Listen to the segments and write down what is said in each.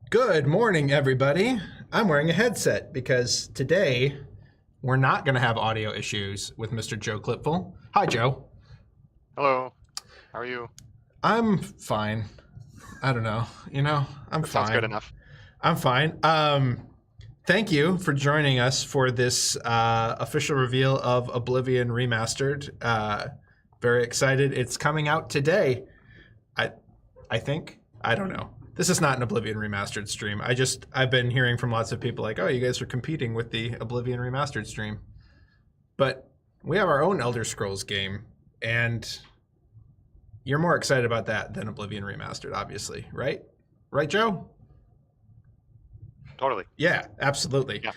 Good morning, everybody. I'm wearing a headset because today we're not going to have audio issues with Mr. Joe Clipful. Hi, Joe. Hello. How are you? I'm fine. I don't know. I'm fine. Sounds good enough. I'm fine. Thank you for joining us for this official reveal of Oblivion Remastered. Very excited. It's coming out today. I think. I don't know. This is not an Oblivion Remastered stream. I've been hearing from lots of people like, oh, you guys are competing with the Oblivion Remastered stream. But we have our own Elder Scrolls game, and you're more excited about that than Oblivion Remastered, obviously, right? Right, Joe? Totally. Yeah, absolutely. Yeah.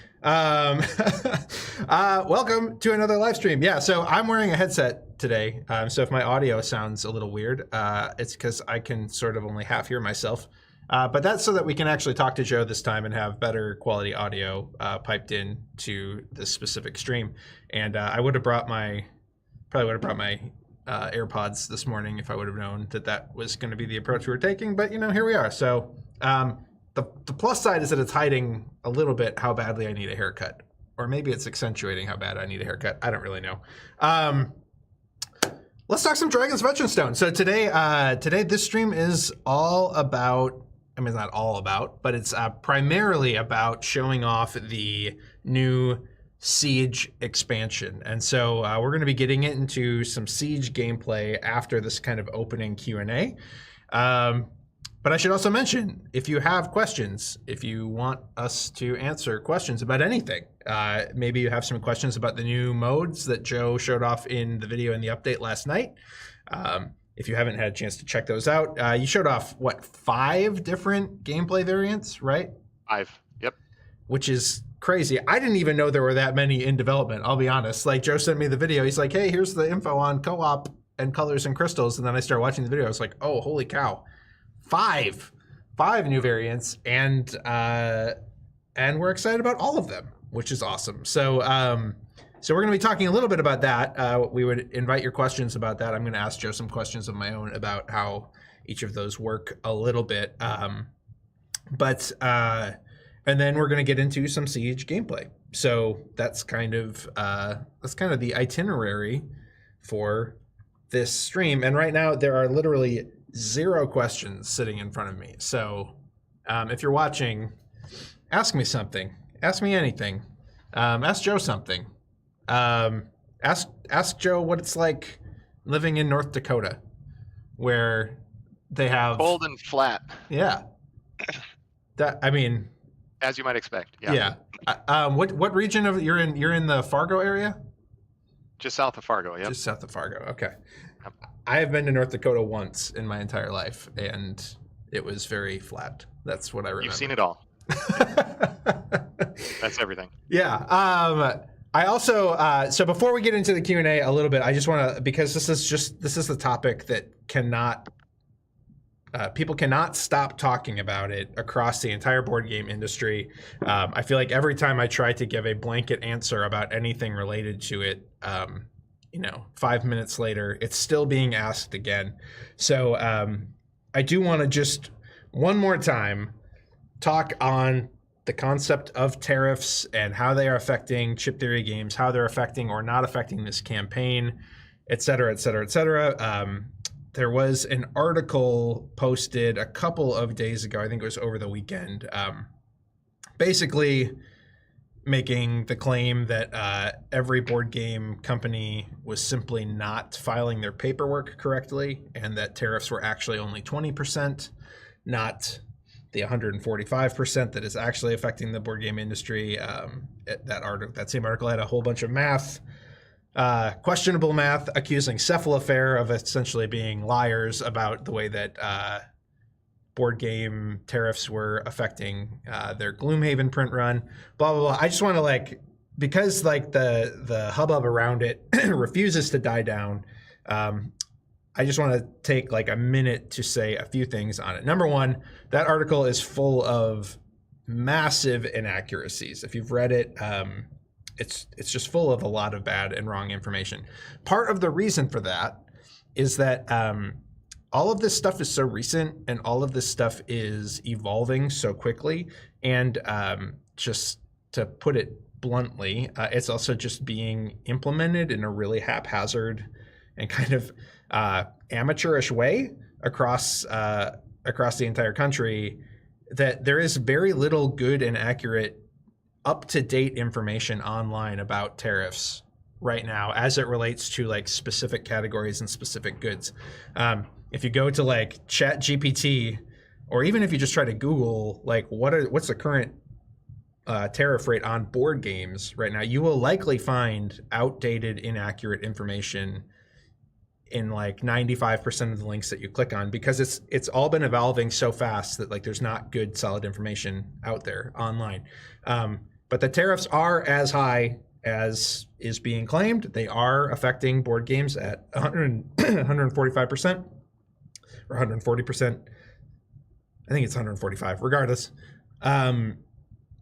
Welcome to another live stream. Yeah, so I'm wearing a headset today. So if my audio sounds a little weird, it's because I can sort of only half hear myself. But that's so that we can actually talk to Joe this time and have better quality audio piped in to this specific stream. And I probably would have brought my AirPods this morning if I would have known that was going to be the approach we were taking. But here we are. So the plus side is that it's hiding a little bit how badly I need a haircut, or maybe it's accentuating how bad I need a haircut. I don't really know. Let's talk some Dragons of Etchinstone. So today this stream is all about. I mean, it's not all about, but it's primarily about showing off the new Siege expansion. And so we're going to be getting into some Siege gameplay after this kind of opening Q&A. But I should also mention, if you have questions, if you want us to answer questions about anything, maybe you have some questions about the new modes that Joe showed off in the video in the update last night. If you haven't had a chance to check those out, you showed off, 5 different gameplay variants, right? 5, yep. Which is crazy. I didn't even know there were that many in development, I'll be honest. Like, Joe sent me the video. He's like, hey, here's the info on co-op and colors and crystals. And then I started watching the video. I was like, oh, holy cow. 5 new variants. And we're excited about all of them, which is awesome. So we're going to be talking a little bit about that. We would invite your questions about that. I'm going to ask Joe some questions of my own about how each of those work a little bit. And then we're going to get into some Siege gameplay. So that's kind of the itinerary for this stream. And right now there are literally 0 questions sitting in front of me. So if you're watching, ask me something. Ask me anything. Ask Joe something. Ask Joe what it's like living in North Dakota, where they have cold and flat. Yeah. As you might expect. Yeah. Yeah. What region of you're in? You're in the Fargo area? Just south of Fargo. Yep. Just south of Fargo. Okay. Yep. I have been to North Dakota once in my entire life, and it was very flat. That's what I remember. You've seen it all. That's everything. Yeah. I also, so before we get into the Q&A a little bit, I just want to, because this is the topic that people cannot stop talking about it across the entire board game industry. I feel like every time I try to give a blanket answer about anything related to it, 5 minutes later, it's still being asked again. So I do want to just one more time talk on the concept of tariffs and how they are affecting chip theory games, how they're affecting or not affecting this campaign, et cetera, et cetera, et cetera. There was an article posted a couple of days ago, I think it was over the weekend, basically making the claim that every board game company was simply not filing their paperwork correctly, and that tariffs were actually only 20%, not the 145% that is actually affecting the board game industry. That same article had a whole bunch of math, questionable math, accusing Cephalofair of essentially being liars about the way that board game tariffs were affecting their Gloomhaven print run, blah, blah, blah. I just want to because the hubbub around it refuses to die down, I just want to take a minute to say a few things on it. Number one, that article is full of massive inaccuracies. If you've read it, it's just full of a lot of bad and wrong information. Part of the reason for that is that all of this stuff is so recent, and all of this stuff is evolving so quickly. And just to put it bluntly, it's also just being implemented in a really haphazard and kind of amateurish way across the entire country, that there is very little good and accurate, up-to-date information online about tariffs right now as it relates to like specific categories and specific goods. If you go to like ChatGPT, or even if you just try to Google like what's the current tariff rate on board games right now, you will likely find outdated, inaccurate information in like 95% of the links that you click on, because it's all been evolving so fast that like there's not good, solid information out there online. But the tariffs are as high as is being claimed. They are affecting board games at 145% or 140%. I think it's 145, regardless. And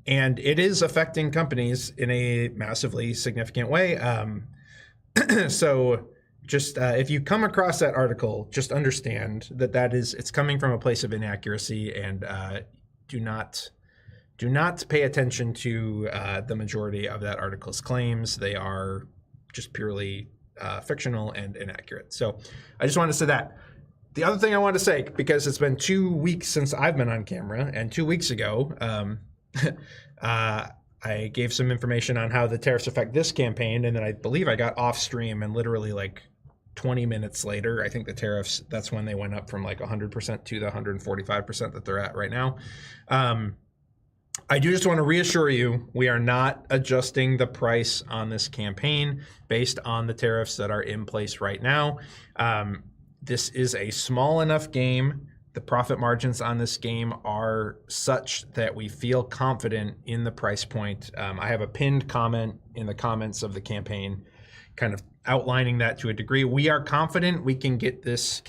it is affecting companies in a massively significant way. So just if you come across that article, just understand that it's coming from a place of inaccuracy, and do not pay attention to the majority of that article's claims. They are just purely fictional and inaccurate. So I just wanted to say that. The other thing I wanted to say, because it's been 2 weeks since I've been on camera, and 2 weeks ago, I gave some information on how the tariffs affect this campaign, and then I believe I got off stream, and literally like 20 minutes later, I think the tariffs, that's when they went up from like 100% to the 145% that they're at right now. I do just want to reassure you, we are not adjusting the price on this campaign based on the tariffs that are in place right now. This is a small enough game. The profit margins on this game are such that we feel confident in the price point. I have a pinned comment in the comments of the campaign kind of outlining that to a degree. We are confident we can get this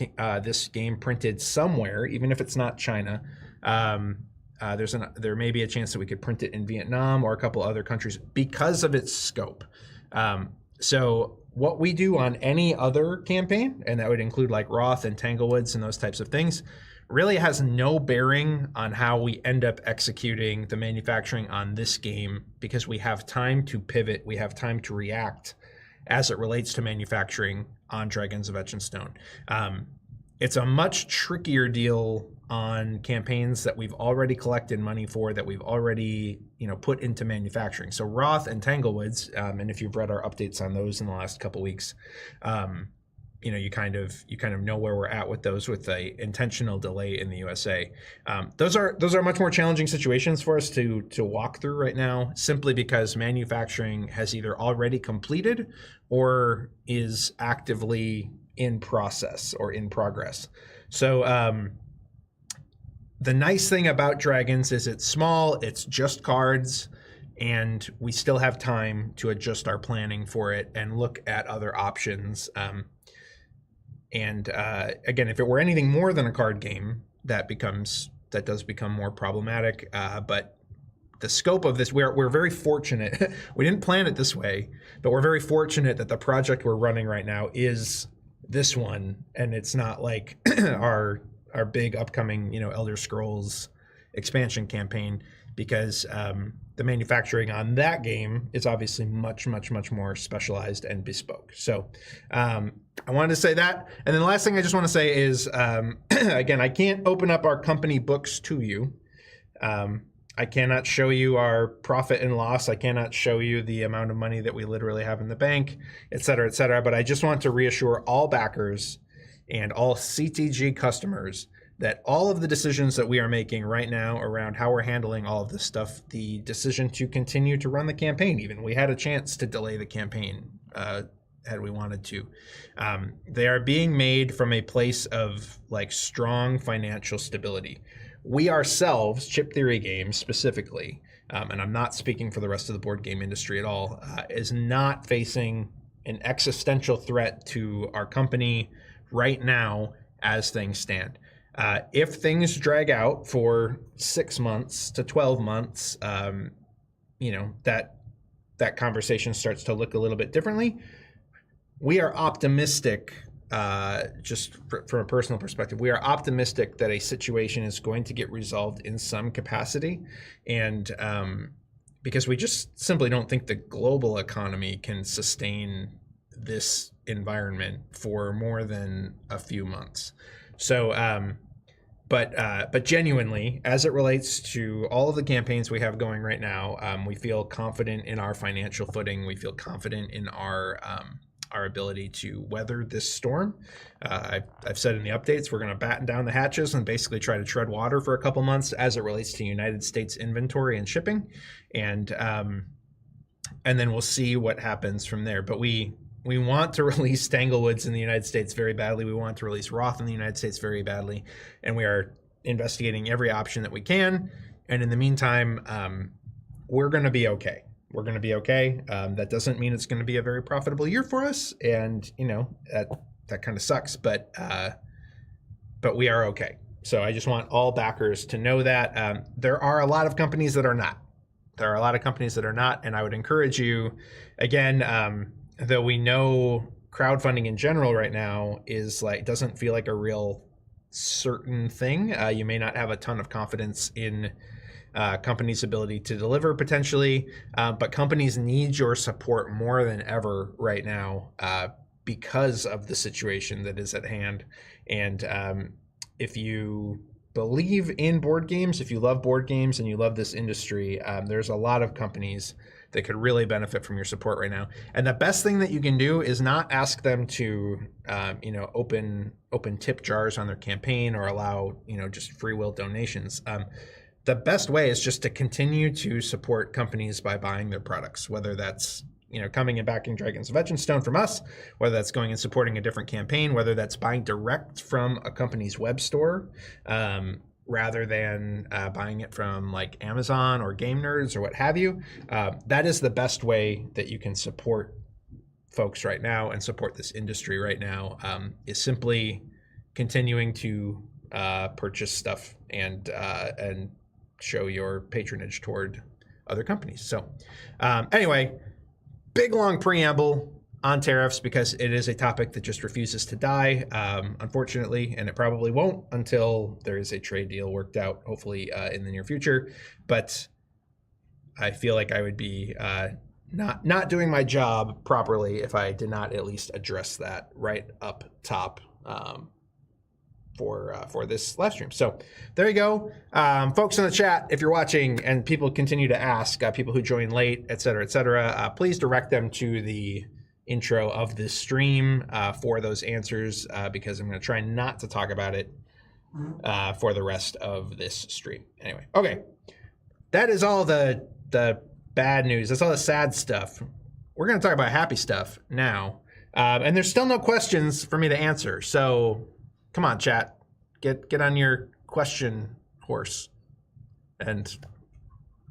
game printed somewhere, even if it's not China. There may be a chance that we could print it in Vietnam or a couple other countries because of its scope. So what we do on any other campaign, and that would include like Roth and Tanglewoods and those types of things, really has no bearing on how we end up executing the manufacturing on this game, because we have time to pivot, we have time to react as it relates to manufacturing on Dragons of Etchinstone. It's a much trickier deal on campaigns that we've already collected money for, that we've already put into manufacturing. So Roth and Tanglewoods, and if you've read our updates on those in the last couple weeks, you kind of know where we're at with those, with the intentional delay in the USA. Those are much more challenging situations for us to walk through right now, simply because manufacturing has either already completed or is actively in process or in progress. So the nice thing about Dragons is it's small, it's just cards, and we still have time to adjust our planning for it and look at other options. Again, if it were anything more than a card game, that does become more problematic. But the scope of this, we're very fortunate. We didn't plan it this way, but we're very fortunate that the project we're running right now is this one, and it's not like our big upcoming Elder Scrolls expansion campaign, because the manufacturing on that game is obviously much more specialized and bespoke. So I wanted to say that. And then the last thing I just want to say is, again, I can't open up our company books to you. I cannot show you our profit and loss. I cannot show you the amount of money that we literally have in the bank, et cetera, et cetera. But I just want to reassure all backers and all CTG customers that all of the decisions that we are making right now around how we're handling all of this stuff, the decision to continue to run the campaign, even we had a chance to delay the campaign had we wanted to, they are being made from a place of like strong financial stability. We ourselves, Chip Theory Games specifically, and I'm not speaking for the rest of the board game industry at all, is not facing an existential threat to our company right now as things stand. If things drag out for 6 months to 12 months, that conversation starts to look a little bit differently. We are optimistic just from a personal perspective, we are optimistic that a situation is going to get resolved in some capacity, and because we just simply don't think the global economy can sustain this environment for more than a few months. So, but genuinely, as it relates to all of the campaigns we have going right now, we feel confident in our financial footing. We feel confident in our ability to weather this storm. I've said in the updates, we're going to batten down the hatches and basically try to tread water for a couple months as it relates to United States inventory and shipping, and then we'll see what happens from there. But we want to release Tanglewoods in the United States very badly. We want to release Roth in the United States very badly, and we are investigating every option that we can. And in the meantime, we're going to be okay. We're going to be okay. That doesn't mean it's going to be a very profitable year for us, and that kind of sucks. But we are okay. So I just want all backers to know that there are a lot of companies that are not. There are a lot of companies that are not, and I would encourage you, again, though we know crowdfunding in general right now is doesn't feel like a real certain thing. You may not have a ton of confidence in companies' ability to deliver potentially, but companies need your support more than ever right now because of the situation that is at hand. And if you believe in board games, if you love board games and you love this industry, there's a lot of companies that could really benefit from your support right now. And the best thing that you can do is not ask them to open tip jars on their campaign or allow just free will donations. The best way is just to continue to support companies by buying their products, whether that's coming and backing Dragons of Etchinstone from us, whether that's going and supporting a different campaign, whether that's buying direct from a company's web store rather than buying it from like Amazon or Game Nerds or what have you. That is the best way that you can support folks right now and support this industry right now, is simply continuing to purchase stuff and show your patronage toward other companies. So anyway, big long preamble on tariffs because it is a topic that just refuses to die, unfortunately, and it probably won't until there is a trade deal worked out, hopefully in the near future. But I feel like I would be not doing my job properly if I did not at least address that right up top for this live stream. So there you go. Folks in the chat, if you're watching and people continue to ask, people who join late, et cetera, please direct them to the intro of this stream for those answers, because I'm going to try not to talk about it for the rest of this stream. Anyway, okay. That is all the bad news. That's all the sad stuff. We're going to talk about happy stuff now. And there's still no questions for me to answer. So come on, chat. Get on your question horse and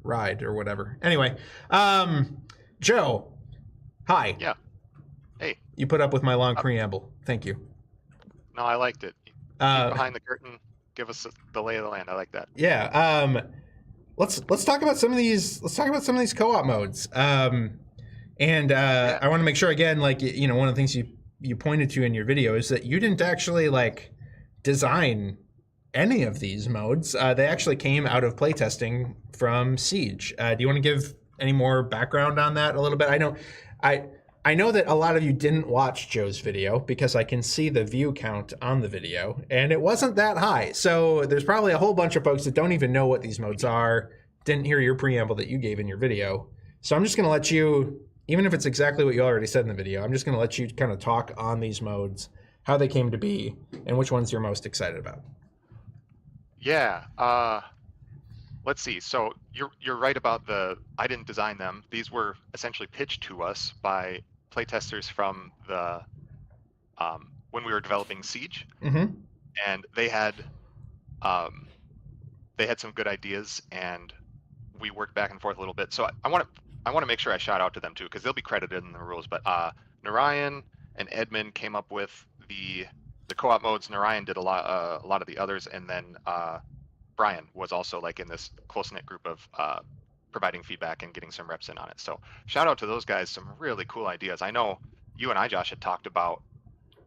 ride or whatever. Anyway, Joe, hi. Yeah. Hey. You put up with my long preamble. Thank you. No, I liked it. Keep behind the curtain. Give us the lay of the land. I like that. Yeah. Let's talk about some of these. Let's talk about some of these co-op modes. I want to make sure again, one of the things you pointed to in your video is that you didn't actually design any of these modes. They actually came out of playtesting from Siege. Do you want to give any more background on that a little bit? I know that a lot of you didn't watch Joe's video because I can see the view count on the video and it wasn't that high. So there's probably a whole bunch of folks that don't even know what these modes are, didn't hear your preamble that you gave in your video. So I'm just going to let you, even if it's exactly what you already said in the video, I'm just going to let you kind of talk on these modes, how they came to be, and which ones you're most excited about. Yeah. Let's see. So you're right about I didn't design them. These were essentially pitched to us by playtesters from the when we were developing Siege, and they had some good ideas, and we worked back and forth a little bit. So I want to make sure I shout out to them too, because they'll be credited in the rules. But Narayan and Edmund came up with the co-op modes. Narayan did a lot of the others, and then Brian was also in this close-knit group of providing feedback and getting some reps in on it. So shout out to those guys, some really cool ideas. I know you and I, Josh, had talked about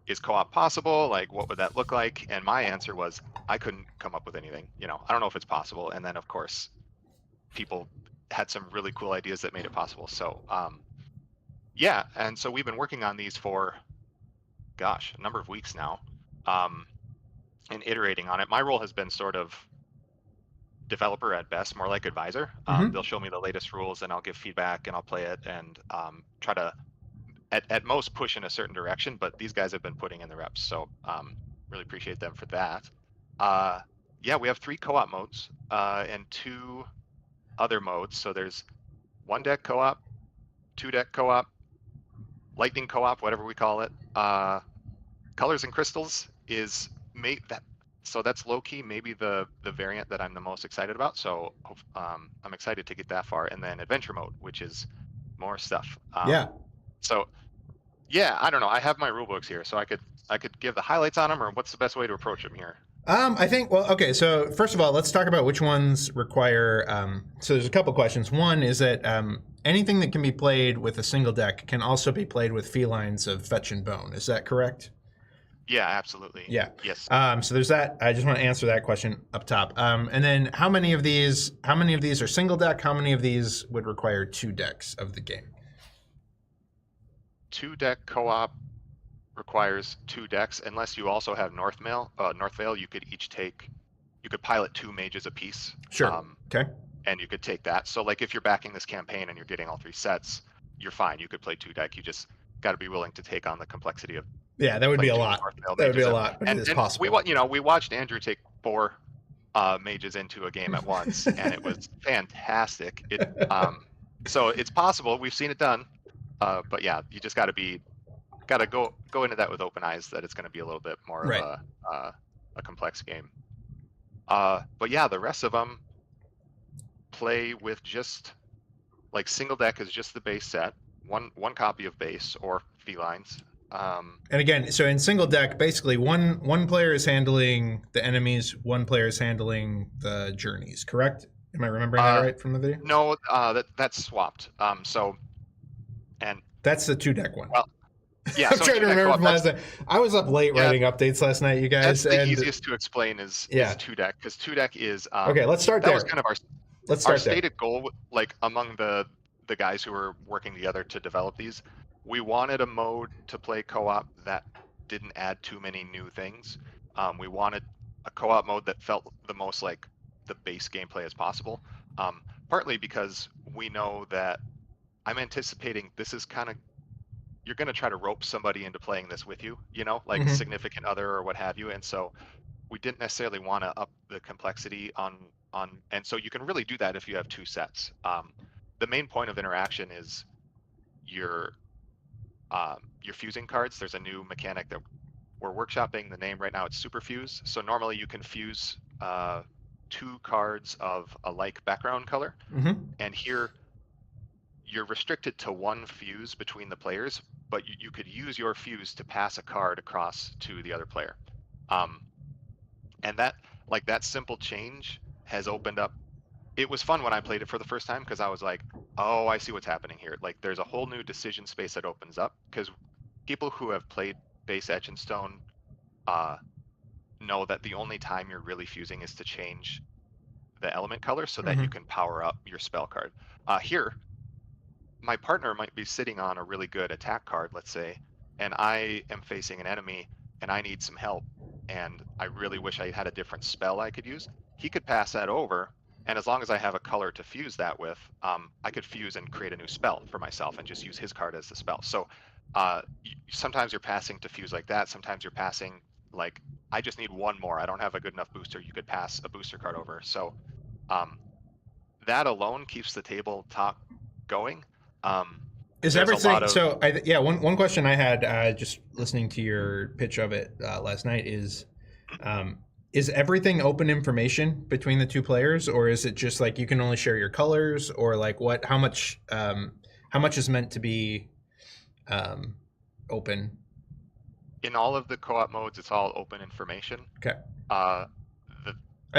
is co-op possible? Like, what would that look like? And my answer was, I couldn't come up with anything. You know, I don't know if it's possible. And then of course, people had some really cool ideas that made it possible. So yeah, and so we've been working on these for, gosh, a number of weeks now, and iterating on it. My role has been sort of developer at best, more like advisor. They'll show me the latest rules and I'll give feedback and I'll play it and try to at most push in a certain direction, but these guys have been putting in the reps, so really appreciate them for that. Yeah, we have 3 co-op modes and 2 other modes. So there's 1 deck co-op, 2 deck co-op, lightning co-op, whatever we call it. Colors and crystals is so that's low-key maybe the variant that I'm the most excited about. So I'm excited to get that far. And then adventure mode, which is more stuff. Yeah. So yeah, I don't know. I have my rule books here, so I could give the highlights on them, or what's the best way to approach them here? I think, well, okay, so first of all, let's talk about which ones require, so there's a couple questions. One is that anything that can be played with a single deck can also be played with felines of fetch and bone. Is that correct? Yeah, absolutely. Yeah. Yes. So there's that. I just want to answer that question up top. And then how many of these are single deck? How many of these would require 2 decks of the game? 2 deck co-op requires 2 decks, unless you also have Northvale. You could pilot 2 mages apiece. Sure. Okay. And you could take that. So like if you're backing this campaign and you're getting all 3 sets, you're fine. You could play 2 deck. You just got to be willing to take on the complexity of. Yeah, that would be a lot. That would be a lot, but it's possible. We watched Andrew take 4 mages into a game at once, and it was fantastic. So it's possible. We've seen it done. But yeah, you just got to go into that with open eyes, that it's going to be a little bit more of a complex game. But yeah, the rest of them play with just like single deck is just the base set, one copy of base or felines. And again, so in single deck, basically one player is handling the enemies, one player is handling the journeys. Correct? Am I remembering that right from the video? No, that's swapped. And that's the 2 deck one. Well, yeah. I'm trying to remember from last night. I was up late writing updates last night, you guys. That's the easiest to explain is 2 deck, because 2 deck is okay. Let's start there. That was kind of our stated goal, like among the guys who were working together to develop these. We wanted a mode to play co-op that didn't add too many new things. We wanted a co-op mode that felt the most like the base gameplay as possible. Partly because we know that I'm anticipating this is kind of, you're going to try to rope somebody into playing this with you, like a significant other or what have you. And so we didn't necessarily want to up the complexity on, and so you can really do that if you have 2 sets. The main point of interaction is your fusing cards. There's a new mechanic that we're workshopping the name right now. It's super fuse. So normally you can fuse 2 cards of a like background color, and here you're restricted to 1 fuse between the players, but you could use your fuse to pass a card across to the other player. And that simple change has opened up. It was fun when I played it for the first time, because I was like, oh, I see what's happening here. Like there's a whole new decision space that opens up, because people who have played base Etchinstone know that the only time you're really fusing is to change the element color so that you can power up your spell card. Here, my partner might be sitting on a really good attack card, let's say, and I am facing an enemy and I need some help, and I really wish I had a different spell I could use. He could pass that over, and as long as I have a color to fuse that with, I could fuse and create a new spell for myself and just use his card as the spell. So sometimes you're passing to fuse like that. Sometimes you're passing like, I just need 1 more. I don't have a good enough booster. You could pass a booster card over. So that alone keeps the table talk going. Is everything so? One question I had just listening to your pitch of it last night is everything open information between the 2 players, or is it just like you can only share your colors, or like how much is meant to be open? In all of the co-op modes, it's all open information. Okay. I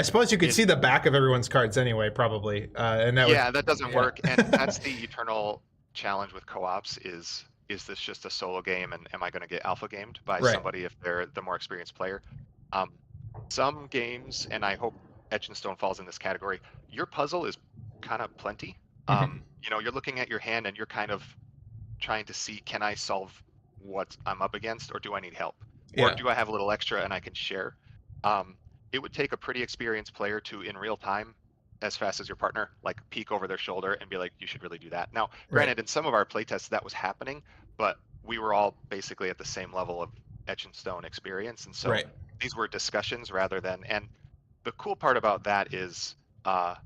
suppose you could see the back of everyone's cards anyway, probably, and that. Yeah, that doesn't work, and that's the eternal challenge with co-ops is is this just a solo game and am I going to get alpha gamed by Right. somebody if they're the more experienced player? Um, some games, and I hope Etchinstone falls in this category, your puzzle is kind of plenty. Mhm. You know, you're looking at your hand and you're kind of trying to see, can I solve what I'm up against, or do I need help? Or Yeah. do I have a little extra and I can share? It would take a pretty experienced player to, in real time, as fast as your partner, like peek over their shoulder and be like, you should really do that. Now, Right. granted, in some of our playtests that was happening, but we were all basically at the same level of Etch and Stone experience. And so Right. these were discussions rather than, and the cool part about that is uh,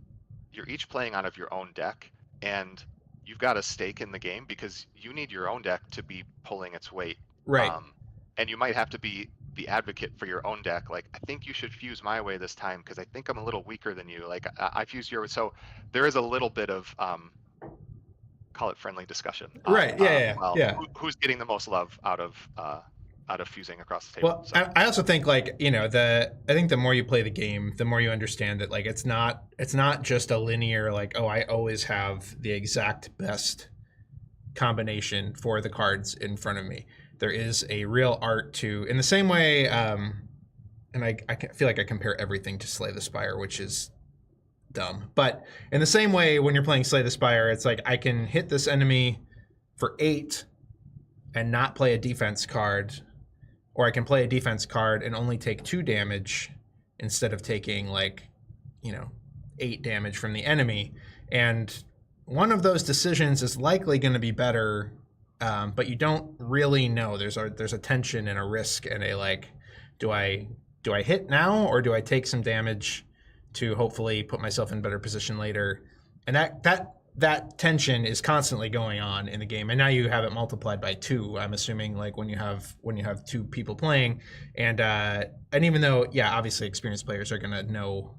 you're each playing out of your own deck, and you've got a stake in the game because you need your own deck to be pulling its weight. Right. Um, and you might have to be the advocate for your own deck. Like, I think you should fuse my way this time because I think I'm a little weaker than you. Like, I fused your way. So there is a little bit of, call it friendly discussion on, Right. Yeah. Yeah. well, Yeah. who's getting the most love out of fusing across the table. Well, So I also think like I think the more you play the game, the more you understand that like it's not just a linear like, oh, I always have the exact best combination for the cards in front of me. There is a real art to, in the same way, and I feel like I compare everything to Slay the Spire, which is dumb. But in the same way, when you're playing Slay the Spire, it's like I can hit this enemy for 8 and not play a defense card, or I can play a defense card and only take 2 damage instead of taking like, 8 damage from the enemy. And one of those decisions is likely going to be better, but you don't really know. There's a tension and a risk and a like, do I hit now or do I take some damage to hopefully put myself in a better position later? And that tension is constantly going on in the game, and now you have it multiplied by 2. I'm assuming like when you have 2 people playing, and even though obviously experienced players are going to know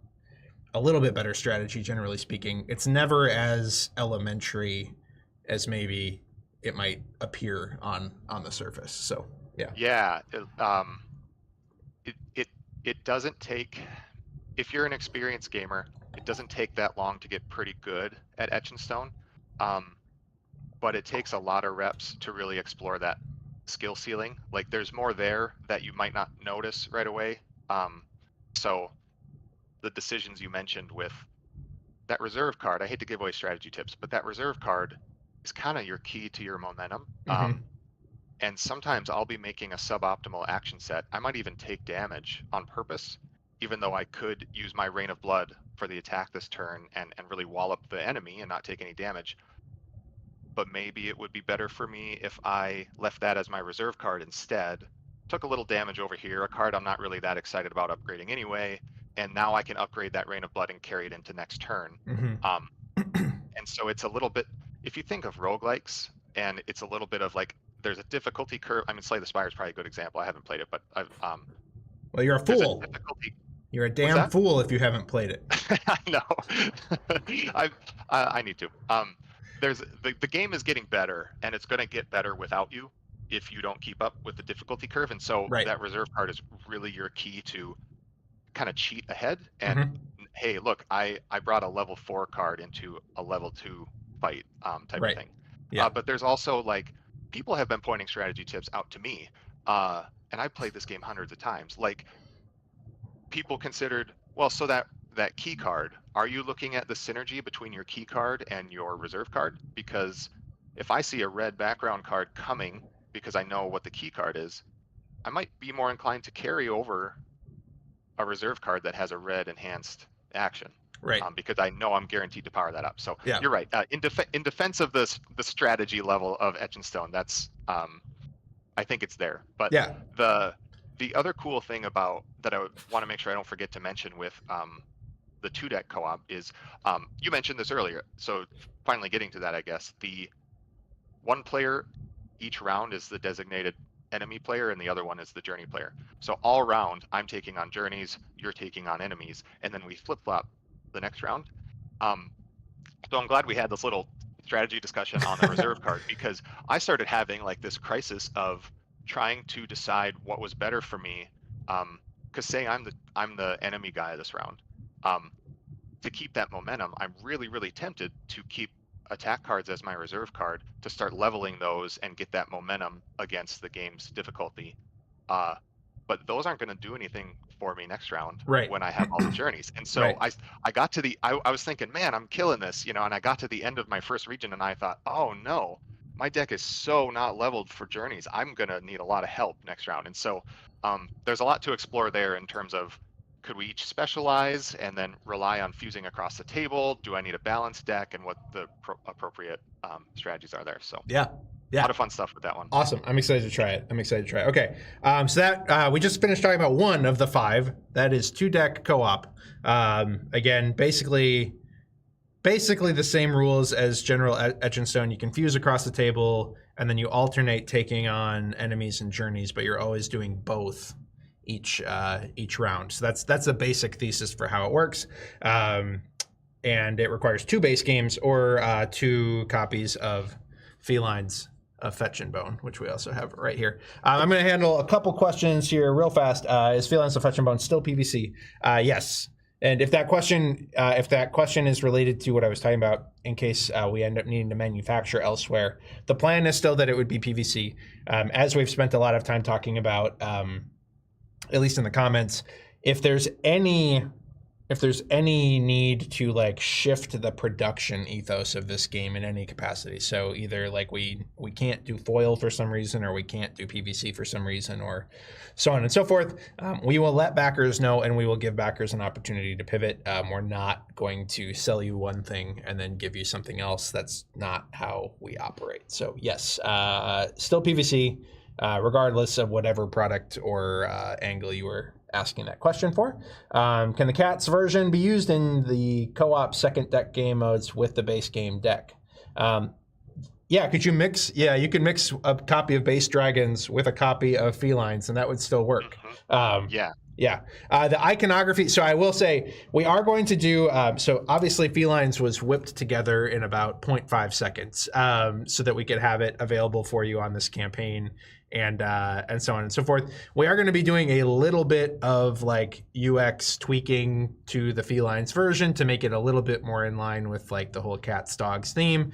a little bit better strategy generally speaking, it's never as elementary as maybe it might appear on the surface. So yeah, it doesn't take, if you're an experienced gamer, it doesn't take that long to get pretty good at Etch and Stone. But it takes a lot of reps to really explore that skill ceiling. Like there's more there that you might not notice right away. So the decisions you mentioned with that reserve card, I hate to give away strategy tips, but that reserve card is kind of your key to your momentum. And sometimes I'll be making a suboptimal action set. I might even take damage on purpose, even though I could use my Rain of Blood for the attack this turn and really wallop the enemy and not take any damage. But maybe it would be better for me if I left that as my reserve card instead, took a little damage over here, a card I'm not really that excited about upgrading anyway, and now I can upgrade that Rain of Blood and carry it into next turn. And so it's a little bit, if you think of roguelikes, and it's a little bit of like, there's a difficulty curve. I mean, Slay the Spire is probably a good example. I haven't played it, but I've, well, you're a fool. You're a damn fool if you haven't played it. I know. I need to. There's the game is getting better, and it's going to get better without you if you don't keep up with the difficulty curve. And so that reserve card is really your key to kind of cheat ahead. And hey, look, I brought a level 4 card into a level 2 fight type of thing. But there's also like, people have been pointing strategy tips out to me, and I've played this game hundreds of times. Like, people considered, well, so that key card, are you looking at the synergy between your key card and your reserve card? Because if I see a red background card coming because I know what the key card is, I might be more inclined to carry over a reserve card that has a red enhanced action. Right. Because I know I'm guaranteed to power that up. So you're right. In defense of the strategy level of Etch and Stone, that's I think it's there. But the other cool thing about that I want to make sure I don't forget to mention with the 2-deck co-op is, you mentioned this earlier. So finally getting to that, I guess, the 1 player each round is the designated enemy player and the other one is the journey player. So all round I'm taking on journeys, you're taking on enemies, and then we flip-flop the next round. So I'm glad we had this little strategy discussion on the reserve card, because I started having like this crisis of trying to decide what was better for me. Because say I'm the enemy guy this round. To keep that momentum, I'm really tempted to keep attack cards as my reserve card to start leveling those and get that momentum against the game's difficulty. But those aren't going to do anything for me next round Right. when I have all the journeys. And so Right. I got to I was thinking, man, I'm killing this, and I got to the end of my first region and I thought, oh no, my deck is so not leveled for journeys. I'm going to need a lot of help next round. And so there's a lot to explore there in terms of, could we each specialize and then rely on fusing across the table? Do I need a balanced deck, and what the appropriate strategies are there? So Yeah. a lot of fun stuff with that one. Awesome. I'm excited to try it. Okay. So that we just finished talking about one of the 5. That is 2-deck co-op. Again, basically the same rules as general Etchinstone. You can fuse across the table, and then you alternate taking on enemies and journeys, but you're always doing both each round. So that's the basic thesis for how it works. And it requires 2 base games or 2 copies of Felines of Fetch and Bone, which we also have right here. I'm going to handle a couple questions here real fast. Is Felines of Fetch and Bone still PVC? Yes. And if that question is related to what I was talking about, in case we end up needing to manufacture elsewhere, the plan is still that it would be PVC. As we've spent a lot of time talking about, at least in the comments, if there's any need to like shift the production ethos of this game in any capacity, so either like we can't do foil for some reason, or we can't do PVC for some reason, or so on and so forth, we will let backers know, and we will give backers an opportunity to pivot. We're not going to sell you one thing and then give you something else. That's not how we operate. So yes, still PVC, regardless of whatever product or angle you were asking that question for. Can the Cats version be used in the co-op second deck game modes with the base game deck? Yeah, could you mix? Yeah, you can mix a copy of base Dragons with a copy of Felines, and that would still work. Yeah. The iconography. So I will say we are going to do. So obviously, Felines was whipped together in about 0.5 seconds, so that we could have it available for you on this campaign, and so on and so forth. We are going to be doing a little bit of like UX tweaking to the Felines version to make it a little bit more in line with like the whole cats dogs theme.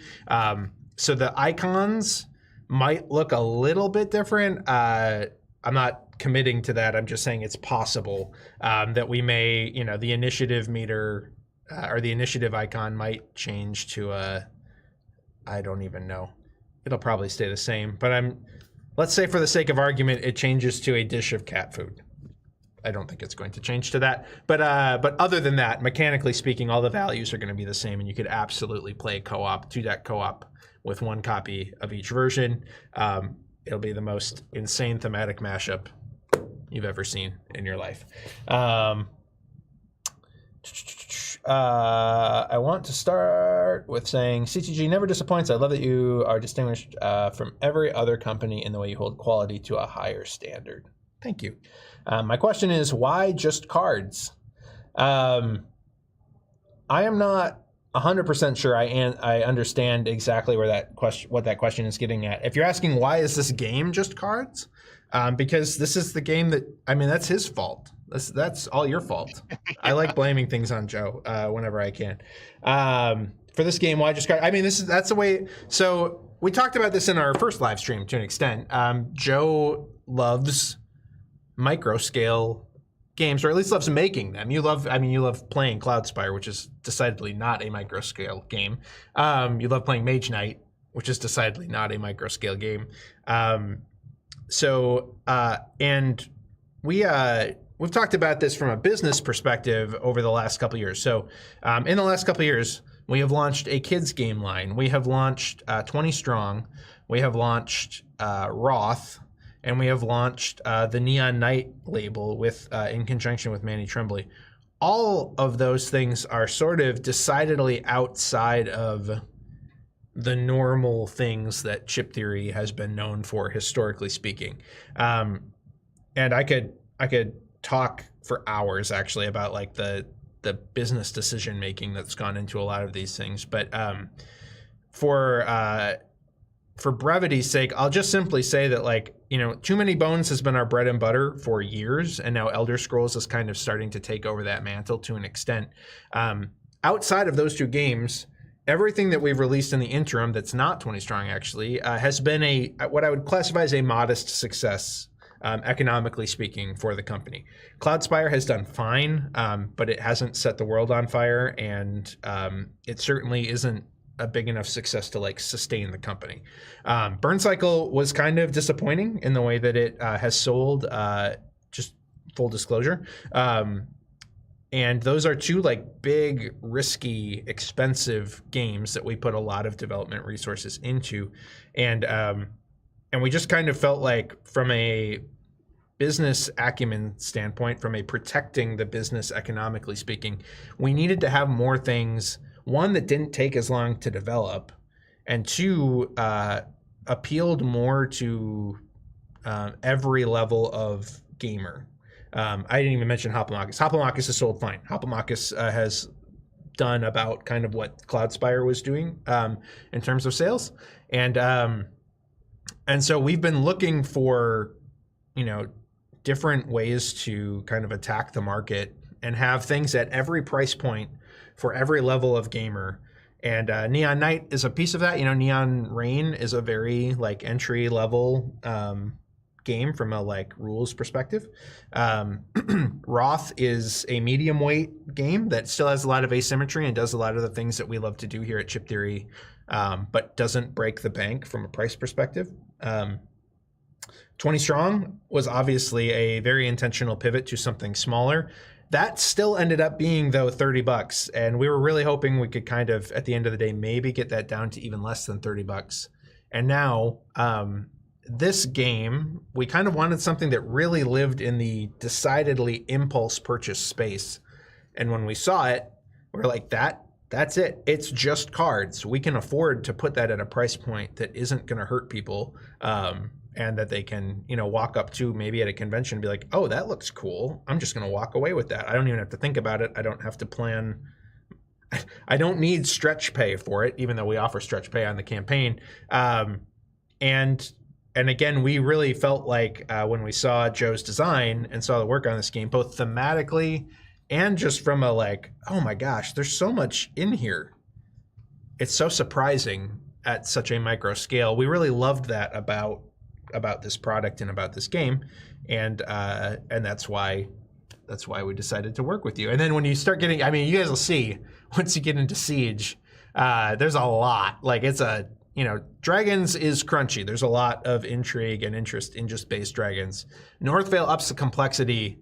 So the icons might look a little bit different. I'm not committing to that. I'm just saying it's possible that we may, the initiative meter or the initiative icon might change to I don't even know. It'll probably stay the same, but let's say for the sake of argument, it changes to a dish of cat food. I don't think it's going to change to that. But other than that, mechanically speaking, all the values are going to be the same, and you could absolutely play co-op, 2-deck co-op with 1 copy of each version. It'll be the most insane thematic mashup you've ever seen in your life. I want to start with saying CTG never disappoints. I love that you are distinguished from every other company in the way you hold quality to a higher standard. Thank you. My question is, why just cards? I am not 100% sure I understand exactly where what that question is getting at. If you're asking why is this game just cards, because this is the game that's his fault. That's all your fault. I like blaming things on Joe whenever I can. For this game, why just cards? That's the way. So we talked about this in our first live stream to an extent. Joe loves micro scale games, or at least loves making them. You love playing Cloudspire, which is decidedly not a micro scale game. You love playing Mage Knight, which is decidedly not a micro scale game. And we've talked about this from a business perspective over the last couple of years. So in the last couple of years, we have launched a kids game line. We have launched 20 Strong. We have launched Roth. And we have launched the Neon Knight label in conjunction with Manny Tremblay. All of those things are sort of decidedly outside of the normal things that chip theory has been known for, historically speaking. And I could talk for hours actually about like the business decision making that's gone into a lot of these things. But for brevity's sake, I'll just simply say that Too Many Bones has been our bread and butter for years, and now Elder Scrolls is kind of starting to take over that mantle to an extent. Outside of those 2 games, everything that we've released in the interim that's not 20 strong actually has been what I would classify as a modest success, economically speaking, for the company. Cloudspire has done fine, but it hasn't set the world on fire, and it certainly isn't a big enough success to like sustain the company. Burn Cycle was kind of disappointing in the way that it has sold. Just full disclosure. And those are two like big, risky, expensive games that we put a lot of development resources into, and we just kind of felt like, from a business acumen standpoint, from a protecting the business economically speaking, we needed to have more things. One, that didn't take as long to develop, and two, appealed more to every level of gamer. I didn't even mention Hoplomachus. Hoplomachus has sold fine. Hoplomachus has done about kind of what Cloudspire was doing in terms of sales, and so we've been looking for, different ways to kind of attack the market and have things at every price point for every level of gamer. And Neon Knight is a piece of that. Neon Rain is a very like entry level game from a like rules perspective. Roth is a medium weight game that still has a lot of asymmetry and does a lot of the things that we love to do here at Chip Theory, but doesn't break the bank from a price perspective. 20 Strong was obviously a very intentional pivot to something smaller. That still ended up being, though, $30, and we were really hoping we could kind of, at the end of the day, maybe get that down to even less than $30. And now, this game, we kind of wanted something that really lived in the decidedly impulse purchase space. And when we saw it, we're like, that's it. It's just cards. We can afford to put that at a price point that isn't going to hurt people, and that they can, walk up to maybe at a convention and be like, oh, that looks cool. I'm just going to walk away with that. I don't even have to think about it. I don't have to plan. I don't need stretch pay for it, even though we offer stretch pay on the campaign. And again, we really felt like when we saw Joe's design and saw the work on this game, both thematically and just from a like, oh my gosh, there's so much in here. It's so surprising at such a micro scale. We really loved that about this product and about this game, and that's why we decided to work with you. And then when you start getting, you guys will see once you get into Siege, there's a lot. Like it's a, Dragons is crunchy. There's a lot of intrigue and interest in just base Dragons. Northvale ups the complexity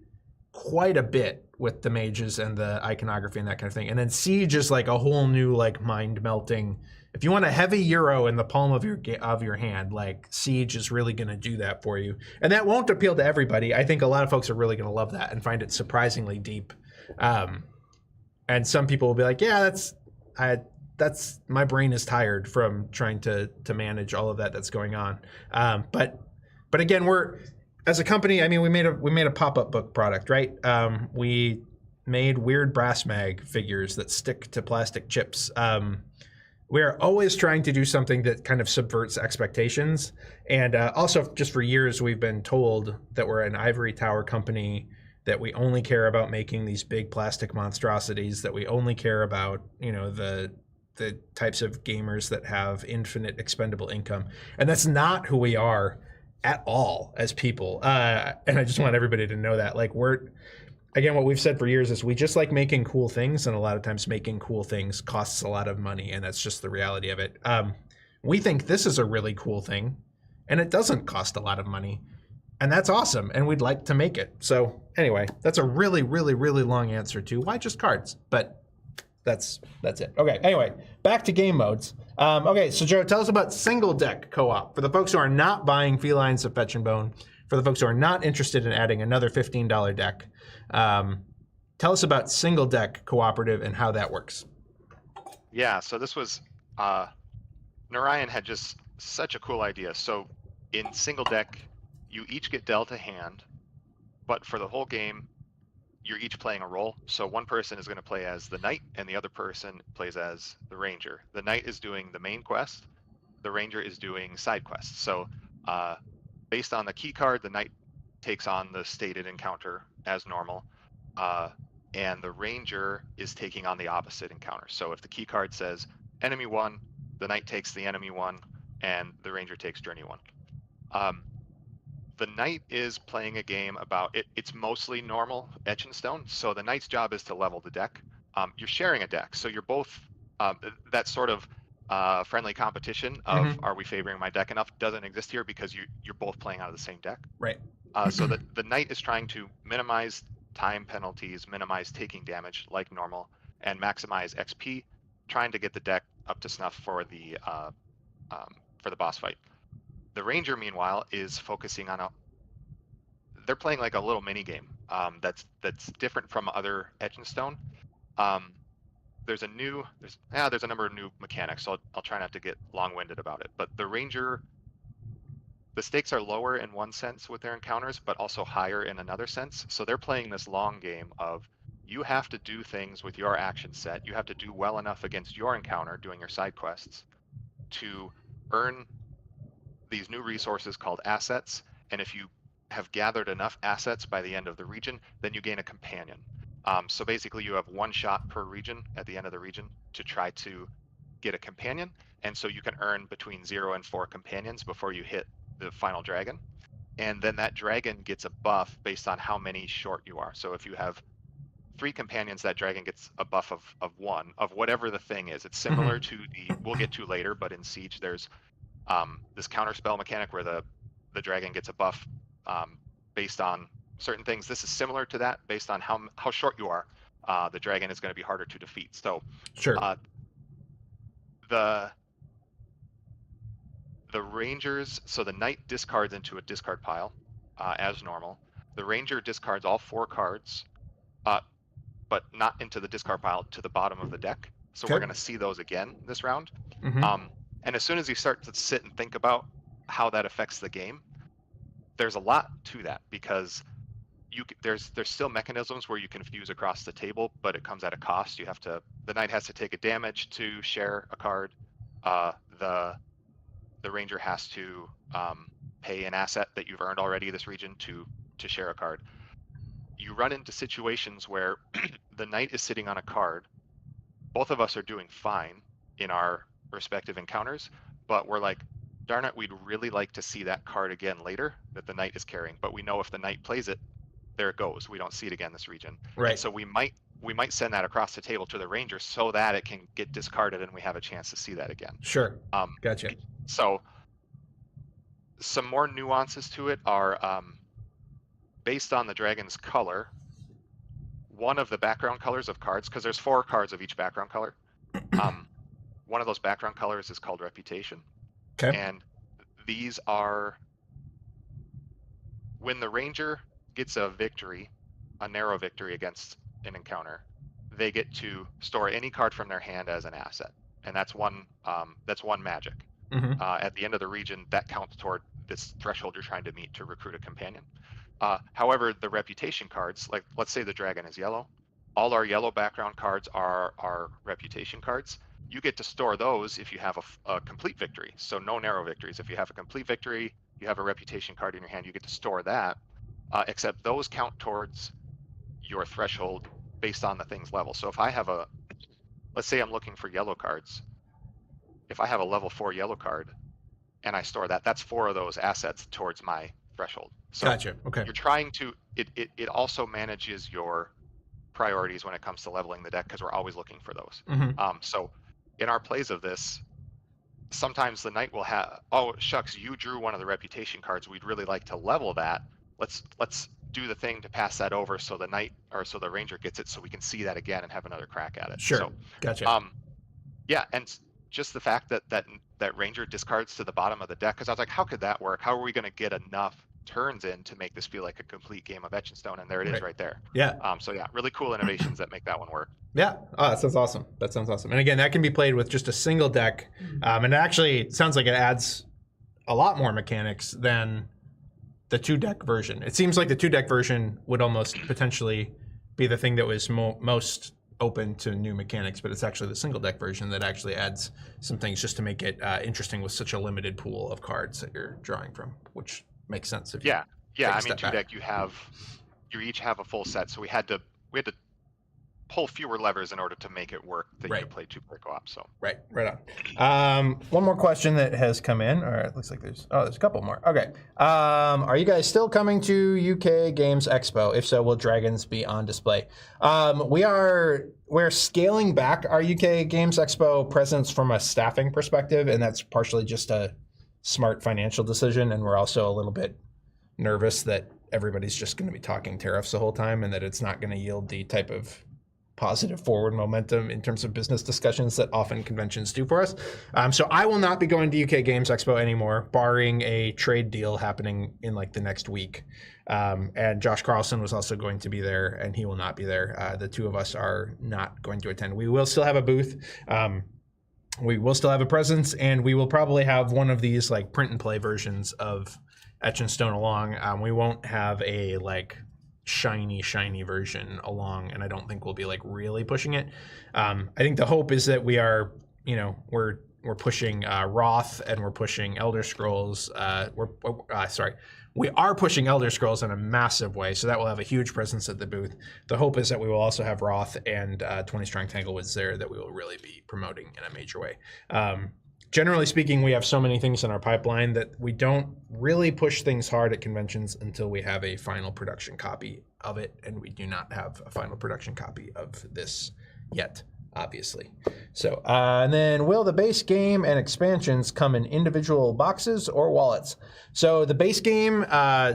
quite a bit with the mages and the iconography and that kind of thing. And then Siege is like a whole new like mind melting. If you want a heavy euro in the palm of your hand, like Siege is really going to do that for you. And that won't appeal to everybody. I think a lot of folks are really going to love that and find it surprisingly deep. And some people will be like, yeah, that's my brain is tired from trying to manage all of that's going on. But again, we're, as a company, we made a pop-up book product, right? We made weird brass mag figures that stick to plastic chips. We're always trying to do something that kind of subverts expectations. And also, just for years, we've been told that we're an ivory tower company, that we only care about making these big plastic monstrosities, that we only care about, the types of gamers that have infinite expendable income. And that's not who we are at all as people. And I just want everybody to know that. Like, again, what we've said for years is we just like making cool things, and a lot of times making cool things costs a lot of money, and that's just the reality of it. We think this is a really cool thing, and it doesn't cost a lot of money, and that's awesome, and we'd like to make it. So anyway, that's a really, really, really long answer to why just cards, but that's it. Okay, anyway, back to game modes. Okay, so Joe, tell us about single deck co-op. For the folks who are not buying Felines of Fetch and Bone, for the folks who are not interested in adding another $15 deck, tell us about single deck cooperative and how that works. Yeah, so this was, Narayan had just such a cool idea. So in single deck, you each get dealt a hand, but for the whole game, you're each playing a role. So one person is going to play as the knight and the other person plays as the ranger. The knight is doing the main quest. The ranger is doing side quests. So based on the key card, the knight takes on the stated encounter as normal, and the ranger is taking on the opposite encounter. So if the key card says enemy 1, the knight takes the enemy 1, and the ranger takes journey 1. The knight is playing a game about it's mostly normal Etchinstone, so the knight's job is to level the deck. You're sharing a deck, so you're both that sort of friendly competition of are we favoring my deck enough doesn't exist here because you're both playing out of the same deck. Right. So the knight is trying to minimize time penalties, minimize taking damage like normal, and maximize XP, trying to get the deck up to snuff for the boss fight. The ranger, meanwhile, is focusing on they're playing like a little mini game that's different from other Etchinstone. There's a number of new mechanics, so I'll try not to get long-winded about it. But the ranger, the stakes are lower in one sense with their encounters, but also higher in another sense. So they're playing this long game of you have to do things with your action set. You have to do well enough against your encounter doing your side quests to earn these new resources called assets. And if you have gathered enough assets by the end of the region, then you gain a companion. So basically you have 1 shot per region at the end of the region to try to get a companion. And so you can earn between 0 and 4 companions before you hit the final dragon. And then that dragon gets a buff based on how many short you are. So if you have 3 companions, that dragon gets a buff of 1 of whatever the thing is. It's similar to we'll get to later, but in Siege there's this counterspell mechanic where the dragon gets a buff based on certain things. This is similar to that based on how short you are. The dragon is going to be harder to defeat. So sure. The rangers, so the knight discards into a discard pile as normal. The ranger discards all 4 cards, but not into the discard pile, to the bottom of the deck. So we're going to see those again this round. And as soon as you start to sit and think about how that affects the game, there's a lot to that because there's still mechanisms where you can fuse across the table, but it comes at a cost. The knight has to take a damage to share a card. The ranger has to pay an asset that you've earned already this region to share a card. You run into situations where the knight is sitting on a card. Both of us are doing fine in our respective encounters, but we're like, darn it, we'd really like to see that card again later that the knight is carrying, but we know if the knight plays it, there it goes. We don't see it again this region. Right. And so we might send that across the table to the ranger so that it can get discarded and we have a chance to see that again. Sure. Gotcha. So some more nuances to it are based on the dragon's color. One of the background colors of cards, because there's 4 cards of each background color. One of those background colors is called Reputation. Okay. And these are when the ranger gets a victory, a narrow victory against an encounter, they get to store any card from their hand as an asset, and that's one magic. At the end of the region, that counts toward this threshold you're trying to meet to recruit a companion. However, the reputation cards, like let's say the dragon is yellow, all our yellow background cards are reputation cards. You get to store those if you have a complete victory. So no narrow victories. If you have a complete victory, you have a reputation card in your hand, you get to store that, except those count towards your threshold based on the thing's level. So if I have let's say I'm looking for yellow cards. If I have a level 4 yellow card and I store that, that's 4 of those assets towards my threshold. So gotcha. Okay. You're trying to, it also manages your priorities when it comes to leveling the deck because we're always looking for those. So in our plays of this, sometimes the knight will have, oh shucks, you drew one of the reputation cards. We'd really like to level that. Let's do the thing to pass that over so the knight or so the ranger gets it so we can see that again and have another crack at it. Sure. So, gotcha. Yeah, and just the fact that ranger discards to the bottom of the deck, because I was like, how could that work? How are we going to get enough turns in to make this feel like a complete game of Etchinstone? And there it is right there. Yeah. So yeah, really cool innovations that make that one work. Yeah. Oh, that sounds awesome. That sounds awesome. And again, that can be played with just a single deck. And it actually sounds like it adds a lot more mechanics than the 2-deck version. It seems like the 2-deck version would almost potentially be the thing that was most open to new mechanics, but it's actually the single deck version that actually adds some things just to make it interesting with such a limited pool of cards that you're drawing from, which makes sense. If yeah. I mean, 2-deck, you each have a full set, so we had to pull fewer levers in order to make it work that you Right. could play 2-player co-op. So Right on. One more question that has come in. All right, looks like there's a couple more. Okay. Are you guys still coming to UK Games Expo? If so, will dragons be on display? We're scaling back our UK Games Expo presence from a staffing perspective, and that's partially just a smart financial decision, and we're also a little bit nervous that everybody's just going to be talking tariffs the whole time and that it's not going to yield the type of positive forward momentum in terms of business discussions that often conventions do for us. So I will not be going to UK Games Expo anymore, barring a trade deal happening in like the next week. And Josh Carlson was also going to be there, and he will not be there. The two of us are not going to attend. We will still have a booth. We will still have a presence, and we will probably have one of these like print and play versions of Etchinstone along. We won't have a like shiny version along, and I don't think we'll be like really pushing it. I think the hope is that we are, we're pushing Roth, and we're pushing Elder Scrolls. We are pushing Elder Scrolls in a massive way, so that will have a huge presence at the booth. The hope is that we will also have Roth and 20 Strong Tanglewoods there that we will really be promoting in a major way. Generally speaking, we have so many things in our pipeline that we don't really push things hard at conventions until we have a final production copy of it, and we do not have a final production copy of this yet, obviously. So, and then will the base game and expansions come in individual boxes or wallets? So the base game,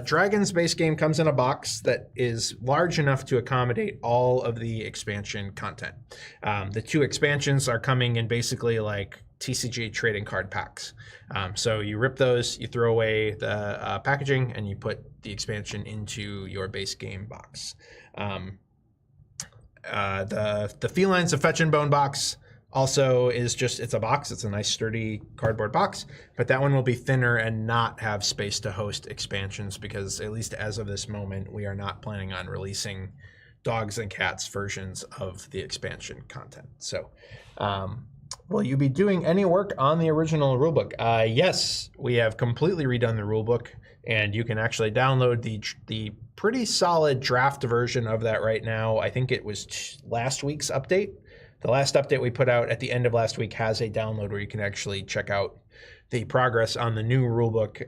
Dragon's base game, comes in a box that is large enough to accommodate all of the expansion content. The two expansions are coming in basically like TCG trading card packs. So you rip those, you throw away the packaging, and you put the expansion into your base game box. The Felines of Fetch and Bone box also is just, it's a box. It's a nice sturdy cardboard box, but that one will be thinner and not have space to host expansions because, at least as of this moment, we are not planning on releasing dogs and cats versions of the expansion content. So, will you be doing any work on the original rulebook? Yes, we have completely redone the rulebook, and you can actually download the pretty solid draft version of that right now. I think it was last week's update. The last update we put out at the end of last week has a download where you can actually check out the progress on the new rulebook.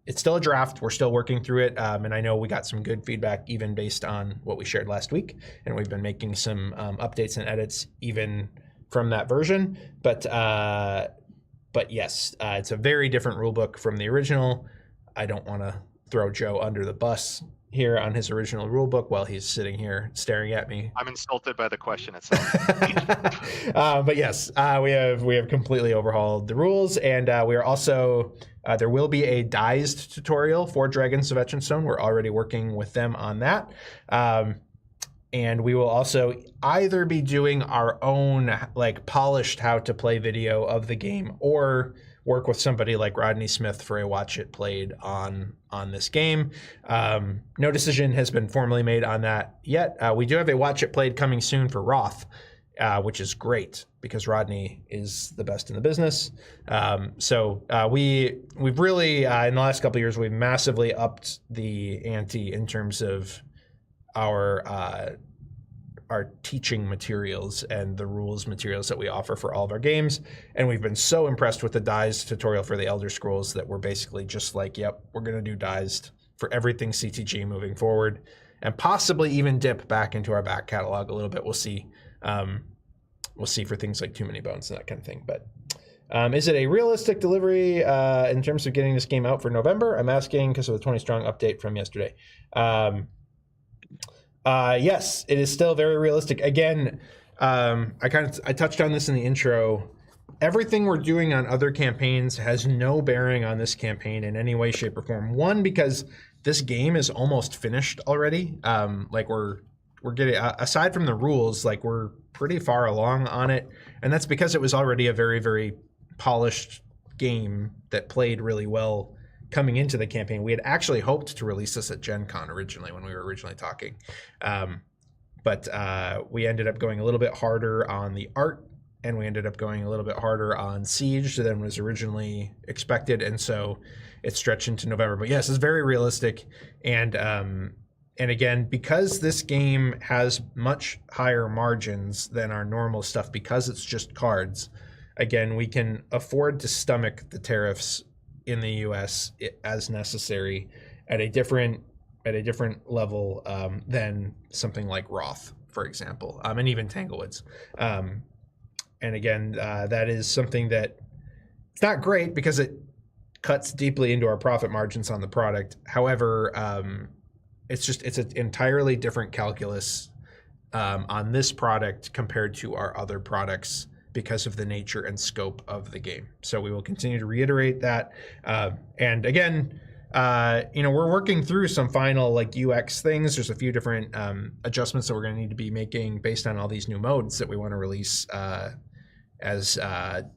It's still a draft. We're still working through it, and I know we got some good feedback even based on what we shared last week, and we've been making some updates and edits even from that version. But yes, it's a very different rulebook from the original. I don't want to throw Joe under the bus here on his original rulebook while he's sitting here staring at me. I'm insulted by the question itself. But yes, we have completely overhauled the rules, and we are also there will be a Dized tutorial for Dragons of Etchinstone. We're already working with them on that. And we will also either be doing our own like polished how to play video of the game, or work with somebody like Rodney Smith for a watch it played on this game. No decision has been formally made on that yet. We do have a watch it played coming soon for Roth, which is great because Rodney is the best in the business. So we've really in the last couple of years we've massively upped the ante in terms of our teaching materials and the rules materials that we offer for all of our games. And we've been so impressed with the Dized tutorial for the Elder Scrolls that we're basically just like, yep, we're going to do Dized for everything CTG moving forward, and possibly even dip back into our back catalog a little bit. We'll see. We'll see for things like Too Many Bones and that kind of thing. But is it a realistic delivery in terms of getting this game out for November? I'm asking because of the 20 strong update from yesterday. Yes, it is still very realistic. Again, I touched on this in the intro. Everything we're doing on other campaigns has no bearing on this campaign in any way, shape, or form. One, because this game is almost finished already. Like we're getting, aside from the rules, like we're pretty far along on it, and that's because it was already a very, very polished game that played really well coming into the campaign. We had actually hoped to release this at Gen Con originally when we were originally talking. But we ended up going a little bit harder on the art, and we ended up going a little bit harder on Siege than was originally expected. And so it stretched into November. But yes, it's very realistic. And And again, because this game has much higher margins than our normal stuff, because it's just cards, again, we can afford to stomach the tariffs in the US as necessary at a different level than something like Roth, for example, and even Tanglewoods. And again, that is something that it's not great because it cuts deeply into our profit margins on the product. However, it's an entirely different calculus on this product compared to our other products because of the nature and scope of the game. So we will continue to reiterate that. And again, we're working through some final like UX things. There's a few different adjustments that we're going to need to be making based on all these new modes that we want to release as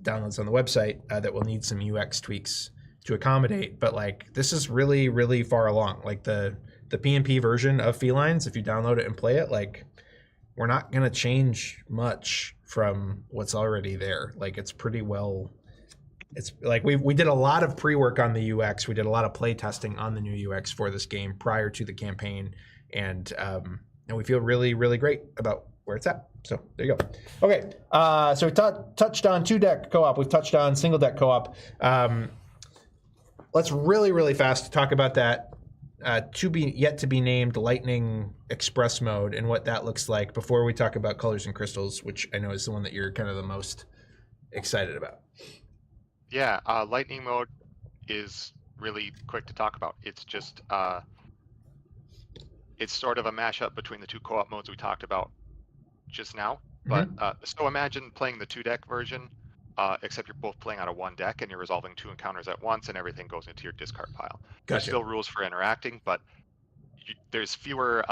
downloads on the website that will need some UX tweaks to accommodate. But like this is really, really far along. Like the PnP version of Felines, if you download it and play it, like we're not going to change much from what's already there. Like it's pretty well, it's like we did a lot of pre-work on the UX. We did a lot of play testing on the new UX for this game prior to the campaign. And we feel really, really great about where it's at. So there you go. Okay, so we touched on 2-deck co-op. We've touched on single deck co-op. Let's really, really fast talk about that yet to be named Lightning Express mode and what that looks like before we talk about Colors and Crystals, which I know is the one that you're kind of the most excited about. Yeah, Lightning mode is really quick to talk about. It's just it's sort of a mashup between the two co-op modes we talked about just now. But so imagine playing the 2-deck version, except you're both playing out of 1 deck and you're resolving 2 encounters at once, and everything goes into your discard pile. There's still rules for interacting, but there's fewer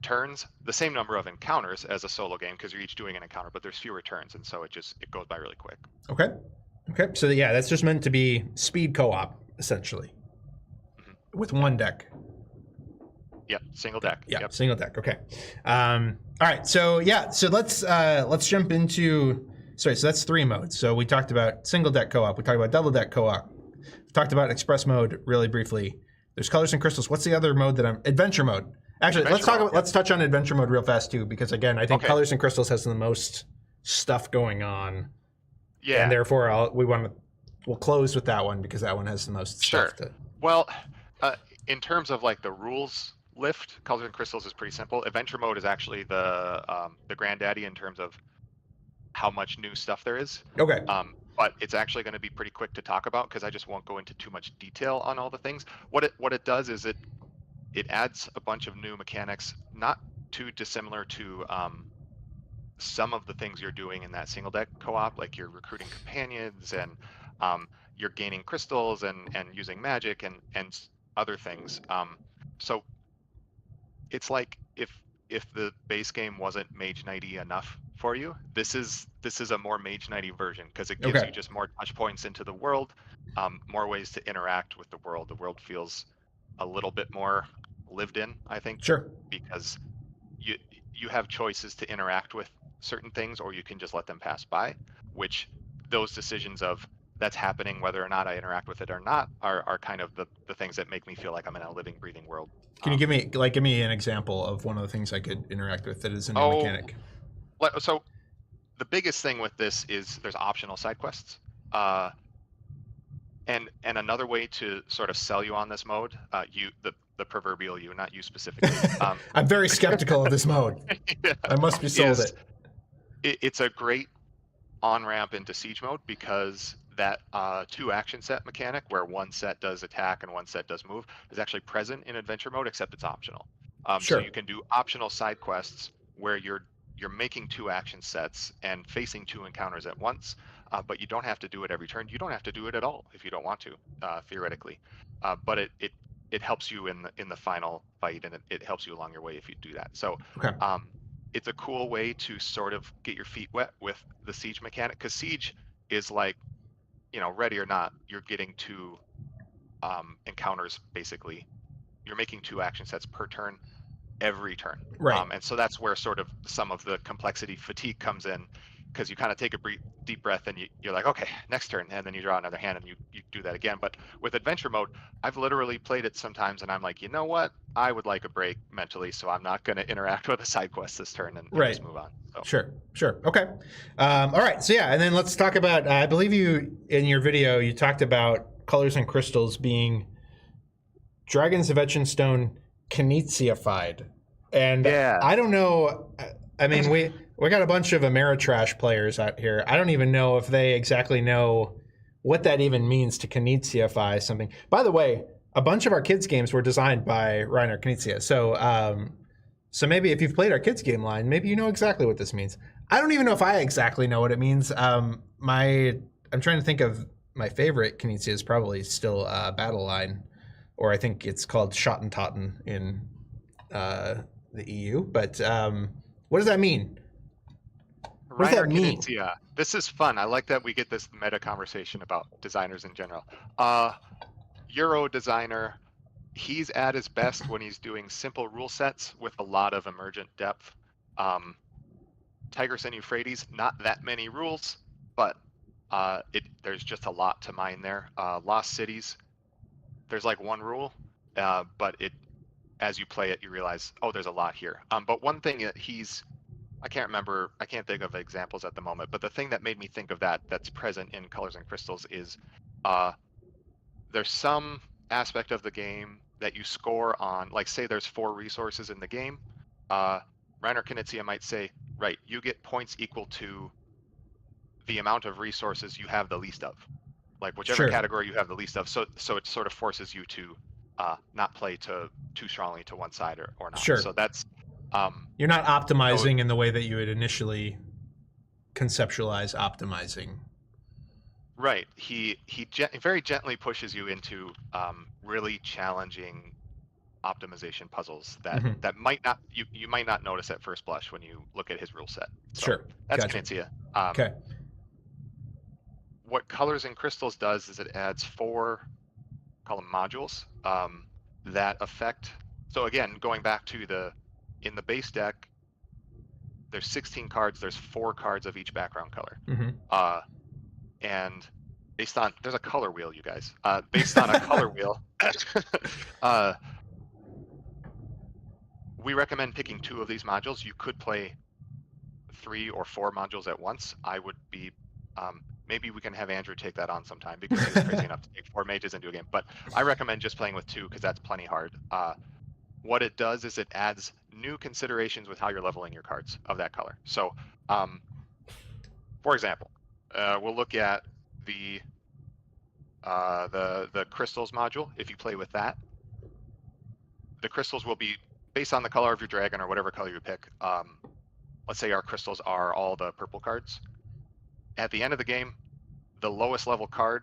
turns, the same number of encounters as a solo game because you're each doing an encounter, but there's fewer turns, and so it goes by really quick. Okay. So yeah, that's just meant to be speed co-op essentially with 1 deck. Yep, single deck. Yeah, yep. Single deck. Okay. All right. So yeah, so let's jump into. Sorry, so that's 3 modes. So we talked about single deck co-op. We talked about double deck co-op. We talked about express mode really briefly. There's Colors and Crystals. What's the other mode that adventure mode? Actually, let's touch on adventure mode real fast too, because again, I think Colors and Crystals has the most stuff going on. Yeah. And therefore, we'll close with that one because that one has the most stuff. Well, in terms of like the rules lift, Colors and Crystals is pretty simple. Adventure mode is actually the granddaddy in terms of how much new stuff there is. Okay. But it's actually going to be pretty quick to talk about because I just won't go into too much detail on all the things. What it does is it adds a bunch of new mechanics, not too dissimilar to some of the things you're doing in that single deck co-op, like you're recruiting companions and you're gaining crystals and using magic and other things. So it's like if the base game wasn't Mage Knight-y enough for you, this is a more Mage Knight-y version because it gives you just more touch points into the world, more ways to interact with the world. The world feels a little bit more lived in, I think. Sure. Because you have choices to interact with certain things, or you can just let them pass by, which those decisions of that's happening whether or not I interact with it or not are kind of the things that make me feel like I'm in a living, breathing world. Can you give me an example of one of the things I could interact with that is a new mechanic? So the biggest thing with this is there's optional side quests. And another way to sort of sell you on this mode, the proverbial you, not you specifically. I'm very skeptical of this mode. Yeah, I must be sold it's a great on-ramp into siege mode because that 2 action set mechanic where 1 set does attack and 1 set does move is actually present in adventure mode, except it's optional. Sure. So you can do optional side quests where you're making 2 action sets and facing 2 encounters at once, but you don't have to do it every turn. You don't have to do it at all if you don't want to, theoretically. But it helps you in the final fight, and it helps you along your way if you do that. So it's a cool way to sort of get your feet wet with the siege mechanic, because siege is like, ready or not, you're getting 2 encounters basically. You're making 2 action sets per turn every turn. Right. And so that's where sort of some of the complexity fatigue comes in, because you kind of take a deep breath and you're like, okay, next turn, and then you draw another hand and you do that again. But with adventure mode, I've literally played it sometimes and I'm like, you know what? I would like a break mentally, so I'm not going to interact with a side quest this turn and Right. just move on. So. Sure. Okay. All right. So yeah, and then let's talk about. I believe you in your video you talked about colors and crystals being Dragons of Etchinstone Kinezified, and Yeah. I don't know. I mean, we got a bunch of Ameritrash players out here. I don't even know if they exactly know what that even means to Kinezify something. By the way, a bunch of our kids' games were designed by Reiner Knizia. So maybe if you've played our kids' game line, maybe you know exactly what this means. I don't even know if I exactly know what it means. I'm trying to think of my favorite Knizia is probably still Battle Line, or I think it's called Schottentotten in the EU. But what does that mean? What does that mean? Knizia. This is fun. I like that we get this meta conversation about designers in general. Euro designer. He's at his best when he's doing simple rule sets with a lot of emergent depth. Tigris and Euphrates, not that many rules, but there's just a lot to mine there. Lost Cities, there's like one rule, but as you play it, you realize, oh, there's a lot here. But one thing that I can't think of examples at the moment, but the thing that made me think of that's present in Colors and Crystals is there's some aspect of the game that you score on, like say there's 4 resources in the game. Reiner Knizia might say, right, you get points equal to the amount of resources you have the least of. Like whichever category you have the least of. So it sort of forces you to not play too strongly to one side or not. Sure. So that's you're not optimizing in the way that you would initially conceptualize optimizing. Right. He very gently pushes you into really challenging optimization puzzles that might not you might not notice at first blush when you look at his rule set. So sure. That's gotcha. Knizia. Okay. What Colors and Crystals does is it adds 4, call them modules, that affect. So again, going back to in the base deck, there's 16 cards. There's 4 cards of each background color. And based on, there's a color wheel, you guys. Based on a color wheel, we recommend picking 2 of these modules. You could play 3 or 4 modules at once. I would be, maybe we can have Andrew take that on sometime because he's crazy enough to take 4 mages into a game. But I recommend just playing with 2 because that's plenty hard. What it does is it adds new considerations with how you're leveling your cards of that color. So, for example, we'll look at the crystals module. If you play with that, the crystals will be based on the color of your dragon or whatever color you pick. Let's say our crystals are all the purple cards. At the end of the game, the lowest level card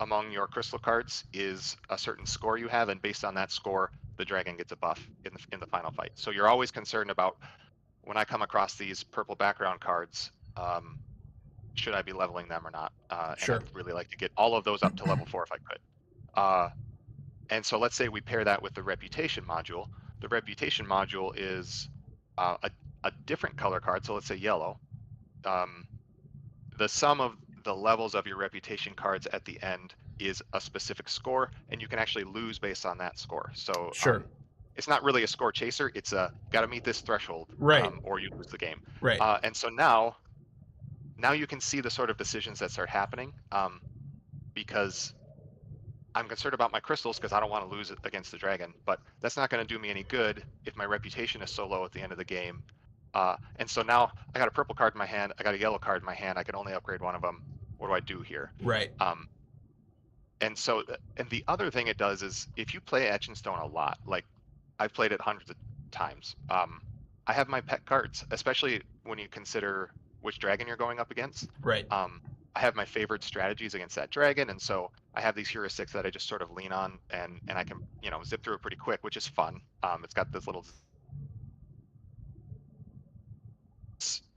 among your crystal cards is a certain score you have, and based on that score, the dragon gets a buff in the final fight. So you're always concerned about, when I come across these purple background cards, should I be leveling them or not? Sure. And I'd really like to get all of those up to level 4 if I could. And so let's say we pair that with the reputation module. The reputation module is a different color card. So let's say yellow. The sum of the levels of your reputation cards at the end is a specific score, and you can actually lose based on that score. So sure. It's not really a score chaser. It's got to meet this threshold, right? Or you lose the game. Right. And so now you can see the sort of decisions that start happening, because I'm concerned about my crystals because I don't want to lose it against the dragon, but that's not going to do me any good if my reputation is so low at the end of the game. And so now I got a purple card in my hand, I got a yellow card in my hand, I can only upgrade one of them. What do I do here? Right. And the other thing it does is, if you play Etchinstone a lot, like I've played it hundreds of times, I have my pet cards, especially when you consider which dragon you're going up against. Right. I have my favorite strategies against that dragon, and so I have these heuristics that I just sort of lean on, and I can, zip through it pretty quick, which is fun. It's got this little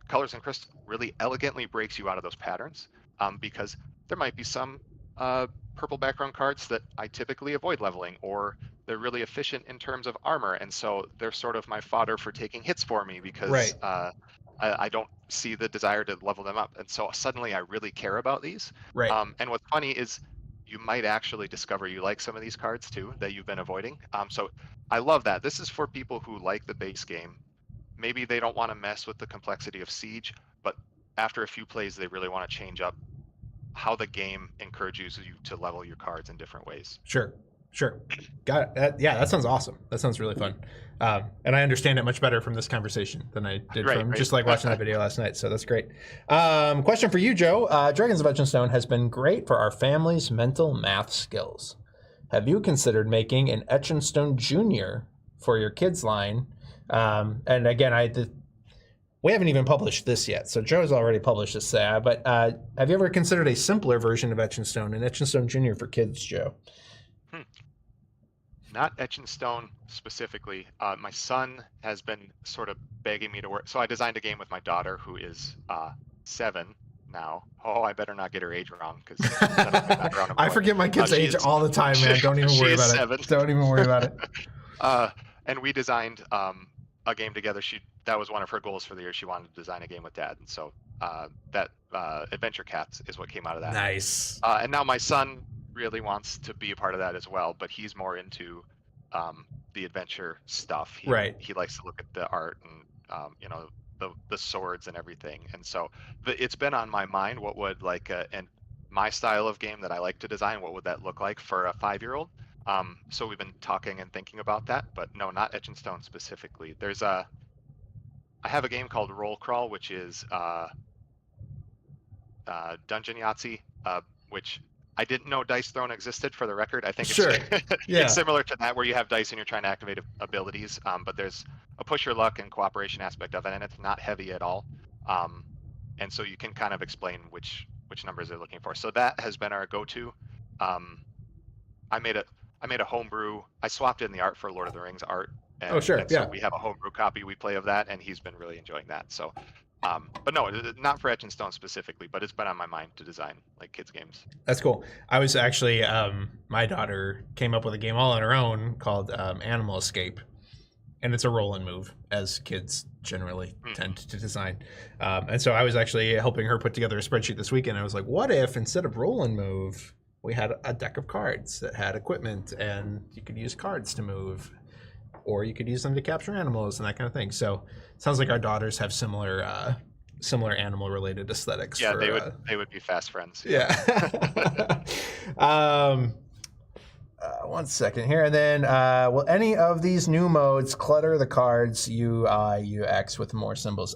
Colors and Crystals really elegantly breaks you out of those patterns, because there might be some purple background cards that I typically avoid leveling, or they're really efficient in terms of armor, and so they're sort of my fodder for taking hits for me because right. I don't see the desire to level them up. And so suddenly I really care about these. Right. And what's funny is you might actually discover you like some of these cards too that you've been avoiding. So I love that. This is for people who like the base game. Maybe they don't want to mess with the complexity of Siege, but after a few plays, they really want to change up how the game encourages you to level your cards in different ways. Sure. Got it. Yeah, that sounds awesome. That sounds really fun. And I understand it much better from this conversation than I did from just like watching that video last night. So that's great. Question for you, Joe. Dragons of Etchinstone has been great for our family's mental math skills. Have you considered making an Etchinstone Junior for your kids line? And again, we haven't even published this yet, so Joe's already published this. But have you ever considered a simpler version of Etchinstone, an Etchinstone Junior for kids, Joe? Not Etchinstone specifically. My son has been sort of begging me to work. So I designed a game with my daughter, who is 7 now. Oh, I better not get her age wrong, because I forget my kid's age all the time, man. Don't even worry about it. Don't even worry about it. And we designed a game together. That was one of her goals for the year. She wanted to design a game with Dad, and so that Adventure Cats is what came out of that. Nice. And now my son really wants to be a part of that as well, but he's more into the adventure stuff. He likes to look at the art and the swords and everything. And so it's been on my mind, what would and my style of game that I like to design, what would that look like for a 5-year-old? So we've been talking and thinking about that, but no, not Etchinstone specifically. I have a game called Roll Crawl, which is Dungeon Yahtzee, which I didn't know Dice Throne existed, for the record. I think it's similar to that, where you have dice and you're trying to activate abilities, but there's a push your luck and cooperation aspect of it, and it's not heavy at all. And so you can kind of explain which numbers they're looking for. So that has been our go-to. I made a homebrew. I swapped in the art for Lord of the Rings art. And, so we have a homebrew copy we play of that, and he's been really enjoying that. So. But no, not for Etchinstone specifically, but it's been on my mind to design like kids games. That's cool. I was actually, my daughter came up with a game all on her own called Animal Escape, and it's a roll and move, as kids generally tend to design. And so I was actually helping her put together a spreadsheet this weekend. I was like, what if instead of roll and move, we had a deck of cards that had equipment, and you could use cards to move, or you could use them to capture animals and that kind of thing. So it sounds like our daughters have similar animal related aesthetics. Yeah, they would be fast friends. Yeah. 1 second here, and then will any of these new modes clutter the cards UI UX with more symbols?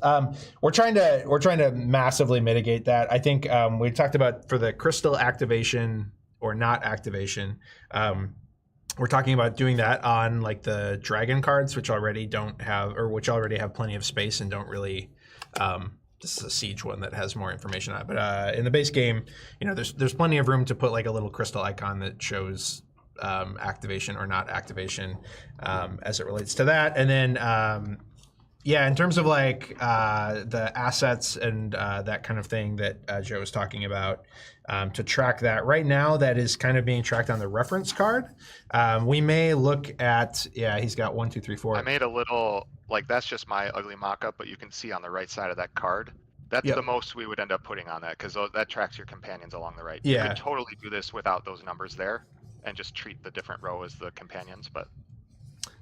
We're trying to massively mitigate that. I think we talked about for the crystal activation or not activation. We're talking about doing that on like the dragon cards, which already have plenty of space and don't really. This is a Siege one that has more information on it, but in the base game, there's plenty of room to put like a little crystal icon that shows activation or not activation as it relates to that. And then in terms of like the assets and that kind of thing that Joe was talking about, to track that right now, that is kind of being tracked on the reference card. We may look at, he's got 1, 2, 3, 4. I made a little, that's just my ugly mock-up, but you can see on the right side of that card, that's the most we would end up putting on that, because that tracks your companions along the right. You could totally do this without those numbers there and just treat the different row as the companions, but.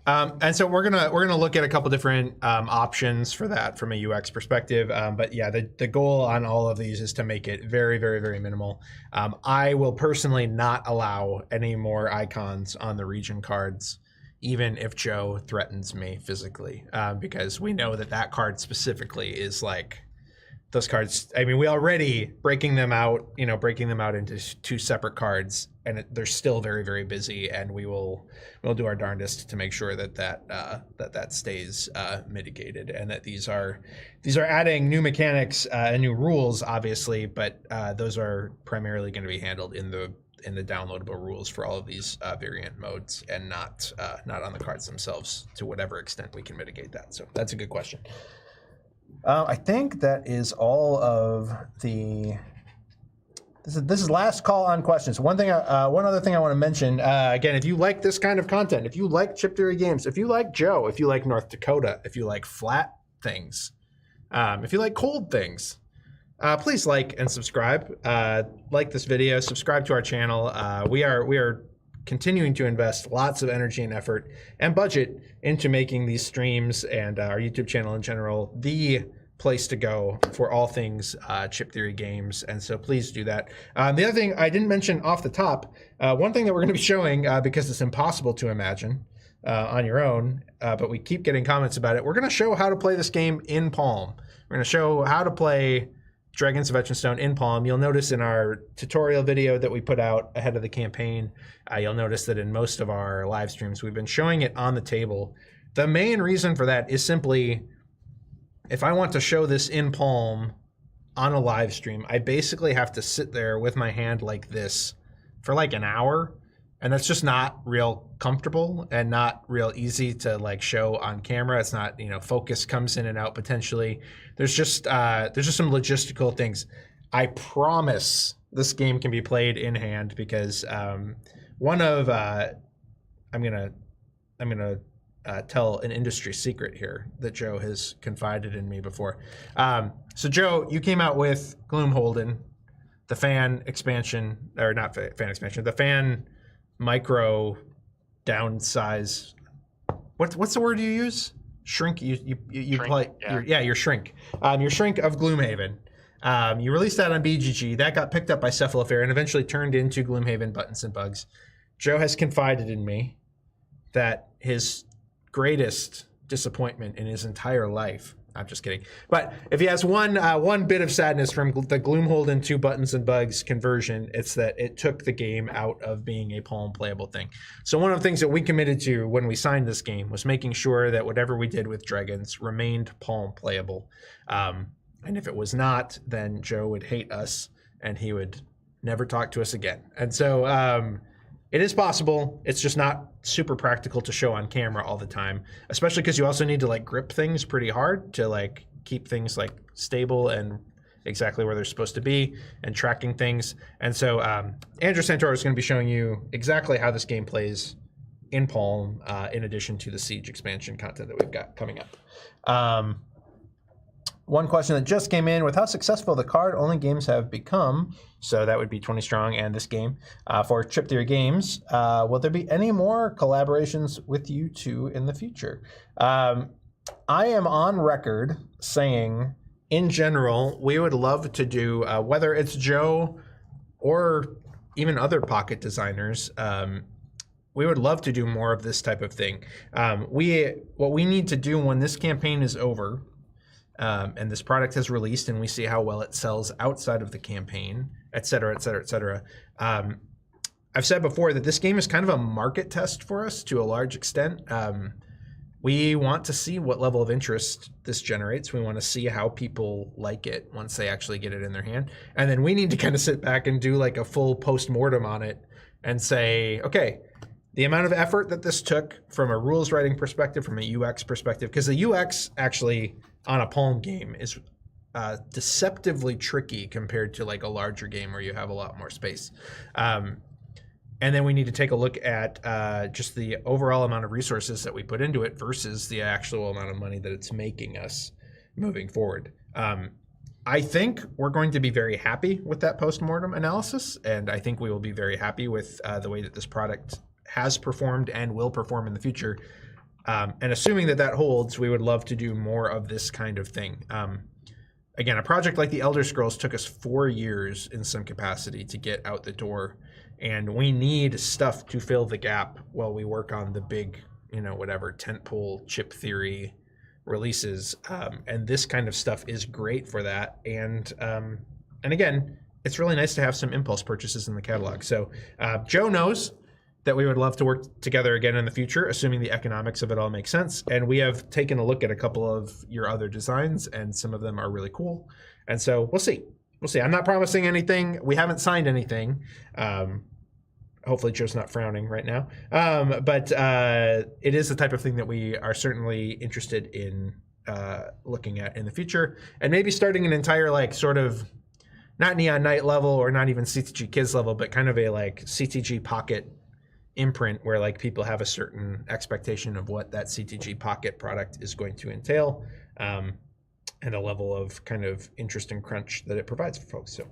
And so we're gonna look at a couple different options for that from a UX perspective. But yeah, the goal on all of these is to make it very, very, very minimal. I will personally not allow any more icons on the region cards, even if Joe threatens me physically, because we know that card specifically is like those cards. I mean, we already breaking them out into 2 separate cards, and they're still very, very busy, and we'll do our darndest to make sure that stays mitigated, and that these are adding new mechanics and new rules, obviously, but those are primarily going to be handled in the downloadable rules for all of these variant modes, and not on the cards themselves, to whatever extent we can mitigate that. So that's a good question. I think that is all of the. This is last call on questions. One other thing I want to mention. Again, if you like this kind of content, if you like chip theory games, if you like Joe, if you like North Dakota, if you like flat things, If you like cold things, please like and subscribe. Like this video, subscribe to our channel. We are continuing to invest lots of energy and effort and budget into making these streams and our YouTube channel in general the place to go for all things chip theory games. And so please do that. The other thing I didn't mention off the top, one thing that we're going to be showing, because it's impossible to imagine on your own, but we keep getting comments about it. We're going to show how to play this game in Palm. We're going to show how to play Dragons of Etchinstone in Palm. You'll notice in our tutorial video that we put out ahead of the campaign, you'll notice that in most of our live streams, we've been showing it on the table. The main reason for that is simply, if I want to show this in Palm on a live stream, I basically have to sit there with my hand like this for like an hour. And that's just not real comfortable and not real easy to like show on camera. It's not, focus comes in and out potentially. There's just some logistical things. I promise this game can be played in hand because I'm gonna tell an industry secret here that Joe has confided in me before. So Joe, you came out with Gloomholden, the fan expansion, or not fan expansion, the fan micro downsize. What's the word you use? Shrink. You Shrink, play. Your shrink. Your shrink of Gloomhaven. You released that on BGG. That got picked up by Cephalofair and eventually turned into Gloomhaven Buttons and Bugs. Joe has confided in me that his greatest disappointment in his entire life, I'm just kidding, but if he has one bit of sadness from the Gloomholden to Buttons and Bugs conversion, it's that it took the game out of being a Palm playable thing. So one of the things that we committed to when we signed this game was making sure that whatever we did with Dragons remained Palm playable. And if it was not, then Joe would hate us and he would never talk to us again. And so it is possible. It's just not super practical to show on camera all the time, especially because you also need to like grip things pretty hard to like keep things like stable and exactly where they're supposed to be and tracking things. And so Andrew Santoro is going to be showing you exactly how this game plays in Palm, in addition to the Siege expansion content that we've got coming up. One question that just came in: with how successful the card-only games have become, so that would be 20 Strong and this game, for Chip Theory Games, will there be any more collaborations with you two in the future? I am on record saying, in general, we would love to do, whether it's Joe or even other pocket designers, we would love to do more of this type of thing. What we need to do when this campaign is over, and this product has released and we see how well it sells outside of the campaign, et cetera, et cetera, et cetera. I've said before that this game is kind of a market test for us to a large extent. We want to see what level of interest this generates. We want to see how people like it once they actually get it in their hand. And then we need to kind of sit back and do like a full post-mortem on it and say, okay, the amount of effort that this took from a rules writing perspective, from a UX perspective, because the UX actually on a Palm game is deceptively tricky compared to like a larger game where you have a lot more space. And then we need to take a look at just the overall amount of resources that we put into it versus the actual amount of money that it's making us moving forward. I think we're going to be very happy with that post-mortem analysis, and I think we will be very happy with the way that this product has performed and will perform in the future. And assuming that that holds, we would love to do more of this kind of thing. Again, a project like the Elder Scrolls took us 4 years in some capacity to get out the door, and we need stuff to fill the gap while we work on the big, whatever, tentpole chip theory releases. And this kind of stuff is great for that. And again, it's really nice to have some impulse purchases in the catalog. So Joe knows that we would love to work together again in the future, assuming the economics of it all make sense. And we have taken a look at a couple of your other designs, and some of them are really cool. And so we'll see. We'll see. I'm not promising anything. We haven't signed anything. Hopefully Joe's not frowning right now. But it is the type of thing that we are certainly interested in looking at in the future. And maybe starting an entire sort of, not Neon Knight level or not even CTG Kids level, but kind of a CTG Pocket imprint where people have a certain expectation of what that CTG Pocket product is going to entail. And and a level of kind of interest and crunch that it provides for folks. So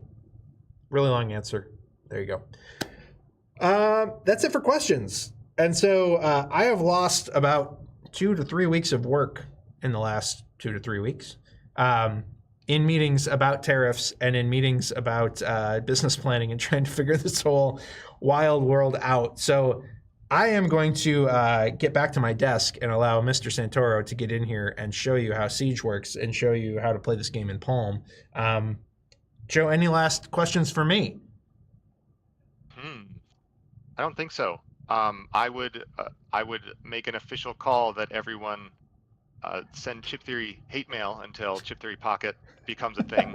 really long answer. There you go. That's it for questions. And so I have lost about 2 to 3 weeks of work in the last 2 to 3 weeks in meetings about tariffs and in meetings about business planning and trying to figure this whole wild world out. So I am going to get back to my desk and allow Mr. Santoro to get in here and show you how Siege works and show you how to play this game in Palm. Joe, any last questions for me? I don't think so. I would make an official call that everyone send Chip Theory hate mail until Chip Theory Pocket becomes a thing.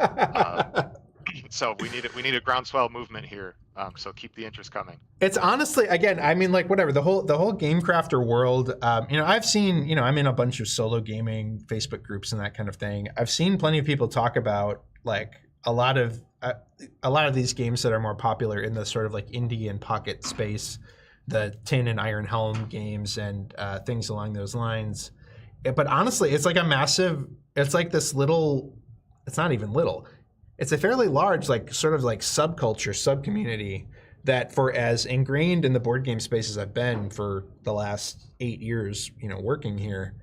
So we need a groundswell movement here. So keep the interest coming. It's honestly, again, I mean, like whatever the whole Game Crafter world. I've seen, I'm in a bunch of solo gaming Facebook groups and that kind of thing. I've seen plenty of people talk about like a lot of these games that are more popular in the sort of like indie and pocket space, the Tin and Iron Helm games and things along those lines. But honestly, it's like a massive. It's like this little. It's not even little. It's a fairly large, like sort of like subculture, subcommunity that, for as ingrained in the board game space as I've been for the last 8 years, working here,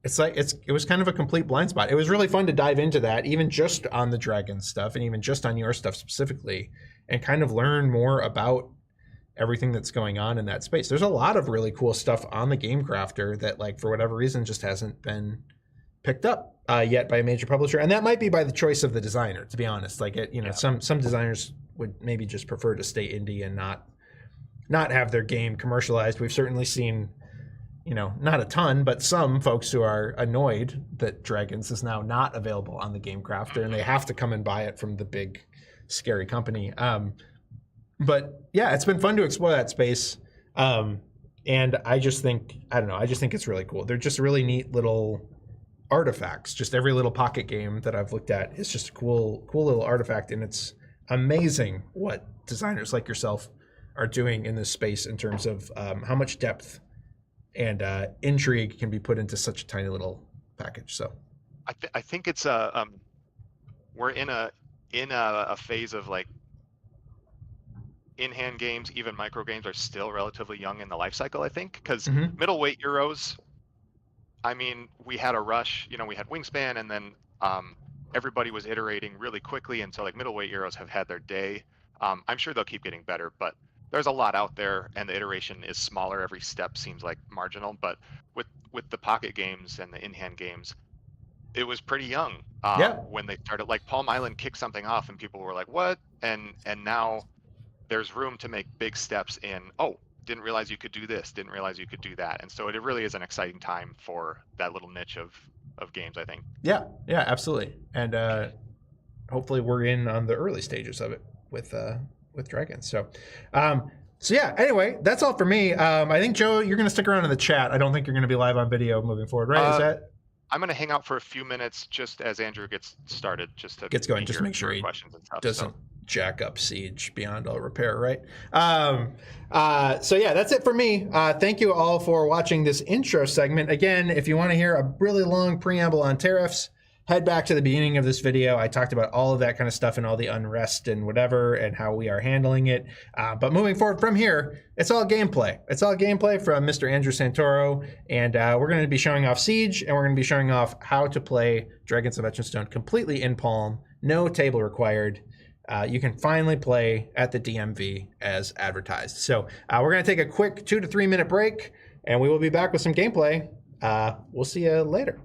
it's like it was kind of a complete blind spot. It was really fun to dive into that, even just on the Dragon stuff and even just on your stuff specifically, and kind of learn more about everything that's going on in that space. There's a lot of really cool stuff on the Game Crafter that, like, for whatever reason, just hasn't been picked up yet by a major publisher, and that might be by the choice of the designer. To be honest, like some designers would maybe just prefer to stay indie and not have their game commercialized. We've certainly seen, not a ton, but some folks who are annoyed that Dragons is now not available on the Game Crafter and they have to come and buy it from the big, scary company. But yeah, it's been fun to explore that space. And I just think it's really cool. They're just really neat little artifacts. Just every little pocket game that I've looked at is just a cool little artifact. And it's amazing what designers like yourself are doing in this space in terms of how much depth and intrigue can be put into such a tiny little package. So I think it's we're in a phase of like in-hand games, even micro games are still relatively young in the life cycle, I think, because middleweight Euros, I mean, we had a rush, we had Wingspan, and then everybody was iterating really quickly, and so like middleweight Euros have had their day. I'm sure they'll keep getting better, but there's a lot out there, and the iteration is smaller. Every step seems like marginal, but with the pocket games and the in-hand games, it was pretty young when they started. Like Palm Island kicked something off, and people were like, "What?" And now there's room to make big steps in. Oh, didn't realize you could do this. Didn't realize you could do that. And so it really is an exciting time for that little niche of games, I think. Yeah, absolutely. And hopefully we're in on the early stages of it with Dragons. So yeah, anyway, that's all for me. I think, Joe, you're going to stick around in the chat. I don't think you're going to be live on video moving forward, right? Is that? I'm going to hang out for a few minutes just as Andrew gets started, just to gets going, just make sure he questions and stuff, doesn't jack up Siege beyond all repair, right? So yeah, that's it for me. Thank you all for watching this intro segment. Again, if you want to hear a really long preamble on tariffs, head back to the beginning of this video. I talked about all of that kind of stuff and all the unrest and whatever and how we are handling it. But moving forward from here, it's all gameplay. It's all gameplay from Mr. Andrew Santoro. And we're going to be showing off Siege, and we're going to be showing off how to play Dragons of Etchinstone completely in Palm. No table required. You can finally play at the DMV as advertised. So we're going to take a quick 2 to 3 minute break, and we will be back with some gameplay. We'll see you later.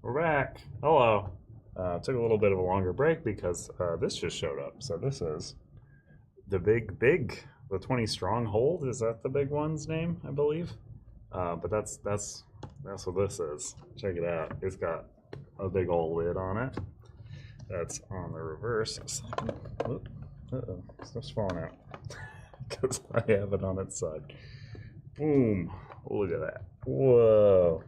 We're back. Hello. Took a little bit of a longer break because this just showed up. So this is the the 20 Stronghold. Is that the big one's name? I believe. But that's what this is. Check it out. It's got a big old lid on it. That's on the reverse. Uh-oh, stuff's falling out because I have it on its side. Boom! Look at that. Whoa!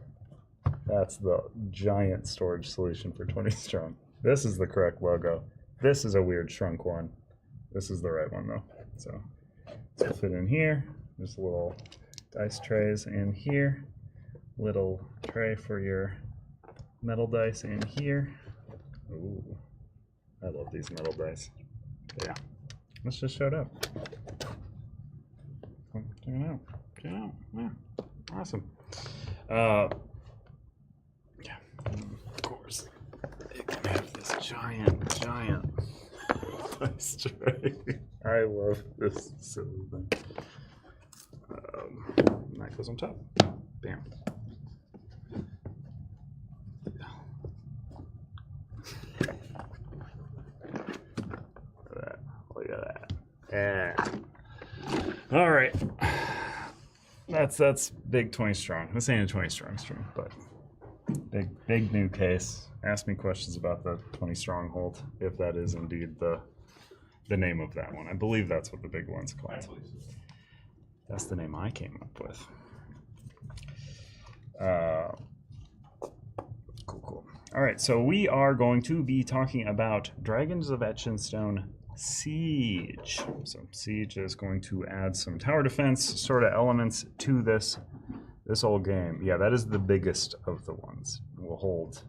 That's the giant storage solution for 20 strong. This is the correct logo. This is a weird shrunk one. This is the right one though. So it'll fit in here. There's little dice trays in here. Little tray for your metal dice in here. Ooh, I love these metal dice. Yeah, this just showed up. Check it out. Check it out. Yeah, awesome. Yeah, of course, it can have this giant dice tray. I love this silly thing. And that goes on top. Bam. Look at that. Yeah. All right. That's big 20 strong. This ain't a 20 strong stream, but big new case. Ask me questions about the 20 stronghold, if that is indeed the name of that one. I believe that's what the big one's called. That's the name I came up with. Cool. All right, so we are going to be talking about Dragons of Etchinstone Siege. So Siege is going to add some tower defense sort of elements to this old game. Yeah, that is the biggest of the ones. Will hold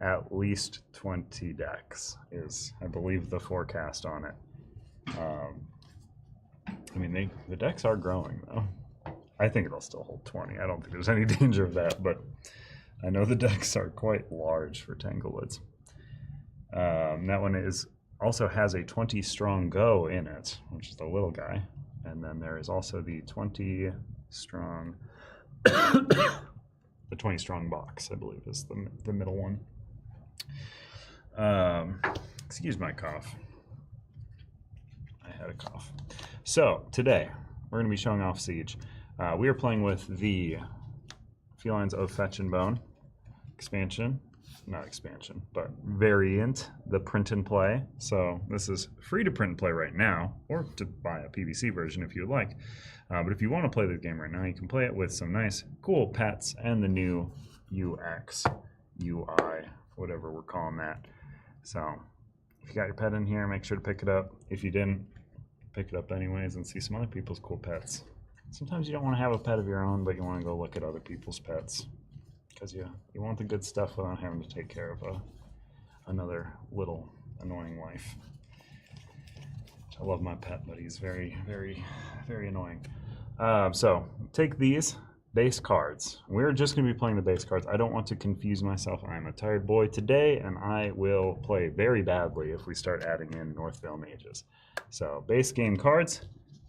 at least 20 decks is, I believe, the forecast on it. I mean, the decks are growing though. I think it'll still hold 20. I don't think there's any danger of that, but I know the decks are quite large for Tanglewoods. That one also has a 20 strong go in it, which is the little guy. And then there is also the 20 strong, the 20 strong box, I believe, is the middle one. Excuse my cough. I had a cough. So today we're going to be showing off Siege. We are playing with the Felines of Etchinstone expansion. Not expansion, but variant, the print and play. So this is free to print and play right now, or to buy a PVC version if you would like. But if you want to play the game right now, you can play it with some nice, cool pets and the new UX, UI, whatever we're calling that. So if you got your pet in here, make sure to pick it up. If you didn't, pick it up anyways and see some other people's cool pets. Sometimes you don't want to have a pet of your own, but you want to go look at other people's pets. Because you want the good stuff without having to take care of another little annoying wife. I love my pet, but he's very, very, very annoying. So take these base cards. We're just going to be playing the base cards. I don't want to confuse myself. I'm a tired boy today, and I will play very badly if we start adding in Northvale Mages. So base game cards.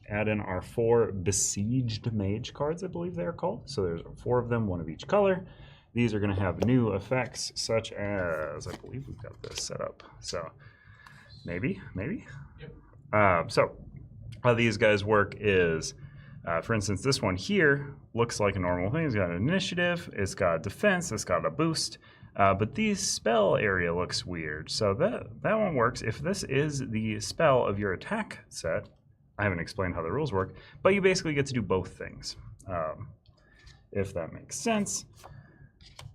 Add in our 4 Besieged Mage cards, I believe they're called. So there's 4 of them, 1 of each color. These are going to have new effects such as, I believe we've got this set up. So maybe. Yep. So how these guys work is, for instance, this one here looks like a normal thing. It's got an initiative, it's got defense, it's got a boost. But the spell area looks weird. So that one works if this is the spell of your attack set. I haven't explained how the rules work, but you basically get to do both things, if that makes sense.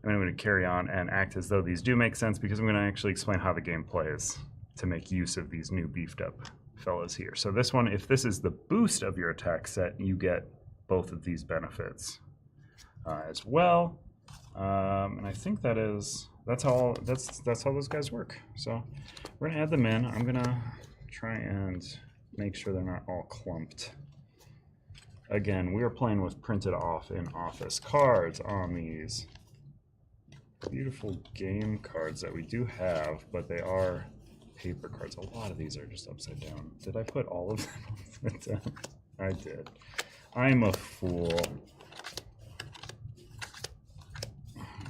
And I'm going to carry on and act as though these do make sense because I'm going to actually explain how the game plays to make use of these new beefed up fellas here. So this one, if this is the boost of your attack set, you get both of these benefits as well. And I think that's how those guys work. So we're going to add them in. I'm going to try and make sure they're not all clumped. Again, we are playing with printed off in office cards on these beautiful game cards that we do have, but they are paper cards. A lot of these are just upside down. Did I put all of them upside down? I did. I'm a fool.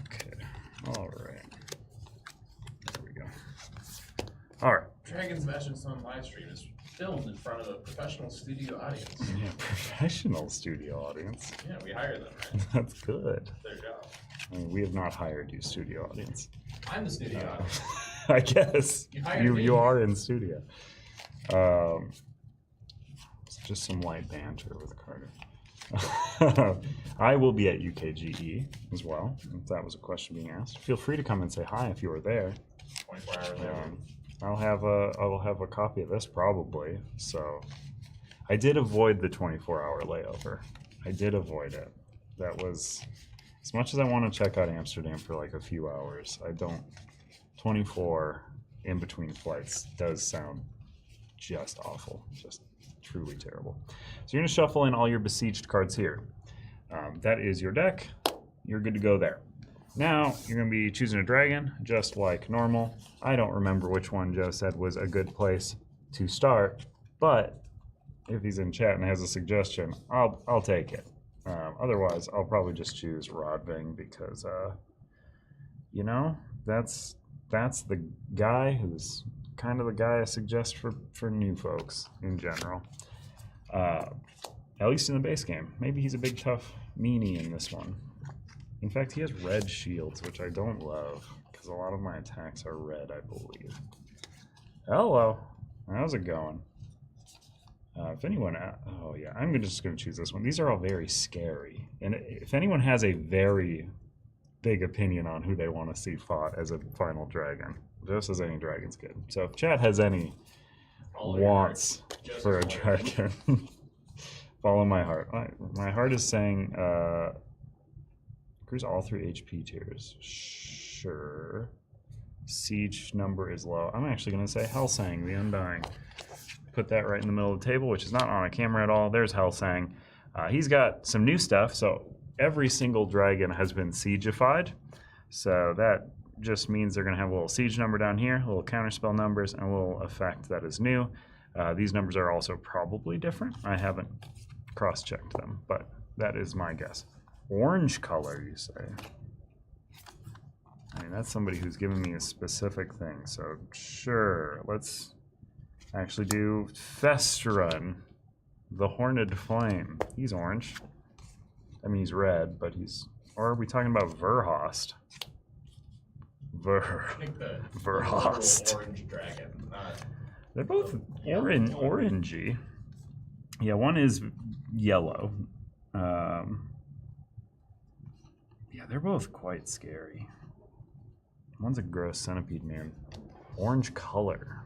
Okay. All right. All right. Dragons of Etchinstone live stream is filmed in front of a professional studio audience. Yeah, professional studio audience. Yeah, we hire them, right? That's good. It's their job. I mean, we have not hired you, studio audience. I'm the studio audience. I guess You hired me. you are in studio. It's just some light banter with Carter. I will be at UKGE as well, if that was a question being asked. Feel free to come and say hi if you were there. 24 hours later. I'll have a copy of this probably. So I did avoid the 24-hour layover. I did avoid it. That was, as much as I want to check out Amsterdam for like a few hours, I don't. 24 in between flights does sound just awful, just truly terrible. So you're going to shuffle in all your besieged cards here. That is your deck. You're good to go there. Now you're going to be choosing a dragon, just like normal. I don't remember which one Joe said was a good place to start, but if he's in chat and has a suggestion, I'll take it. Otherwise, I'll probably just choose Rodving because, you know, that's the guy who's kind of the guy I suggest for new folks in general. At least in the base game. Maybe he's a big tough meanie in this one. In fact, he has red shields, which I don't love because a lot of my attacks are red, I believe. Hello, how's it going? If anyone, oh yeah, I'm just going to choose this one. These are all very scary, and if anyone has a very big opinion on who they want to see fought as a final dragon, just as any dragon's good. So if chat has any wants for a dragon, follow my heart. My heart is saying cruise all 3 HP tiers. Sure. Siege number is low. I'm actually going to say Helsang, the Undying. Put that right in the middle of the table, which is not on a camera at all. There's Helsang. He's got some new stuff, so every single dragon has been siegified. So that just means they're going to have a little siege number down here, little counterspell numbers, and a little effect that is new. These numbers are also probably different. I haven't cross-checked them, but that is my guess. Orange color, you say? I mean, that's somebody who's given me a specific thing, so sure. Let's actually do Festrun, the Horned Flame. He's orange. I mean, he's red, but he's... Or are we talking about Verhost? I think the Verhost. orange dragon. They're both orangey. Yeah, one is yellow. Yeah, they're both quite scary. One's a gross centipede man. Orange color.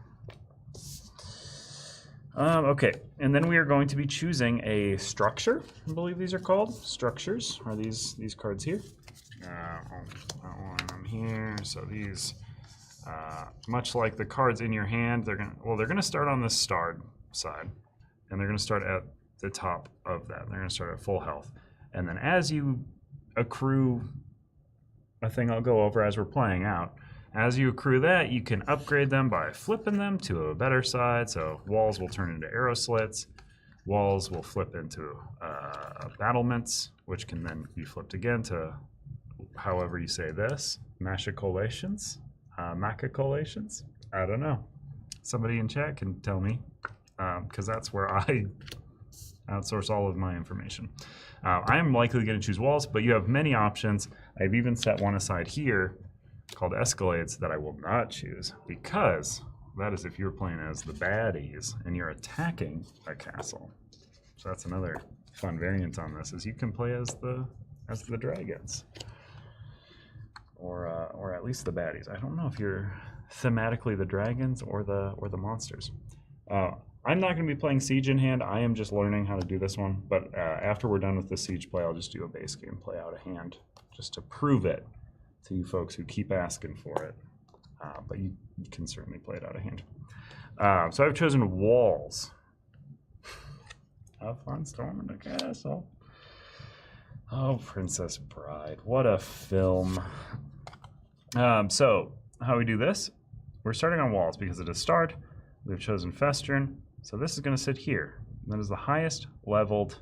Okay, and then we are going to be choosing a structure. I believe these are called structures. Are these cards here? Outline them here. So these, much like the cards in your hand, they're gonna start on the starred side, and they're gonna start at the top of that. They're gonna start at full health, and then as you accrue a thing I'll go over as we're playing out. As you accrue that, you can upgrade them by flipping them to a better side. So walls will turn into arrow slits. Walls will flip into battlements, which can then be flipped again to however you say this. Machicolations? Machicolations? I don't know. Somebody in chat can tell me, because that's where I outsource all of my information. I'm likely going to choose walls, but you have many options. I've even set one aside here called Escalades that I will not choose, because that is if you're playing as the baddies and you're attacking a castle. So that's another fun variant on this, is you can play as the dragons, or at least the baddies. I don't know if you're thematically the dragons or the monsters. I'm not going to be playing Siege in hand. I am just learning how to do this one. But after we're done with the Siege play, I'll just do a base game play out of hand, just to prove it to you folks who keep asking for it. But you can certainly play it out of hand. So I've chosen walls. Have fun storming the castle. Oh, Princess Bride. What a film. So how we do this, we're starting on walls because at a start, we've chosen Festrun. So this is going to sit here. That is the highest leveled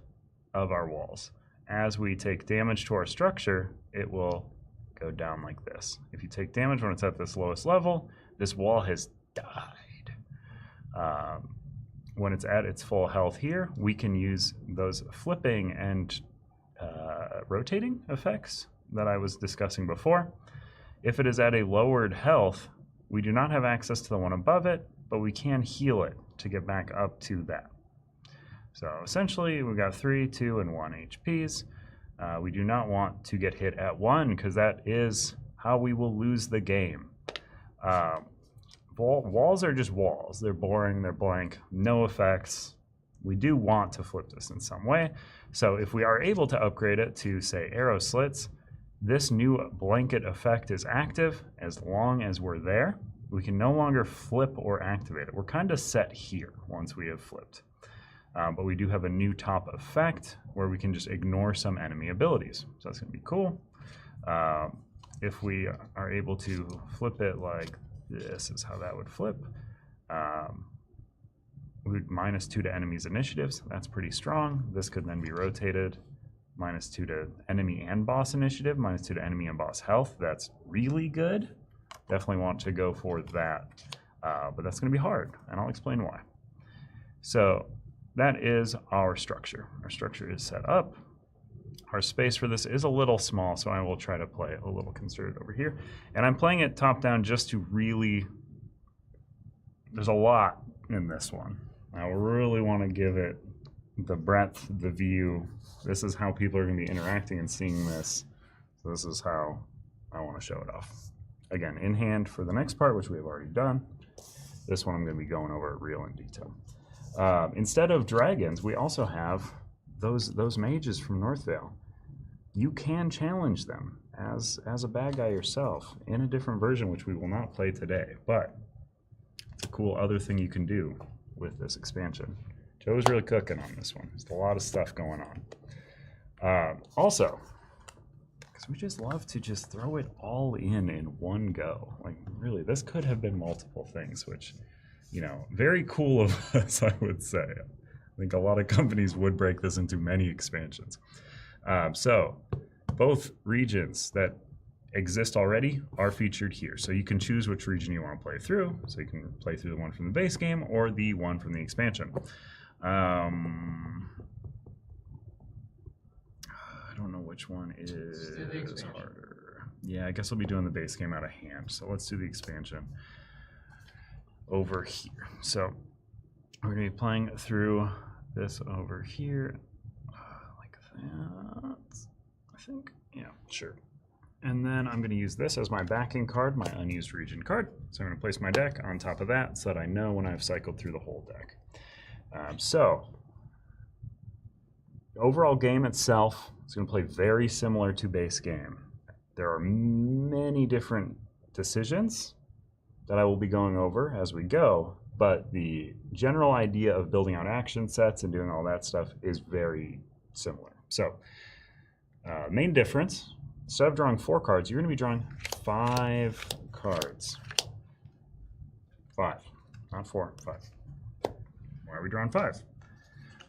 of our walls. As we take damage to our structure, it will go down like this. If you take damage when it's at this lowest level, this wall has died. When it's at its full health here, we can use those flipping and rotating effects that I was discussing before. If it is at a lowered health, we do not have access to the one above it, but we can heal it to get back up to that. So essentially, we've got 3, 2, and 1 HPs. We do not want to get hit at 1 because that is how we will lose the game. Walls are just walls. They're boring, they're blank, no effects. We do want to flip this in some way. So if we are able to upgrade it to, say, arrow slits, this new blanket effect is active as long as we're there. We can no longer flip or activate it. We're kind of set here once we have flipped. But we do have a new top effect where we can just ignore some enemy abilities. So that's going to be cool. If we are able to flip it like this is how that would flip. We would -2 to enemies' initiatives. That's pretty strong. This could then be rotated. -2 to enemy and boss initiative. -2 to enemy and boss health. That's really good. Definitely want to go for that. But that's going to be hard, and I'll explain why. So that is our structure. Our structure is set up. Our space for this is a little small, so I will try to play a little concerted over here. And I'm playing it top down just to really, there's a lot in this one. I really want to give it the breadth, the view. This is how people are going to be interacting and seeing this. So this is how I want to show it off. Again, in hand for the next part, which we have already done. This one I'm going to be going over real in detail. Instead of dragons, we also have those mages from Northvale. You can challenge them as a bad guy yourself in a different version, which we will not play today. But it's a cool other thing you can do with this expansion. Joe was really cooking on this one. There's a lot of stuff going on. Also, because we just love to just throw it all in one go. Like, really, this could have been multiple things, which, you know, very cool of us, I would say. I think a lot of companies would break this into many expansions. So both regions that exist already are featured here. So you can choose which region you want to play through. So you can play through the one from the base game or the one from the expansion. I don't know which one is harder. Yeah, I guess I'll be doing the base game out of hand. So let's do the expansion over here. So we're going to be playing through this over here, like that, I think. Yeah, sure. And then I'm going to use this as my backing card, my unused region card. So I'm going to place my deck on top of that so that I know when I've cycled through the whole deck. So the overall game itself is going to play very similar to base game. There are many different decisions that I will be going over as we go, but the general idea of building out action sets and doing all that stuff is very similar. So main difference, instead of drawing 4 cards, you're going to be drawing 5 cards. 5, not 4, 5. Why are we drawing 5?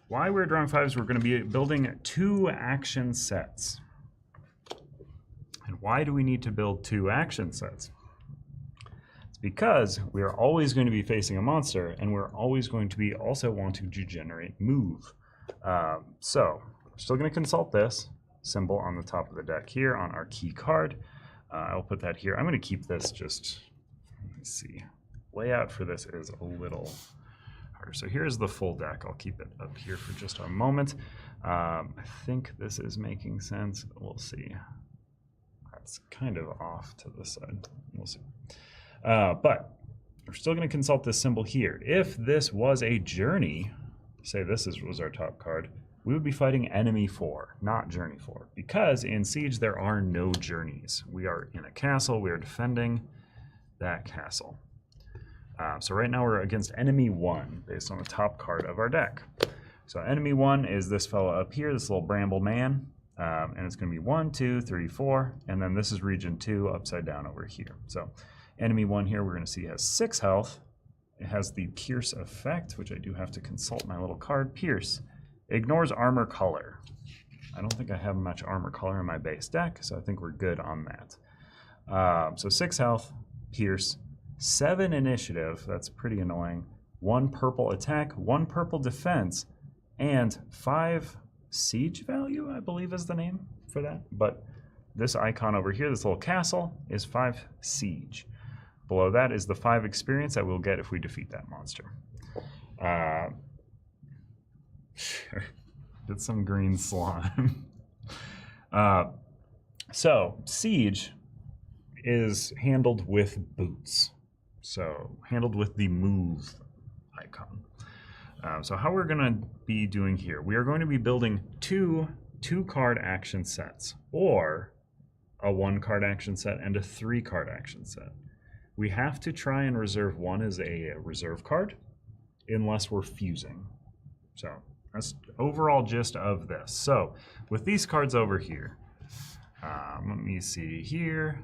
Why we're drawing 5 is we're going to be building 2 action sets. And why do we need to build 2 action sets? It's because we are always going to be facing a monster, and we're always going to be also wanting to generate move. So we're still going to consult this symbol on the top of the deck here on our key card. I'll put that here. I'm going to keep this just, let's see, layout for this is a little harder. So here's the full deck. I'll keep it up here for just a moment. I think this is making sense. We'll see. That's kind of off to the side. We'll see. But we're still going to consult this symbol here. If this was a journey, say this was our top card, we would be fighting enemy 4, not journey 4, because in Siege there are no journeys. We are in a castle, we are defending that castle. So right now we're against enemy 1 based on the top card of our deck. So enemy 1 is this fellow up here, this little bramble man, and it's going to be 1, 2, 3, 4, and then this is region 2 upside down over here. So enemy 1 here we're going to see has 6 health. It has the Pierce effect, which I do have to consult my little card. Pierce ignores armor color. I don't think I have much armor color in my base deck, so I think we're good on that. So 6 health, Pierce, 7 initiative, that's pretty annoying, 1 purple attack, 1 purple defense, and 5 siege value, I believe is the name for that. But this icon over here, this little castle, is 5 siege. Below that is the 5 experience that we'll get if we defeat that monster. Get some green slime. So, siege is handled with boots. So, handled with the move icon. So how we're going to be doing here, we are going to be building two card action sets, or a 1 card action set and a 3 card action set. We have to try and reserve one as a reserve card unless we're fusing. So that's overall gist of this. So with these cards over here, let me see here.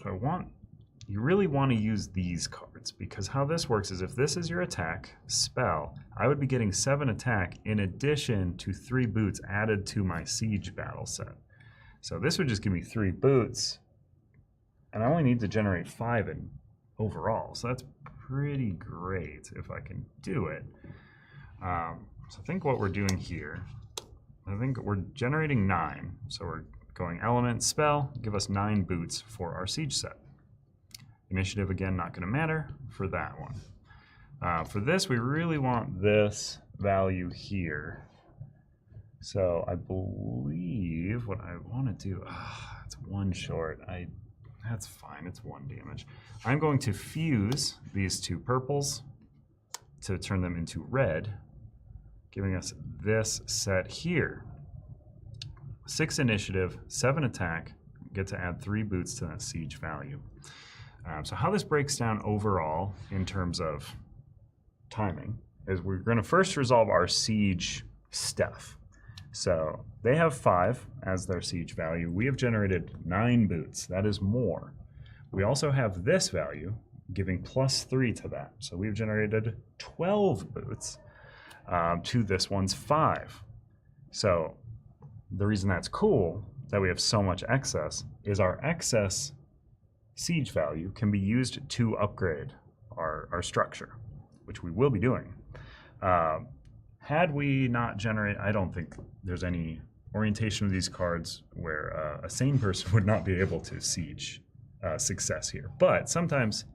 So you really want to use these cards, because how this works is if this is your attack spell, I would be getting 7 attack in addition to 3 boots added to my siege battle set. So this would just give me 3 boots, and I only need to generate 5 in overall. So that's pretty great if I can do it. So I think what we're doing here, I think we're generating 9. So we're going element, spell, give us 9 boots for our siege set. Initiative, again, not going to matter for that one. For this, we really want this value here. So I believe what I want to do, it's 1 short. That's fine, it's 1 damage. I'm going to fuse these 2 purples to turn them into red, giving us this set here. 6 initiative, 7 attack, get to add 3 boots to that siege value. So how this breaks down overall in terms of timing is we're going to first resolve our siege stuff. So they have 5 as their siege value. We have generated 9 boots. That is more. We also have this value giving +3 to that. So we've generated 12 boots to this one's 5. So the reason that's cool, that we have so much excess, is our excess siege value can be used to upgrade our structure, which we will be doing. Had we not generate, I don't think there's any orientation of these cards where a sane person would not be able to siege success here. But sometimes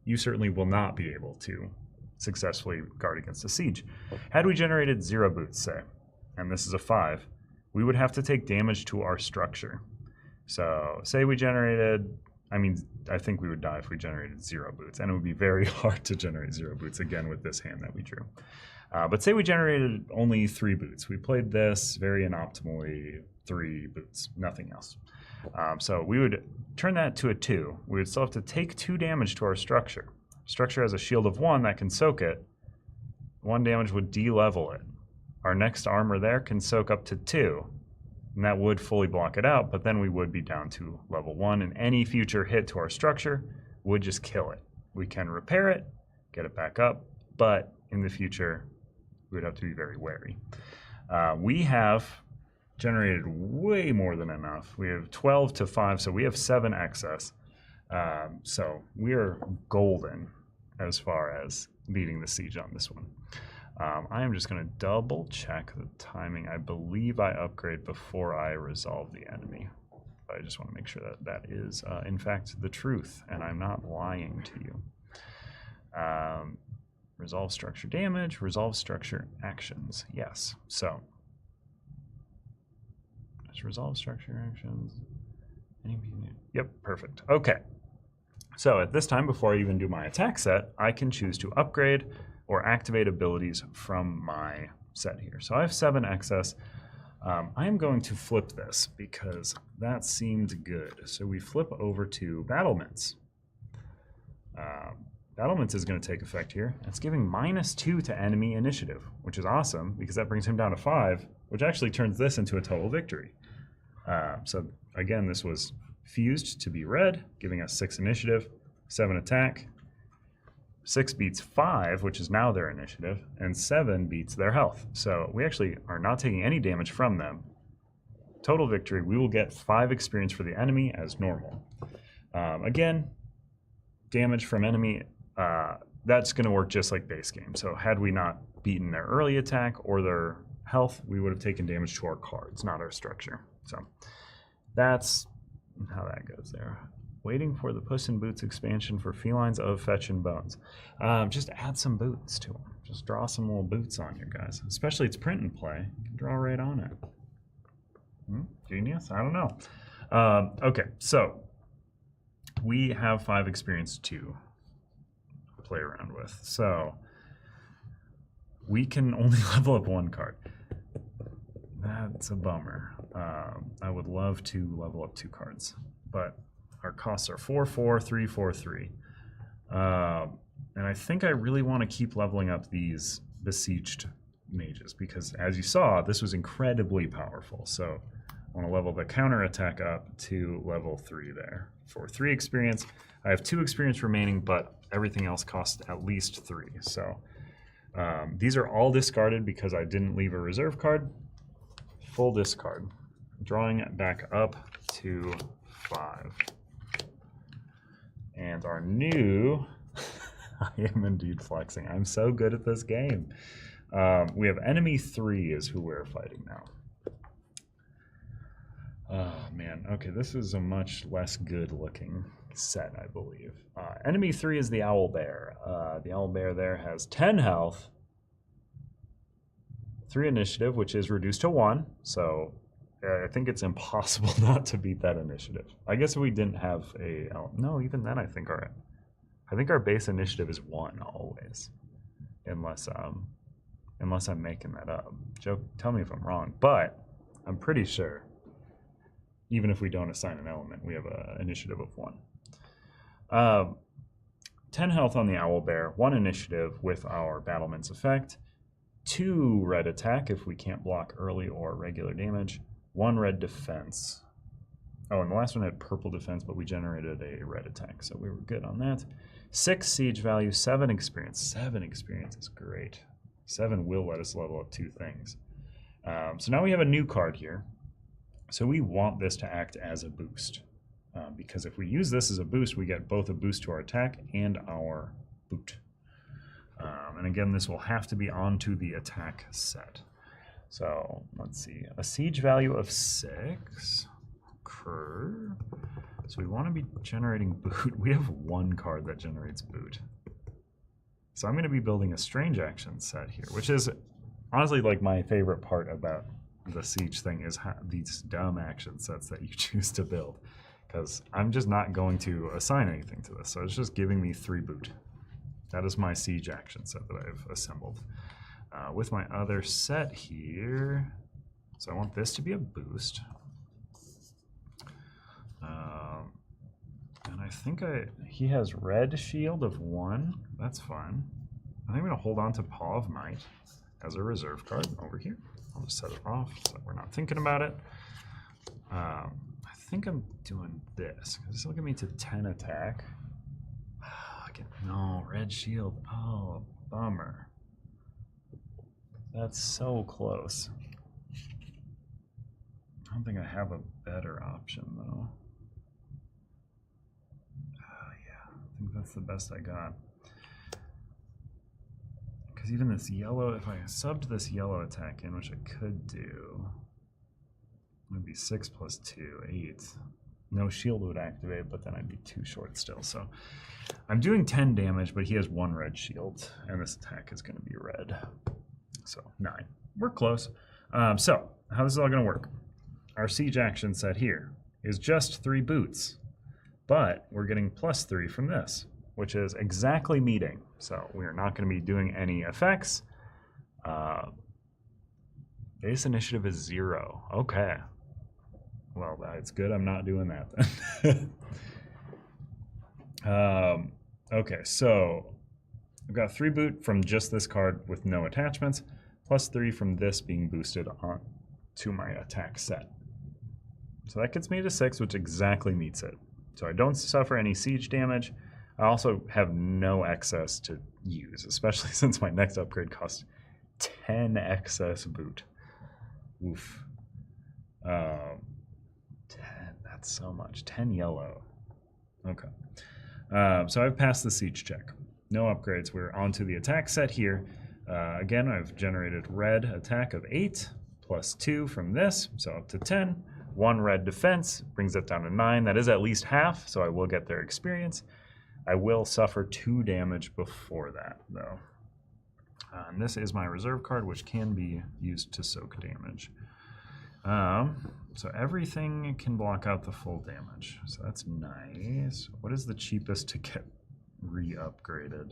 you certainly will not be able to successfully guard against a siege. Had we generated 0 boots, say, and this is a 5, we would have to take damage to our structure. So say we generated, I think we would die if we generated 0 boots, and it would be very hard to generate 0 boots again with this hand that we drew. But say we generated only 3 boots. We played this very inoptimally, 3 boots, nothing else. So we would turn that to a 2. We would still have to take 2 damage to our structure. Structure has a shield of 1 that can soak it. 1 damage would de-level it. Our next armor there can soak up to 2. And that would fully block it out, but then we would be down to level 1, and any future hit to our structure would just kill it. We can repair it, get it back up, but in the future, we would have to be very wary. We have generated way more than enough. We have 12 to 5, so we have 7 excess. So we are golden as far as beating the siege on this one. I am just going to double check the timing. I believe I upgrade before I resolve the enemy. But I just want to make sure that that is, in fact, the truth, and I'm not lying to you. Resolve structure damage, resolve structure actions. Yes. So, let's resolve structure actions. Yep, perfect. Okay. So at this time, before I even do my attack set, I can choose to upgrade or activate abilities from my set here. So I have 7 excess. I am going to flip this because that seemed good. So we flip over to Battlements. Battlements is going to take effect here. It's giving -2 to enemy initiative, which is awesome because that brings him down to 5, which actually turns this into a total victory. So again, this was fused to be red, giving us 6 initiative, 7 attack. 6 beats 5, which is now their initiative, and 7 beats their health. So we actually are not taking any damage from them. Total victory, we will get 5 experience for the enemy as normal. Again, damage from enemy, that's going to work just like base game. So had we not beaten their early attack or their health, we would have taken damage to our cards, not our structure. So that's how that goes there. Waiting for the Puss in Boots expansion for Felines of Etchinstone. Just add some boots to them. Just draw some little boots on you guys. Especially it's print and play. You can draw right on it. Genius? I don't know. Okay, so we have 5 experience to play around with. So we can only level up 1 card. That's a bummer. I would love to level up 2 cards, but our costs are 4, 4, 3, 4, 3. And I think I really want to keep leveling up these besieged mages because, as you saw, this was incredibly powerful. So I want to level the counter attack up to level 3 there. For 3 experience, I have 2 experience remaining, but everything else costs at least 3. So these are all discarded because I didn't leave a reserve card. Full discard. Drawing it back up to 5. And our new... I am indeed flexing. I'm so good at this game. We have enemy 3 is who we're fighting now. Oh, man. Okay, this is a much less good looking set, I believe. Enemy 3 is the Owl Bear. The Owl Bear there has 10 health, 3 initiative, which is reduced to 1. So I think it's impossible not to beat that initiative. I guess if we didn't have a... no, even then I think our base initiative is 1 always. Unless I'm making that up. Joe, tell me if I'm wrong. But I'm pretty sure, even if we don't assign an element, we have an initiative of 1. 10 health on the Owl Bear, 1 initiative with our Battlement's effect, 2 red attack if we can't block early or regular damage, 1 red defense. Oh, and the last one had purple defense, but we generated a red attack, so we were good on that. 6 siege value, 7 experience. 7 experience is great. 7 will let us level up 2 things. So now we have a new card here. So we want this to act as a boost. Because if we use this as a boost, we get both a boost to our attack and our boot. And again, this will have to be onto the attack set. So let's see. A siege value of 6. So we want to be generating boot. We have 1 card that generates boot. So I'm going to be building a strange action set here, which is honestly like my favorite part about the siege thing is these dumb action sets that you choose to build. Because I'm just not going to assign anything to this. So it's just giving me 3 boot. That is my siege action set that I've assembled. With my other set here, so I want this to be a boost. And I think he has red shield of 1. That's fine. I think I'm going to hold on to Paw of Might as a reserve card over here. I'll just set it off so we're not thinking about it. I think I'm doing this. This will get me to 10 attack. No, red shield. Oh, bummer. That's so close. I don't think I have a better option, though. Yeah, I think that's the best I got. Because even this yellow, if I subbed this yellow attack in, which I could do, it would be 6 plus 2, 8. No shield would activate, but then I'd be too short still. So I'm doing 10 damage, but he has 1 red shield, and this attack is going to be red. So 9. We're close. So how this is all going to work? Our siege action set here is just 3 boots, but we're getting +3 from this, which is exactly meeting. So we are not going to be doing any effects. Base initiative is 0. Okay. Well, it's good I'm not doing that then. Okay, so I've got 3 boot from just this card with no attachments, +3 from this being boosted on to my attack set. So that gets me to 6, which exactly meets it. So I don't suffer any siege damage. I also have no excess to use, especially since my next upgrade costs 10 excess boot. Oof. 10, that's so much. 10 yellow. Okay. So I've passed the siege check. No upgrades. We're onto the attack set here. Again, I've generated red attack of 8 plus 2 from this, so up to 10. 1 red defense brings it down to 9. That is at least half, so I will get their experience. I will suffer 2 damage before that, though. And this is my reserve card, which can be used to soak damage. So everything can block out the full damage, so that's nice. What is the cheapest to get re-upgraded?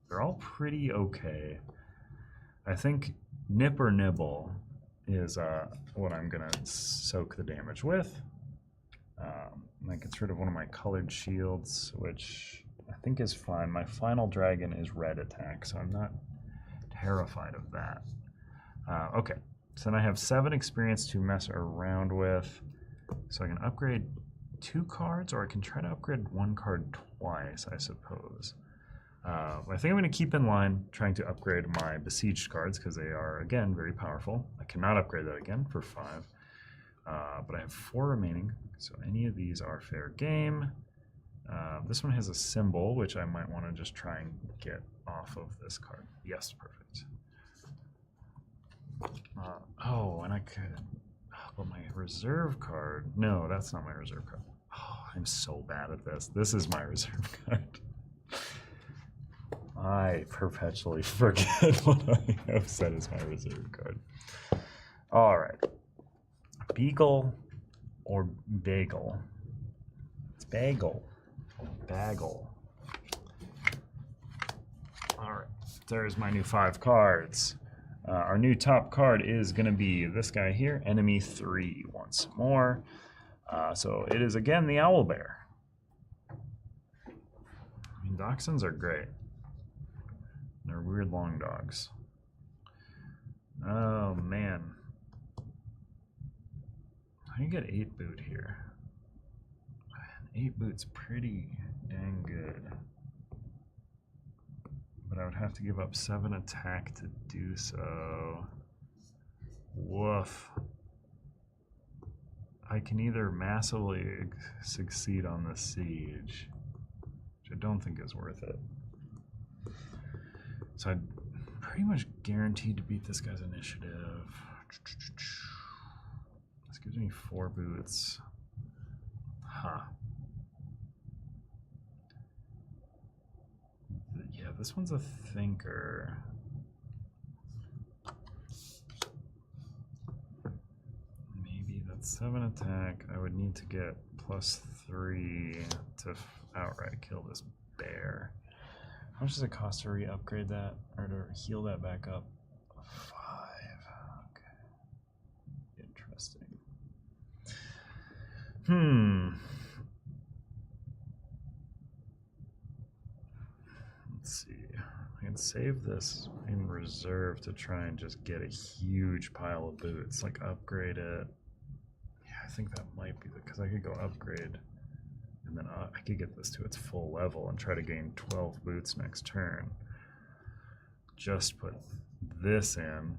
They're all pretty okay. I think Nip or Nibble is what I'm gonna soak the damage with. That gets rid of one of my colored shields, which I think is fine. My final dragon is red attack, so I'm not terrified of that. Okay, so then I have 7 experience to mess around with. So I can upgrade 2 cards, or I can try to upgrade 1 card twice, I suppose. I think I'm going to keep in line trying to upgrade my besieged cards because they are, again, very powerful. I cannot upgrade that again for 5. But I have 4 remaining, so any of these are fair game. This one has a symbol, which I might want to just try and get off of this card. Yes, perfect. And I could... but my reserve card... No, that's not my reserve card. Oh, I'm so bad at this. This is my reserve card. I perpetually forget what I have set as my reserve card. All right. Beagle or bagel? It's bagel. Bagel. All right. There's my new 5 cards. Our new top card is going to be this guy here, Enemy 3, once more. So it is, again, the Owlbear. I mean, Dachshunds are great. They're weird long dogs. Oh, man. I can get 8 boot here. 8 boot's pretty dang good. But I would have to give up 7 attack to do so. Woof. I can either massively succeed on the siege, which I don't think is worth it. So I'm pretty much guaranteed to beat this guy's initiative. This gives me 4 boots. Huh. Yeah, this one's a thinker. Maybe that's 7 attack. I would need to get +3 to outright kill this bear. How much does it cost to re-upgrade that, or to heal that back up? 5. Okay. Interesting. Let's see. I can save this in reserve to try and just get a huge pile of boots, like upgrade it. Yeah, I think that might be because I could go upgrade. And then I could get this to its full level and try to gain 12 boots next turn. Just put this in,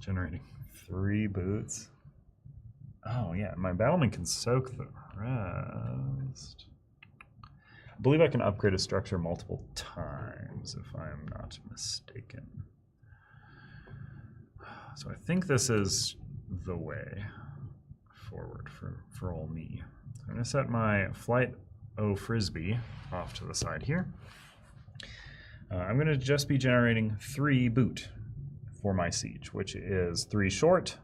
generating 3 boots. Oh yeah, my battleman can soak the rest. I believe I can upgrade a structure multiple times, if I am not mistaken. So I think this is the way forward for all me. I'm going to set my Flight O Frisbee off to the side here. I'm going to just be generating 3 boot for my siege, which is 3 short,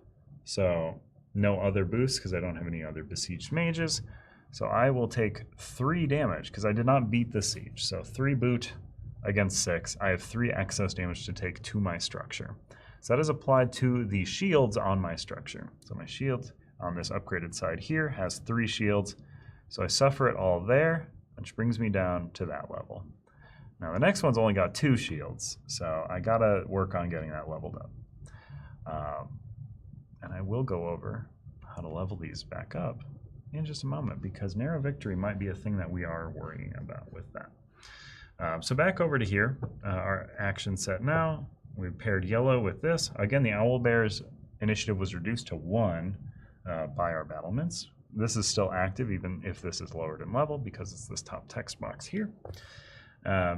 so no other boosts because I don't have any other besieged mages. So I will take 3 damage because I did not beat the siege. So 3 boot against 6. I have 3 excess damage to take to my structure. So that is applied to the shields on my structure. So my shield on this upgraded side here has 3 shields, so I suffer it all there, which brings me down to that level. Now the next one's only got 2 shields, so I gotta work on getting that leveled up. And I will go over how to level these back up in just a moment, because narrow victory might be a thing that we are worrying about with that. So back over to here, our action set now. We've paired yellow with this. Again, the Owlbear's initiative was reduced to 1 by our battlements, this is still active even if this is lowered in level because it's this top text box here.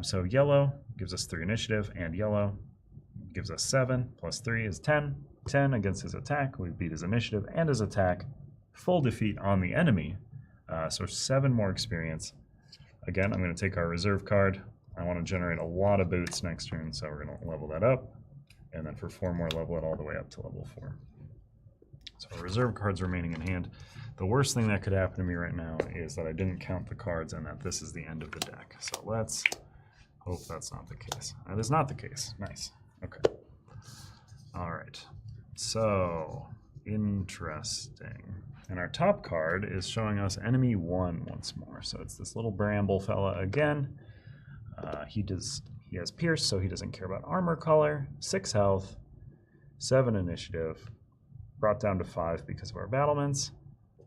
So yellow gives us 3 initiative, and yellow gives us 7 plus 3 is 10. 10 against his attack. We beat his initiative and his attack. Full defeat on the enemy. So 7 more experience. Again, I'm going to take our reserve card. I want to generate a lot of boots next turn, so we're going to level that up. And then for 4 more, level it all the way up to level 4. So our reserve cards remaining in hand. The worst thing that could happen to me right now is that I didn't count the cards and that this is the end of the deck. So let's hope that's not the case. That is not the case. Nice. Okay. All right. So, interesting. And our top card is showing us enemy 1 once more. So it's this little bramble fella again. He has pierce, so he doesn't care about armor color. 6 health, 7 initiative, brought down to 5 because of our battlements.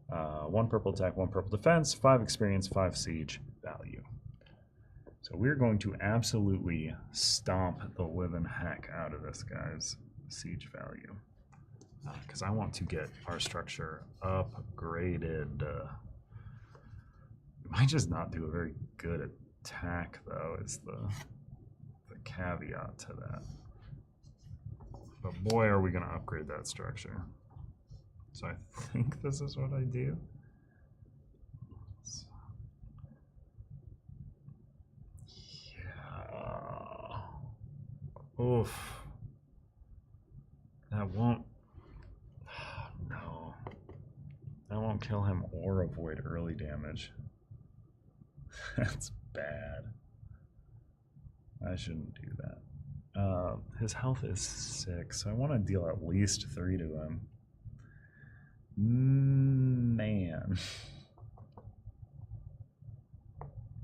1 purple attack, 1 purple defense, 5 experience, 5 siege value. So we're going to absolutely stomp the living heck out of this guy's siege value. Because I want to get our structure upgraded. We might just not do a very good attack, though, is the caveat to that. But boy, are we going to upgrade that structure. So I think this is what I do. Yeah. Oof. That won't... No. That won't kill him or avoid early damage. That's bad. I shouldn't do that. His health is 6, so I want to deal at least 3 to him. Man.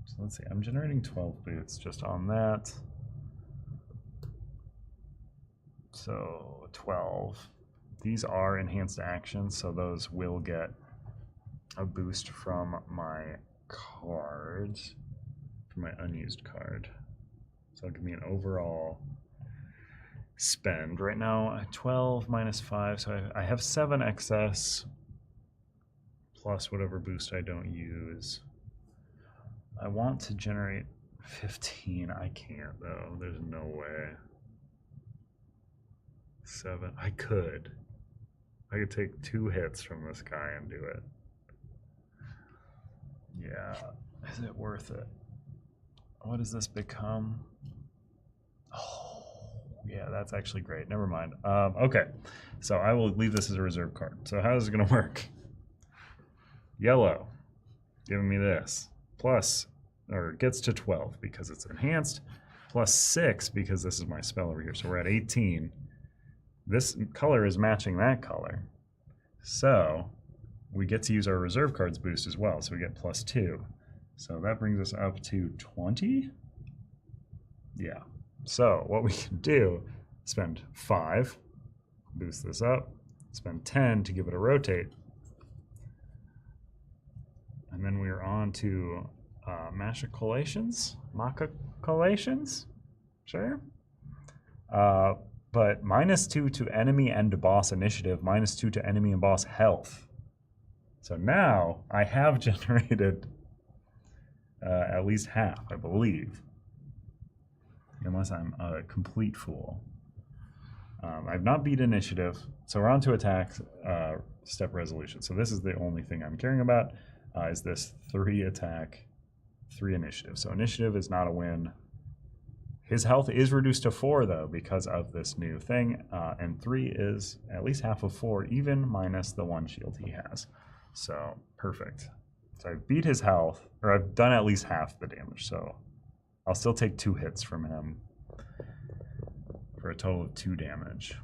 So let's see, I'm generating 12 boots just on that. So 12. These are enhanced actions, so those will get a boost from my cards, from my unused card. So it'll give me an overall spend. Right now, 12 minus 5, so I have 7 excess, plus whatever boost I don't use. I want to generate 15. I can't, though. There's no way. 7. I could take 2 hits from this guy and do it. Yeah. Is it worth it? What does this become? Oh, yeah, that's actually great. Never mind. Okay, so I will leave this as a reserve card. So how is it going to work? Yellow, giving me this. Plus, or it gets to 12 because it's enhanced. Plus 6 because this is my spell over here. So we're at 18. This color is matching that color. So we get to use our reserve cards boost as well. So we get plus 2. So that brings us up to 20. Yeah. So what we can do, spend 5, boost this up, spend 10 to give it a rotate. And then we're on to machicolations? Sure. But -2 to enemy and boss initiative, -2 to enemy and boss health. So now I have generated at least half, I believe. Unless I'm a complete fool. I've not beat initiative, so we're on to attack step resolution. So this is the only thing I'm caring about, is this 3 attack, 3 initiative. So initiative is not a win. His health is reduced to 4, though, because of this new thing, and 3 is at least half of 4, even minus the 1 shield he has. So, perfect. So I beat his health, or I've done at least half the damage, so I'll still take 2 hits from him for a total of 2 damage,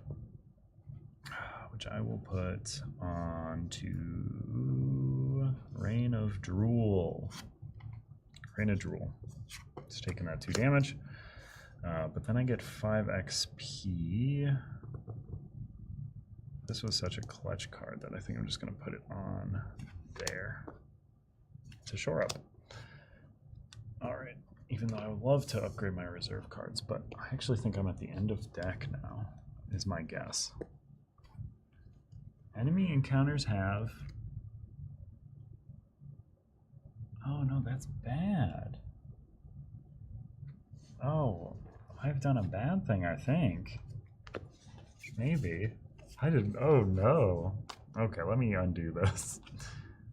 which I will put on to Rain of Drool. Rain of Drool. It's taking that 2 damage. But then I get 5 XP. This was such a clutch card that I think I'm just going to put it on there to shore up. All right. Even though I would love to upgrade my reserve cards, but I actually think I'm at the end of deck now, is my guess. Enemy encounters have Oh no, that's bad. Oh, I've done a bad thing, I think. Maybe. I didn't. Oh no. Okay, let me undo this.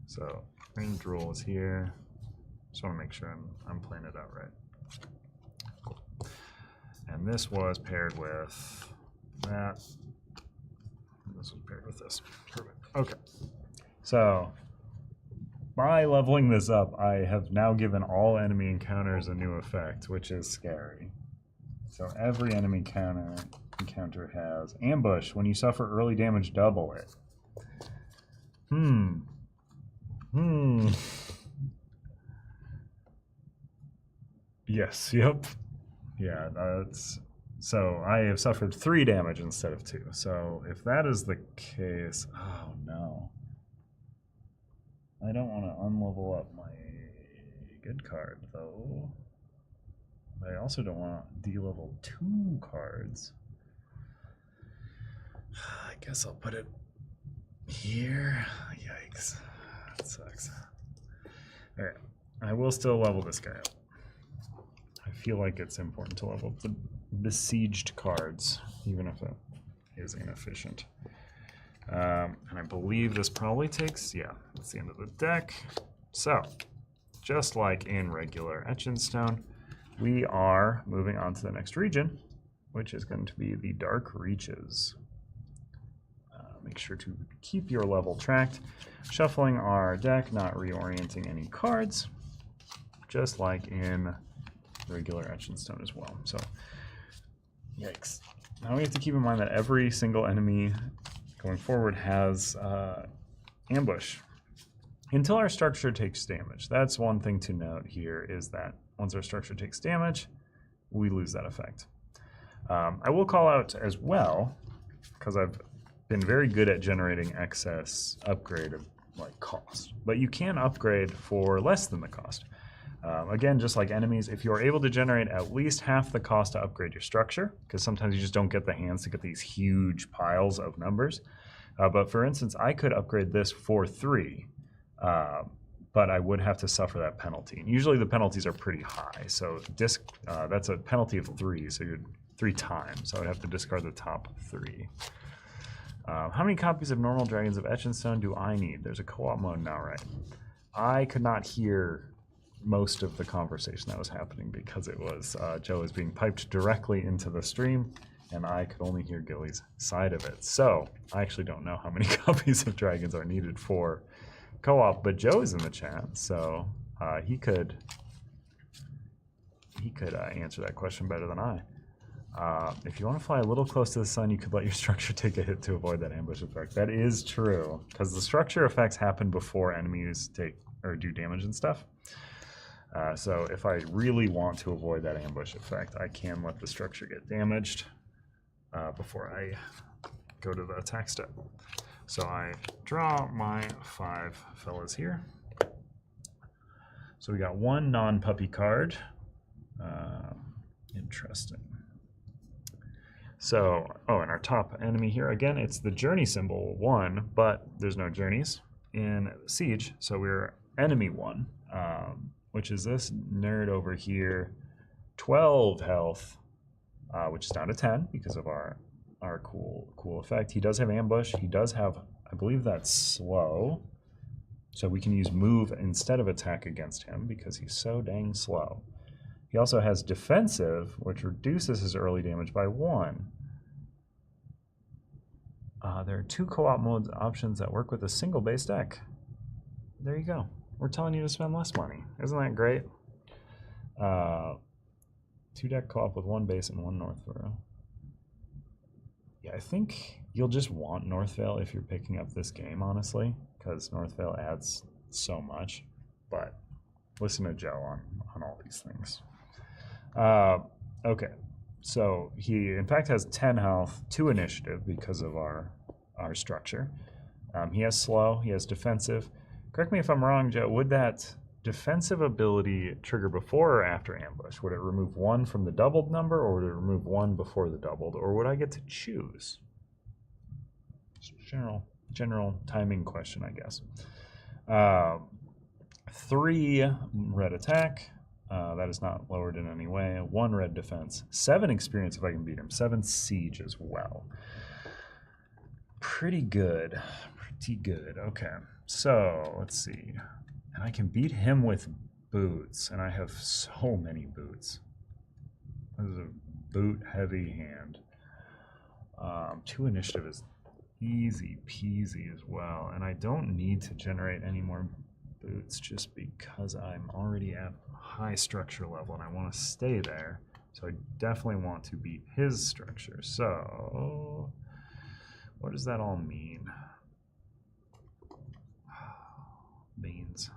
So, range rule is here. Just want to make sure I'm playing it out right. Cool. And this was paired with that. This was paired with this. Perfect. Okay. So, by leveling this up, I have now given all enemy encounters a new effect, which is scary. So every enemy encounter has ambush. When you suffer early damage, double it. Yes, yep. Yeah, that's... So I have suffered 3 damage instead of 2. So if that is the case... Oh, no. I don't want to unlevel up my good card, though. I also don't want to de-level 2 cards. I guess I'll put it here. Yikes. That sucks. Alright. I will still level this guy up. I feel like it's important to level up the besieged cards, even if it is inefficient. And I believe this probably takes, yeah, that's the end of the deck. So, just like in regular Etchinstone, we are moving on to the next region, which is going to be the Dark Reaches. Make sure to keep your level tracked. Shuffling our deck, not reorienting any cards, just like in regular Etchinstone as well. So, yikes. Now we have to keep in mind that every single enemy going forward has ambush until our structure takes damage. That's one thing to note here, is that once our structure takes damage, we lose that effect. I will call out as well, because I've been very good at generating excess upgrade of like cost, but you can upgrade for less than the cost. Again, just like enemies, if you're able to generate at least half the cost to upgrade your structure, because sometimes you just don't get the hands to get these huge piles of numbers. But for instance, I could upgrade this for 3, but I would have to suffer that penalty. And usually the penalties are pretty high. So that's a penalty of 3, so you're 3 times. So I would have to discard the top 3. How many copies of normal Dragons of Etchinstone do I need? There's a co-op mode now, right? I could not hear most of the conversation that was happening because it was Joe was being piped directly into the stream, and I could only hear Gilly's side of it. So I actually don't know how many copies of Dragons are needed for co-op, but Joe is in the chat, so he could answer that question better than I. If you want to fly a little close to the sun, you could let your structure take a hit to avoid that ambush effect. That is true, because the structure effects happen before enemies take or do damage and stuff. So if I really want to avoid that ambush effect, I can let the structure get damaged before I go to the attack step. So I draw my 5 fellas here. So we got 1 non-puppy card. Interesting. So, oh, and our top enemy here, again, it's the journey symbol 1, but there's no journeys in Siege, so we're enemy 1, which is this nerd over here, 12 health, which is down to 10 because of our cool effect. He does have ambush. He does have, I believe that's slow, so we can use move instead of attack against him because he's so dang slow. He also has defensive, which reduces his early damage by 1. There are 2 co-op mode options that work with a single base deck. There you go. We're telling you to spend less money. Isn't that great? 2 deck co-op with 1 base and 1 Northvale. Yeah, I think you'll just want Northvale if you're picking up this game, honestly, because Northvale adds so much. But listen to Joe on all these things. Okay, so he in fact has 10 health, 2 initiative because of our structure. He has slow, he has defensive. Correct me if I'm wrong, Joe, would that defensive ability trigger before or after ambush? Would it remove 1 from the doubled number, or would it remove 1 before the doubled, or would I get to choose? Just general timing question, I guess. 3 red attack. That is not lowered in any way. 1 red defense. 7 experience if I can beat him. 7 siege as well. Pretty good. Pretty good. Okay. So, let's see. And I can beat him with boots. And I have so many boots. This is a boot-heavy hand. 2 initiative is easy peasy as well. And I don't need to generate any more boots just because I'm already at high structure level and I want to stay there. So I definitely want to beat his structure. So what does that all mean? Beans.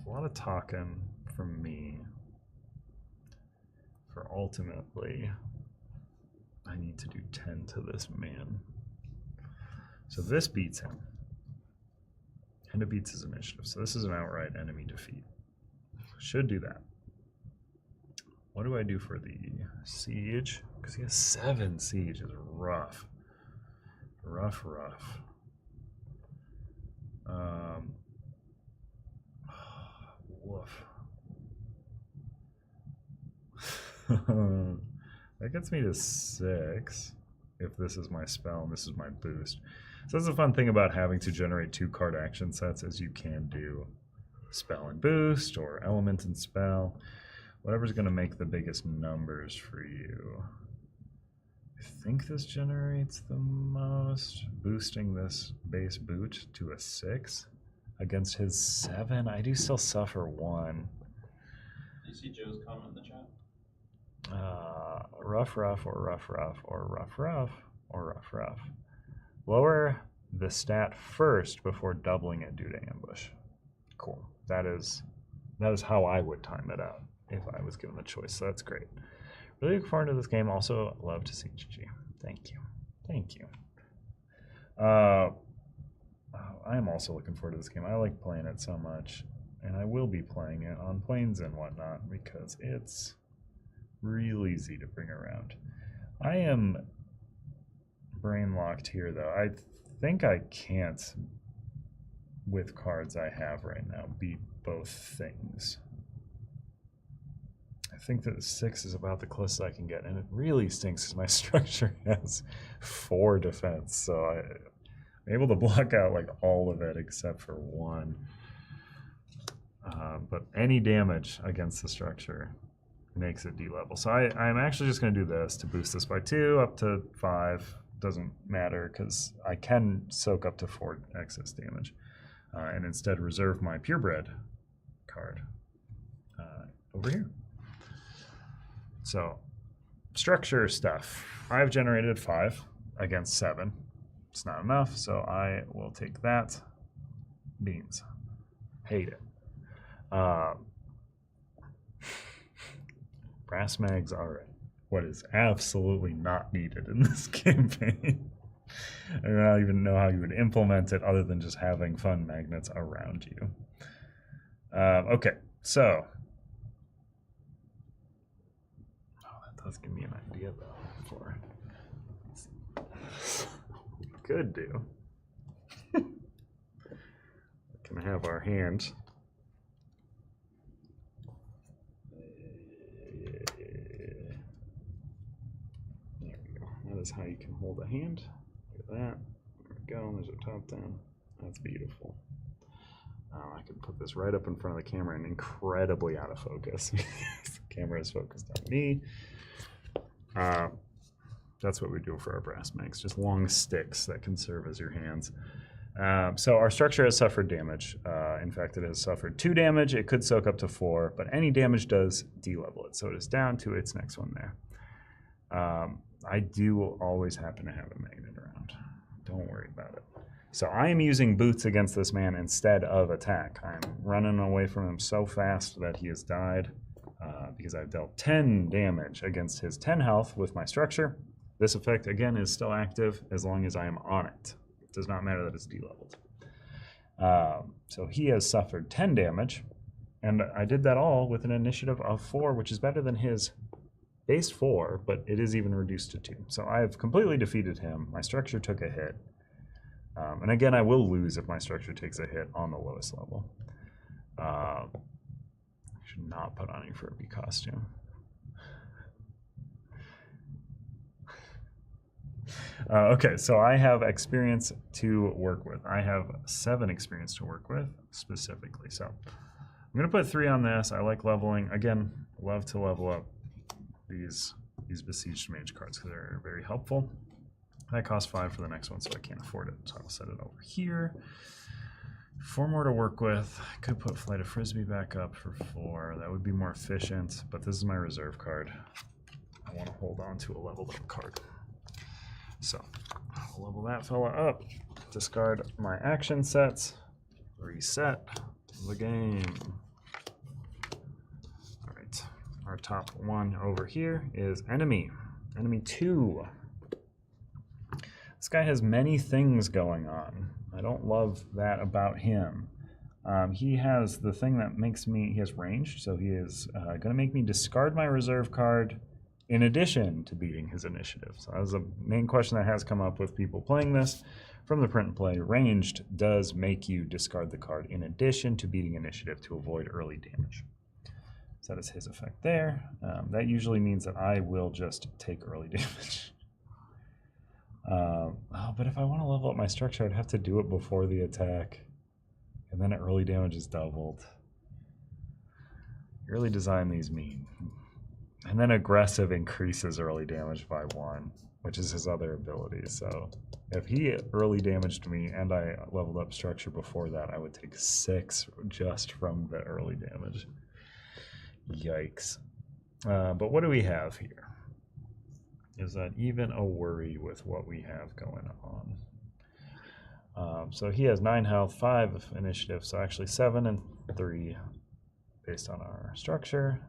A lot of talking from me for ultimately I need to do 10 to this man. So this beats him. And it beats his initiative. So this is an outright enemy defeat. Should do that. What do I do for the siege? Because he has 7 siege. It's rough. Rough. Woof. That gets me to 6 if this is my spell and this is my boost. So that's the fun thing about having to generate 2 card action sets is you can do spell and boost or element and spell. Whatever's going to make the biggest numbers for you. I think this generates the most. Boosting this base boot to a 6 against his 7. I do still suffer 1. Do you see Joe's comment in the chat? Rough or rough. Lower the stat first before doubling it due to ambush. Cool. That is how I would time it out if I was given the choice. So that's great. Really look forward to this game. Also love to see GG. Thank you. I am also looking forward to this game. I like playing it so much, and I will be playing it on planes and whatnot because it's real easy to bring around. I am brain locked here though. I think I can't, with cards I have right now, beat both things. I think that 6 is about the closest I can get, and it really stinks because my structure has 4 defense, so I'm able to block out like all of it except for 1. But any damage against the structure makes it D-level. So I'm actually just going to do this to boost this by 2 up to 5. Doesn't matter because I can soak up to 4 excess damage. And instead reserve my purebred card over here. So structure stuff. I've generated 5 against 7. It's not enough, so I will take that. Beans. Hate it. Brass mags are what is absolutely not needed in this campaign. I don't even know how you would implement it other than just having fun magnets around you. Okay, so. Oh, that does give me an idea, though, for what we could do. We can have our hand. There we go. That is how you can hold a hand. Look at that. There we go. There's our top down. That's beautiful. I can put this right up in front of the camera and incredibly out of focus. The camera is focused on me. That's what we do for our brass mags. Just long sticks that can serve as your hands. So our structure has suffered damage. In fact, it has suffered 2 damage. It could soak up to 4, but any damage does D-level it. So it is down to its next one there. I do always happen to have a magnet around. Don't worry about it. So I am using boots against this man instead of attack. I'm running away from him so fast that he has died because I've dealt 10 damage against his 10 health with my structure. This effect, again, is still active as long as I am on it. It does not matter that it's D-leveled. So he has suffered 10 damage, and I did that all with an initiative of 4, which is better than his base 4, but it is even reduced to 2. So I have completely defeated him. My structure took a hit. And again, I will lose if my structure takes a hit on the lowest level. I should not put on a Furby costume. Okay, so I have experience to work with. I have 7 experience to work with specifically. So I'm going to put 3 on this. I like leveling. Again, love to level up these Besieged Mage cards because they're very helpful. That costs 5 for the next one, so I can't afford it. So I'll set it over here. 4 more to work with. I could put Flight of Frisbee back up for 4. That would be more efficient, but this is my reserve card. I want to hold on to a leveled up card. So I'll level that fella up. Discard my action sets. Reset the game. All right. Our top one over here is Enemy. Enemy 2. This guy has many things going on. I don't love that about him. He has the thing that makes me, he has ranged, so he is going to make me discard my reserve card in addition to beating his initiative. So that was a main question that has come up with people playing this from the print and play. Ranged does make you discard the card in addition to beating initiative to avoid early damage. So that is his effect there. That usually means that I will just take early damage. But if I want to level up my structure, I'd have to do it before the attack. And then early damage is doubled. Early design these mean. And then aggressive increases early damage by 1, which is his other ability. So if he early damaged me and I leveled up structure before that, I would take 6 just from the early damage. Yikes. But what do we have here? Is that even a worry with what we have going on? So he has 9 health, 5 initiative, so actually 7 and 3 based on our structure.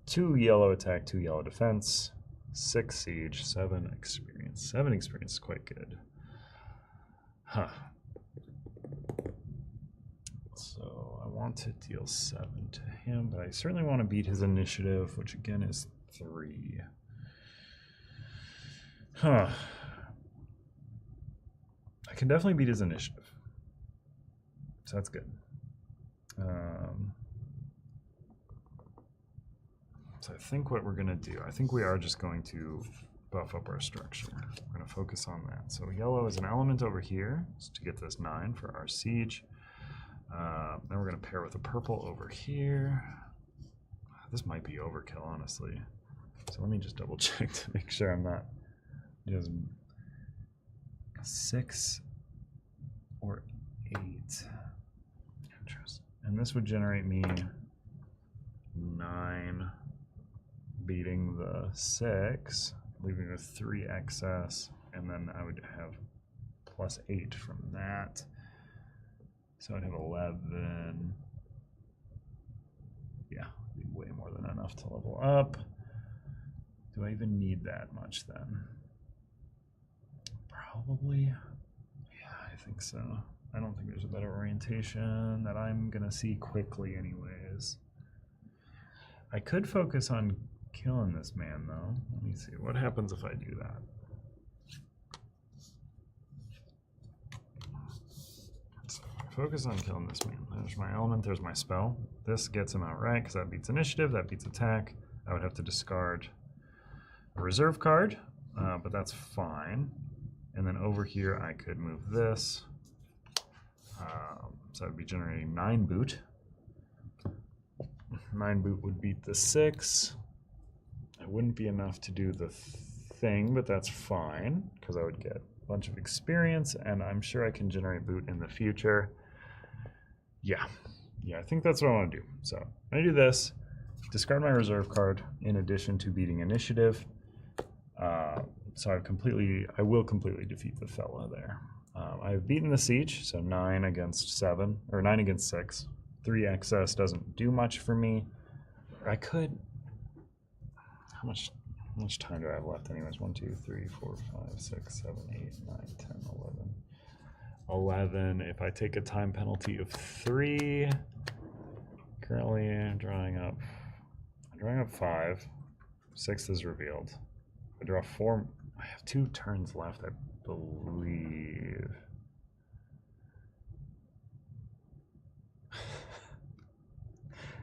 2 yellow attack, 2 yellow defense, 6 siege, 7 experience. 7 experience is quite good. Huh. So I want to deal 7 to him, but I certainly want to beat his initiative, which again is 3. Huh. I can definitely beat his initiative. So that's good. So I think what we're going to do, I think we are just going to buff up our structure. We're going to focus on that. So yellow is an element over here to get this 9 for our siege. Then we're going to pair with a purple over here. This might be overkill, honestly. So let me just double check to make sure I'm not just 6 or 8. Interesting. And this would generate me 9, beating the 6, leaving with 3 excess, and then I would have plus 8 from that. So I'd have 11. Yeah, be way more than enough to level up. Do I even need that much then? Probably. Yeah, I think so. I don't think there's a better orientation that I'm gonna see quickly anyways. I could focus on killing this man though. Let me see. What happens if I do that? So focus on killing this man. There's my element, there's my spell. This gets him outright because that beats initiative, that beats attack. I would have to discard a reserve card, but that's fine. And then over here I could move this. So I'd be generating 9 boot. 9 boot would beat the 6. It wouldn't be enough to do the thing, but that's fine because I would get a bunch of experience, and I'm sure I can generate boot in the future. Yeah, I think that's what I want to do. So I do this, discard my reserve card in addition to beating initiative. So I will completely defeat the fella there. I've beaten the siege, so 9 against 7, or 9 against 6. 3 excess doesn't do much for me. I could. How much time do I have left anyways? 1, 2, 3, 4, 5, 6, 7, 8, 9, 10, 11. 11. If I take a time penalty of 3, currently I'm drawing up 5. 6th is revealed. I draw 4. I have 2 turns left, I believe.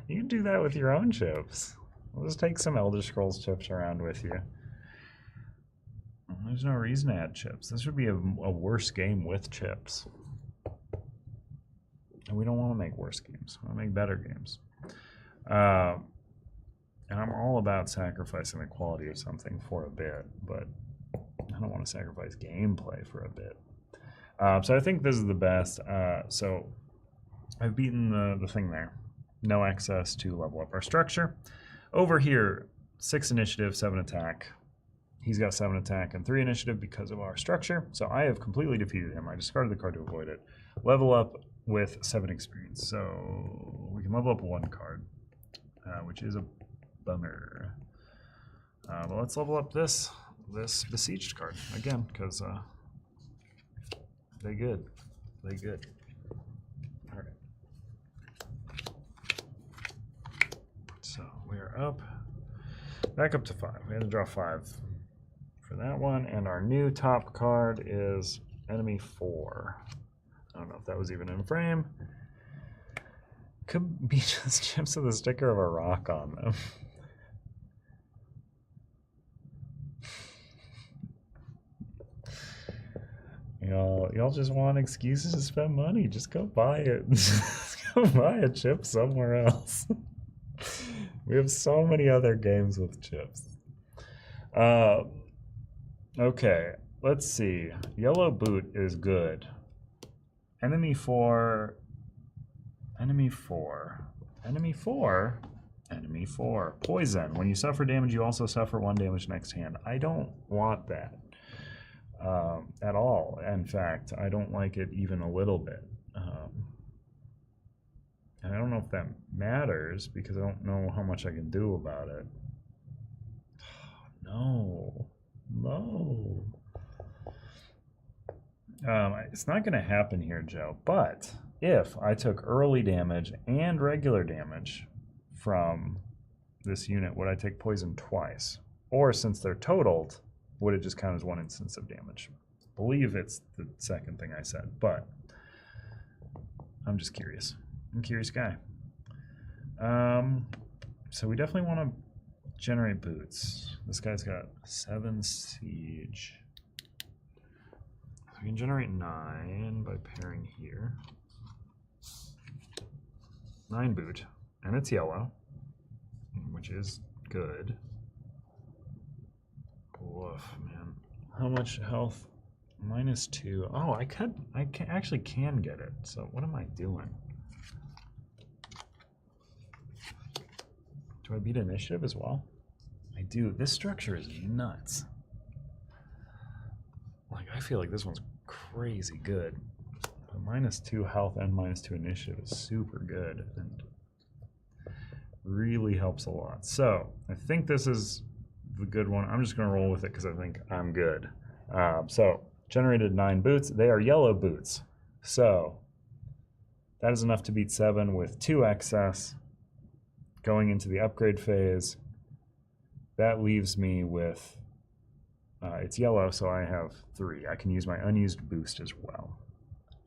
You can do that with your own chips. We'll just take some Elder Scrolls chips around with you. There's no reason to add chips. This would be a worse game with chips. And we don't want to make worse games. We want to make better games. And I'm all about sacrificing the quality of something for a bit, but I don't want to sacrifice gameplay for a bit. So I think this is the best. So I've beaten the thing there. No access to level up our structure. Over here, 6 initiative, 7 attack. He's got 7 attack and 3 initiative because of our structure. So I have completely defeated him. I discarded the card to avoid it. Level up with 7 experience. So we can level up 1 card, which is a bummer. But let's level up this besieged card again, because they good. They good. All right. So we're up, back up to 5. We had to draw 5 for that one, and our new top card is Enemy 4. I don't know if that was even in frame. Could be just chips with a sticker of a rock on them. Y'all just want excuses to spend money. Just go buy it. Just go buy a chip somewhere else. We have so many other games with chips. Okay, let's see. Yellow boot is good. Enemy 4. Enemy 4. Enemy 4. Enemy 4. Poison. When you suffer damage, you also suffer 1 damage next hand. I don't want that at all. In fact, I don't like it even a little bit. And I don't know if that matters because I don't know how much I can do about it. No. No. It's not going to happen here, Joe. But if I took early damage and regular damage from this unit, would I take poison twice? Or since they're totaled, would it just count as 1 instance of damage? I believe it's the second thing I said, but I'm just curious. I'm a curious guy. So we definitely want to generate boots. This guy's got 7 siege. We can generate 9 by pairing here. 9 boot, and it's yellow, which is good. Woof, man. How much health? -2. Oh, actually can get it. So what am I doing? Do I beat initiative as well? I do. This structure is nuts. Like, I feel like this one's crazy good. But -2 health and -2 initiative is super good and really helps a lot. So I think this is the good one. I'm just going to roll with it because I think I'm good. So generated 9 boots. They are yellow boots. So that is enough to beat 7 with 2 excess. Going into the upgrade phase, that leaves me with, it's yellow, so I have 3. I can use my unused boost as well.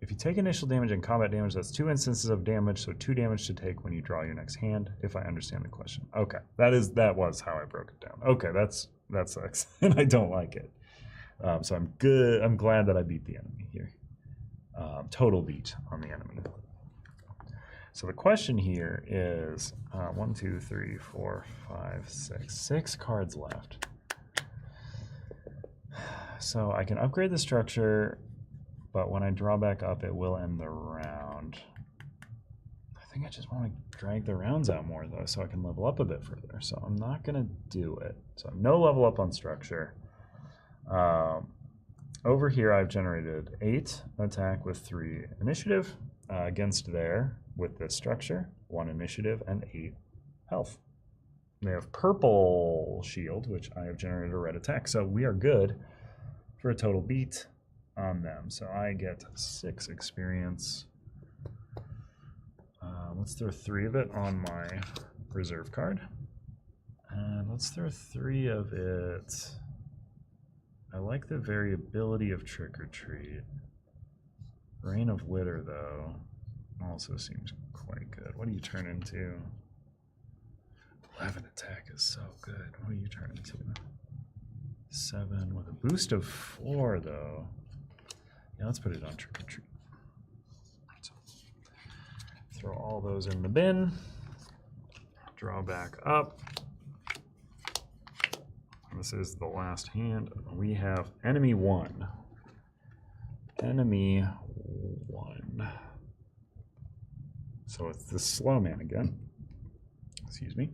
If you take initial damage and combat damage, that's 2 instances of damage, so 2 damage to take when you draw your next hand, if I understand the question. Okay, that was how I broke it down. Okay, that sucks, and I don't like it. So I'm good. I'm glad that I beat the enemy here. Total beat on the enemy. So the question here is 1, 2, 3, 4, 5, 6. 6 cards left. So I can upgrade the structure, but when I draw back up, it will end the round. I think I just want to drag the rounds out more, though, so I can level up a bit further. So I'm not going to do it. So no level up on structure. Over here, I've generated 8 attack with 3 initiative against there. With this structure, 1 initiative and 8 health. They have purple shield, which I have generated a red attack. So we are good for a total beat on them. So I get 6 experience. Let's throw 3 of it on my reserve card. And let's throw 3 of it. I like the variability of Trick or Treat. Reign of Litter, though, also seems quite good. What do you turn into? 11 attack is so good. What do you turn into? 7 with a boost of 4, though. Yeah, let's put it on Trick or Treat. So, throw all those in the bin. Draw back up. This is the last hand. We have enemy 1. Enemy 1. So it's the slow man again. Excuse me.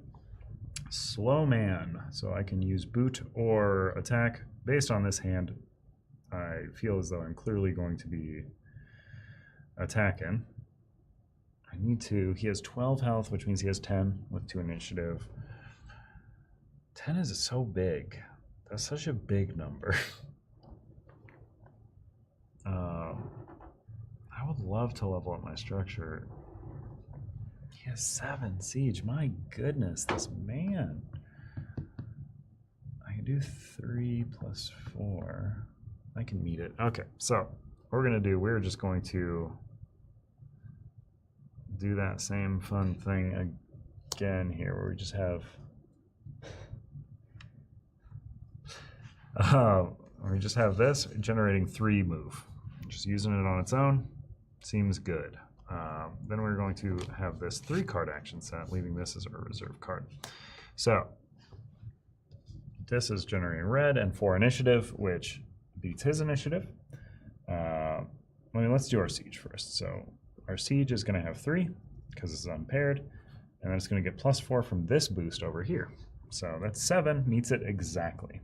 Slow man. So I can use boot or attack. Based on this hand, I feel as though I'm clearly going to be attacking. I need to. He has 12 health, which means he has 10 with 2 initiative. 10 is so big. That's such a big number. I would love to level up my structure. He has 7 siege. My goodness, this man. I can do 3 plus 4. I can meet it. Okay, so what we're going to do, we're just going to do that same fun thing again here where we just have this generating 3 move. Just using it on its own seems good. Then we're going to have this 3 card action set, leaving this as a reserve card. So this is generating red and 4 initiative, which beats his initiative. Let's do our siege first. So our siege is going to have 3 because it's unpaired, and then it's going to get +4 from this boost over here. So that's 7, meets it exactly.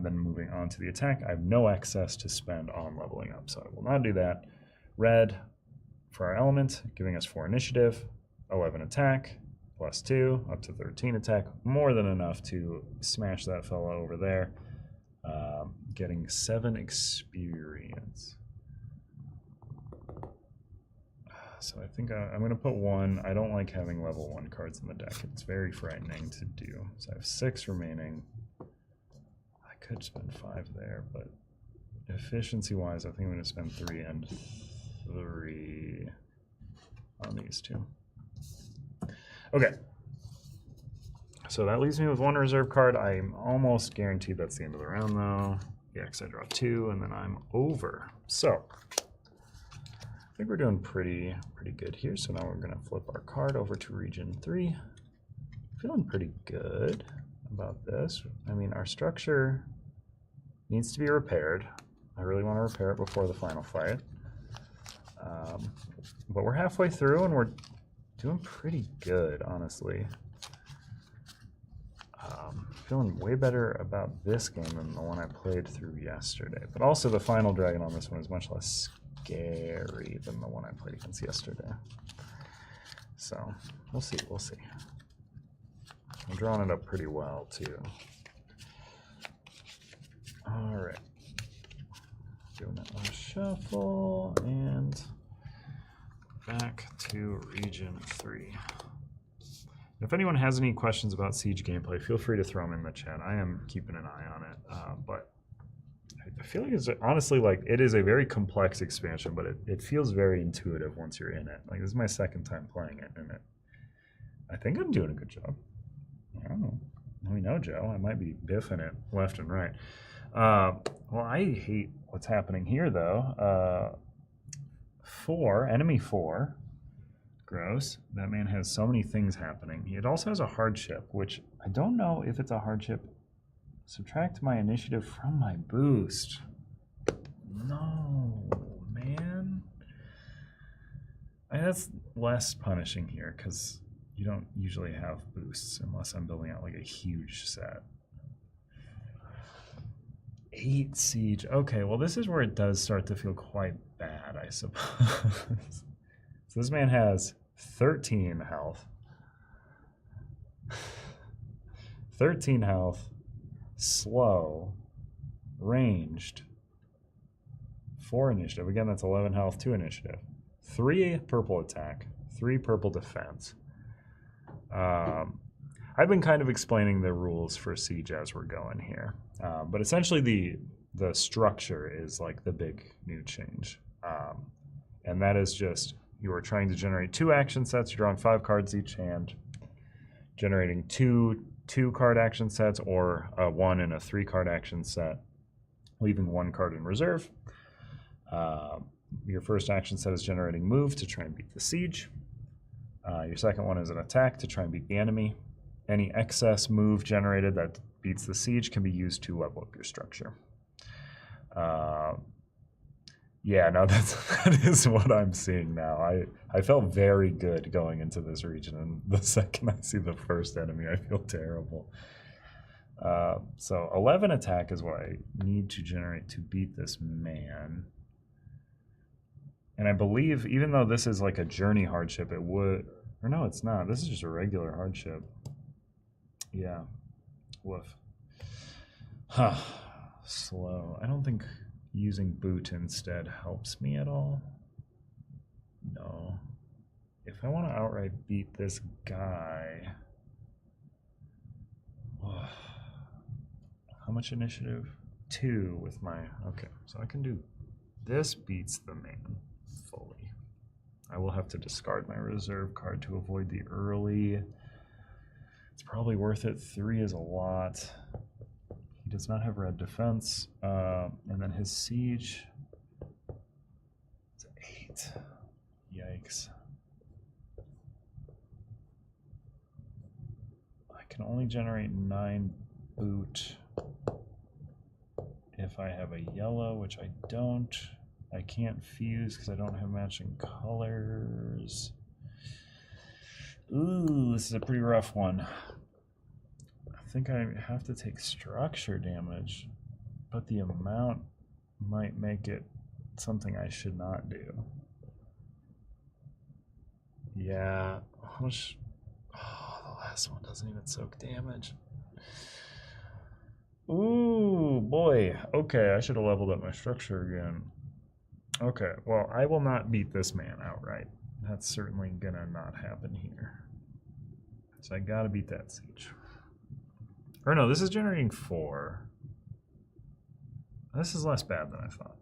Then moving on to the attack, I have no excess to spend on leveling up, so I will not do that. Red for our element, giving us 4 initiative, 11 attack, +2, up to 13 attack, more than enough to smash that fella over there. Getting 7 experience. So I think I'm going to put 1. I don't like having level 1 cards in the deck. It's very frightening to do. So I have 6 remaining. I could spend 5 there, but efficiency-wise, I think I'm going to spend 3 and 3 on these 2. Okay. So that leaves me with 1 reserve card. I'm almost guaranteed that's the end of the round, though. Yeah, because I draw 2, and then I'm over. So I think we're doing pretty good here. So now we're going to flip our card over to region 3. Feeling pretty good about this. I mean, our structure needs to be repaired. I really want to repair it before the final fight. But we're halfway through, and we're doing pretty good, honestly. Feeling way better about this game than the one I played through yesterday. But also the final dragon on this one is much less scary than the one I played against yesterday. So we'll see, we'll see. I'm drawing it up pretty well too. All right. Doing that last shuffle and back to region 3. If anyone has any questions about Siege gameplay, feel free to throw them in the chat. I am keeping an eye on it, but I feel like it's honestly like it is a very complex expansion, but it feels very intuitive once you're in it. Like this is my second time playing it, and I think I'm doing a good job. I don't know. Let me know, Joe. I might be biffing it left and right. Well, I hate what's happening here, though. 4, enemy 4. Gross. That man has so many things happening. It also has a hardship, which I don't know if it's a hardship. Subtract my initiative from my boost. No, man. I mean, that's less punishing here because you don't usually have boosts unless I'm building out like a huge set. 8 siege. Okay, well, this is where it does start to feel quite bad, I suppose. So this man has 13 health. 13 health. Slow. Ranged. 4 initiative. Again, that's 11 health, 2 initiative. 3 purple attack. 3 purple defense. I've been kind of explaining the rules for Siege as we're going here. But essentially the structure is like the big new change. And that is just you are trying to generate 2 action sets. You're drawing 5 cards each hand, generating two 2-card action sets or a 1 and a 3-card action set, leaving 1 card in reserve. Your first action set is generating move to try and beat the siege. Your second one is an attack to try and beat the enemy. Any excess move generated that beats the siege can be used to level up your structure. Yeah, no, that is what I'm seeing now. I felt very good going into this region, and the second I see the first enemy, I feel terrible. So 11 attack is what I need to generate to beat this man. And I believe, even though this is like a journey hardship, it would... Or no, it's not. This is just a regular hardship. Yeah. Woof. Huh. Slow. I don't think using boot instead helps me at all. No. If I want to outright beat this guy... Oh. How much initiative? 2 with my... Okay, so I can do... This beats the man fully. I will have to discard my reserve card to avoid the early. It's probably worth it. 3 is a lot. He does not have red defense. And then his siege is 8. Yikes. I can only generate 9 boot if I have a yellow, which I don't. I can't fuse because I don't have matching colors. Ooh, this is a pretty rough one. I think I have to take structure damage, but the amount might make it something I should not do. Yeah, how much? Oh, the last one doesn't even soak damage. Ooh, boy. Okay, I should have leveled up my structure again. Okay, well, I will not beat this man outright. That's certainly gonna not happen here. So I gotta beat that siege. Or no, this is generating 4. This is less bad than I thought.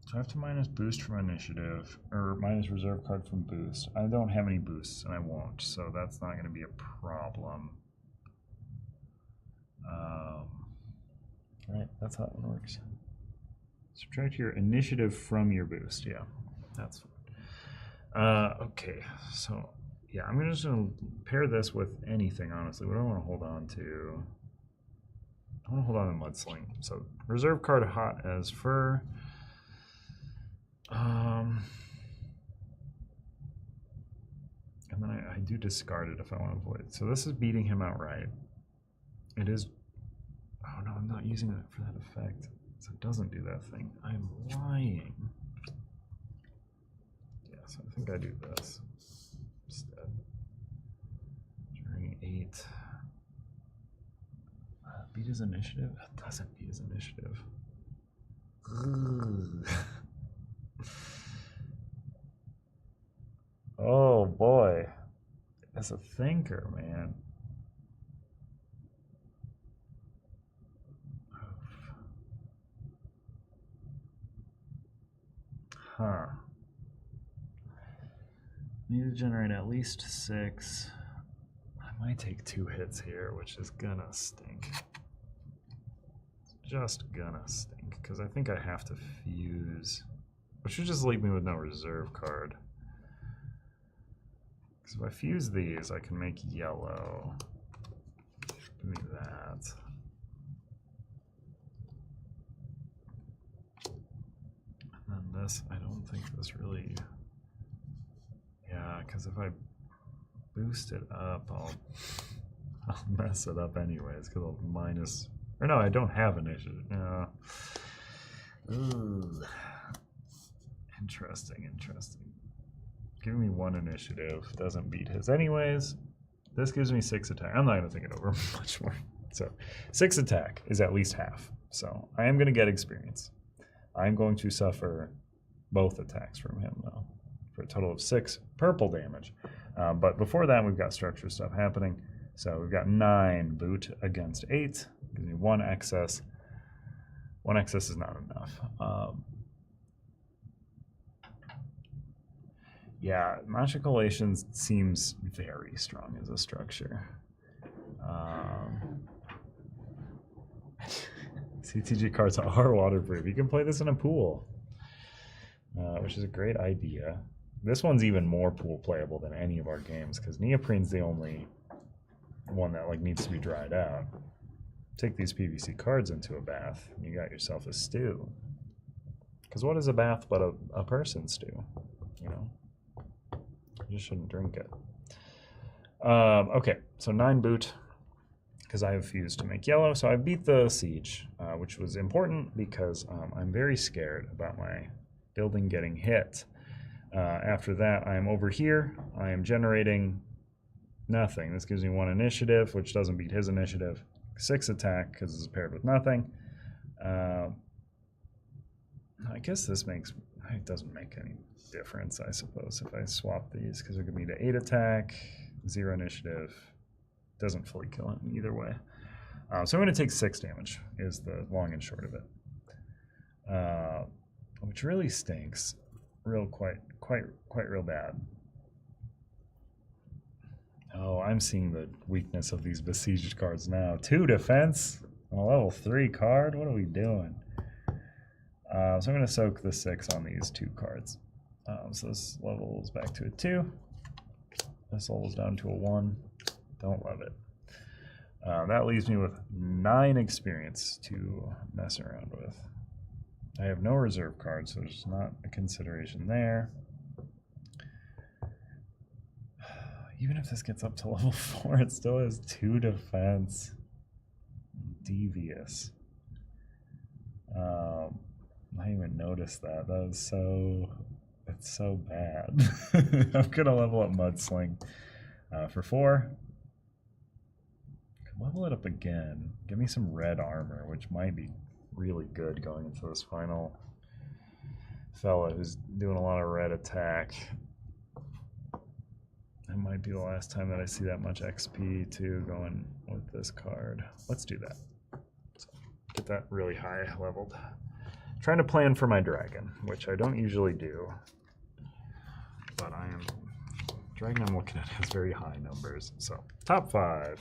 So I have to minus boost from initiative, or minus reserve card from boost. I don't have any boosts, and I won't, so that's not gonna be a problem. Right, that's how it works. Subtract your initiative from your boost. Yeah, that's fine. Okay, so yeah, I'm just gonna pair this with anything. Honestly, what do I want to hold on to? I want to hold on to Mudsling. So reserve card, hot as fur. And then I do discard it if I want to avoid it. So this is beating him outright. It is. Oh no, I'm not using it for that effect. So it doesn't do that thing. I'm lying. Yeah, so I think I do this instead. During 8. Beat his initiative? That doesn't beat his initiative. Oh boy. That's a thinker, man. Huh. Need to generate at least 6. I might take 2 hits here, which is gonna stink. It's just gonna stink, because I think I have to fuse. Which would just leave me with no reserve card. Because if I fuse these, I can make yellow. Give me that. And then this, I don't think this really... Yeah, because if I boost it up, I'll mess it up anyways, because I'll minus... Or no, I don't have initiative. No. Ooh. Interesting. Giving me 1 initiative doesn't beat his anyways. This gives me 6 attack. I'm not going to think it over much more. So 6 attack is at least half. So I am going to get experience. I'm going to suffer both attacks from him though. for a total of 6 purple damage. But before that, we've got structure stuff happening. So we've got 9 boot against 8. Gives me 1 excess. 1 excess is not enough. Yeah, Machicolations seems very strong as a structure. CTG cards are waterproof. You can play this in a pool, which is a great idea. This one's even more pool playable than any of our games because neoprene's the only one that like needs to be dried out. Take these PVC cards into a bath, and you got yourself a stew. Because what is a bath but a person stew? You know, you just shouldn't drink it. Okay, so 9 boot. Because I have fused to make yellow, so I beat the siege, which was important because I'm very scared about my building getting hit. After that, I am over here. I am generating nothing. This gives me 1 initiative, which doesn't beat his initiative. 6 attack because it's paired with nothing. I guess this it doesn't make any difference, I suppose, if I swap these because it could be to 8 attack, 0 initiative. Doesn't fully kill him either way. So I'm going to take 6 damage is the long and short of it. Which really stinks. Quite real bad. Oh, I'm seeing the weakness of these besieged cards now. 2 defense on a level 3 card? What are we doing? So I'm going to soak the 6 on these 2 cards. So this level's back to a 2. This level's down to a 1. Don't love it. That leaves me with 9 experience to mess around with. I have no reserve cards, so there's not a consideration there. Even if this gets up to level 4, it still has 2 defense. Devious. I didn't even notice that. That was it's so bad. I'm gonna level up Mudsling for 4. Level it up again. Give me some red armor, which might be really good going into this final fella who's doing a lot of red attack. That might be the last time that I see that much XP too going with this card. Let's do that. So get that really high leveled. Trying to plan for my dragon, which I don't usually do. But dragon I'm looking at has very high numbers. So top 5.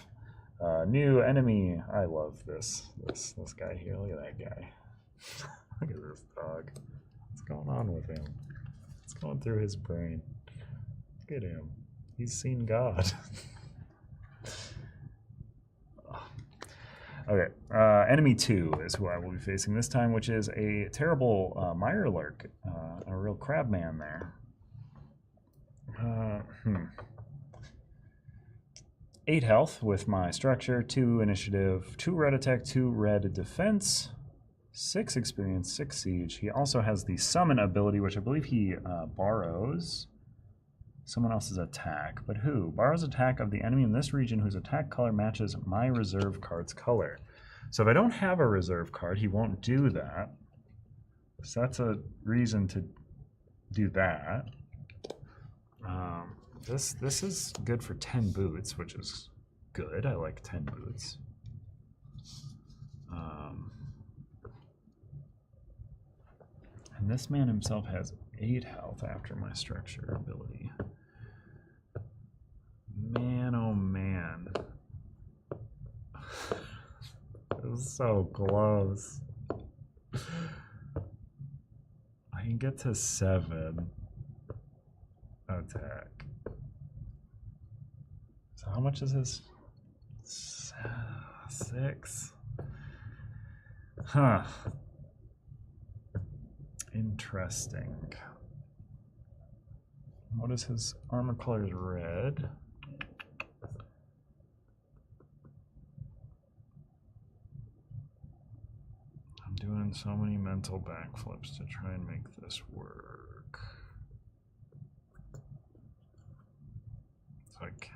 New enemy. I love this guy here. Look at that guy. Look at this dog. What's going on with him? What's going through his brain? Look at him. He's seen God. Okay. Enemy 2 is who I will be facing this time, which is a terrible Mirelurk. A real crab man there. 8 health with my structure, 2 initiative, 2 red attack, 2 red defense, 6 experience, 6 siege. He also has the summon ability, which I believe he borrows someone else's attack. But who? Borrows attack of the enemy in this region whose attack color matches my reserve card's color. So if I don't have a reserve card, he won't do that. So that's a reason to do that. This is good for 10 boots, which is good. I like 10 boots. And this man himself has 8 health after my structure ability. Man, oh man. It was so close. I can get to 7 attack. So how much is this? 6. Huh. Interesting. What is his armor color? Is red. I'm doing so many mental backflips to try and make this work. It's like,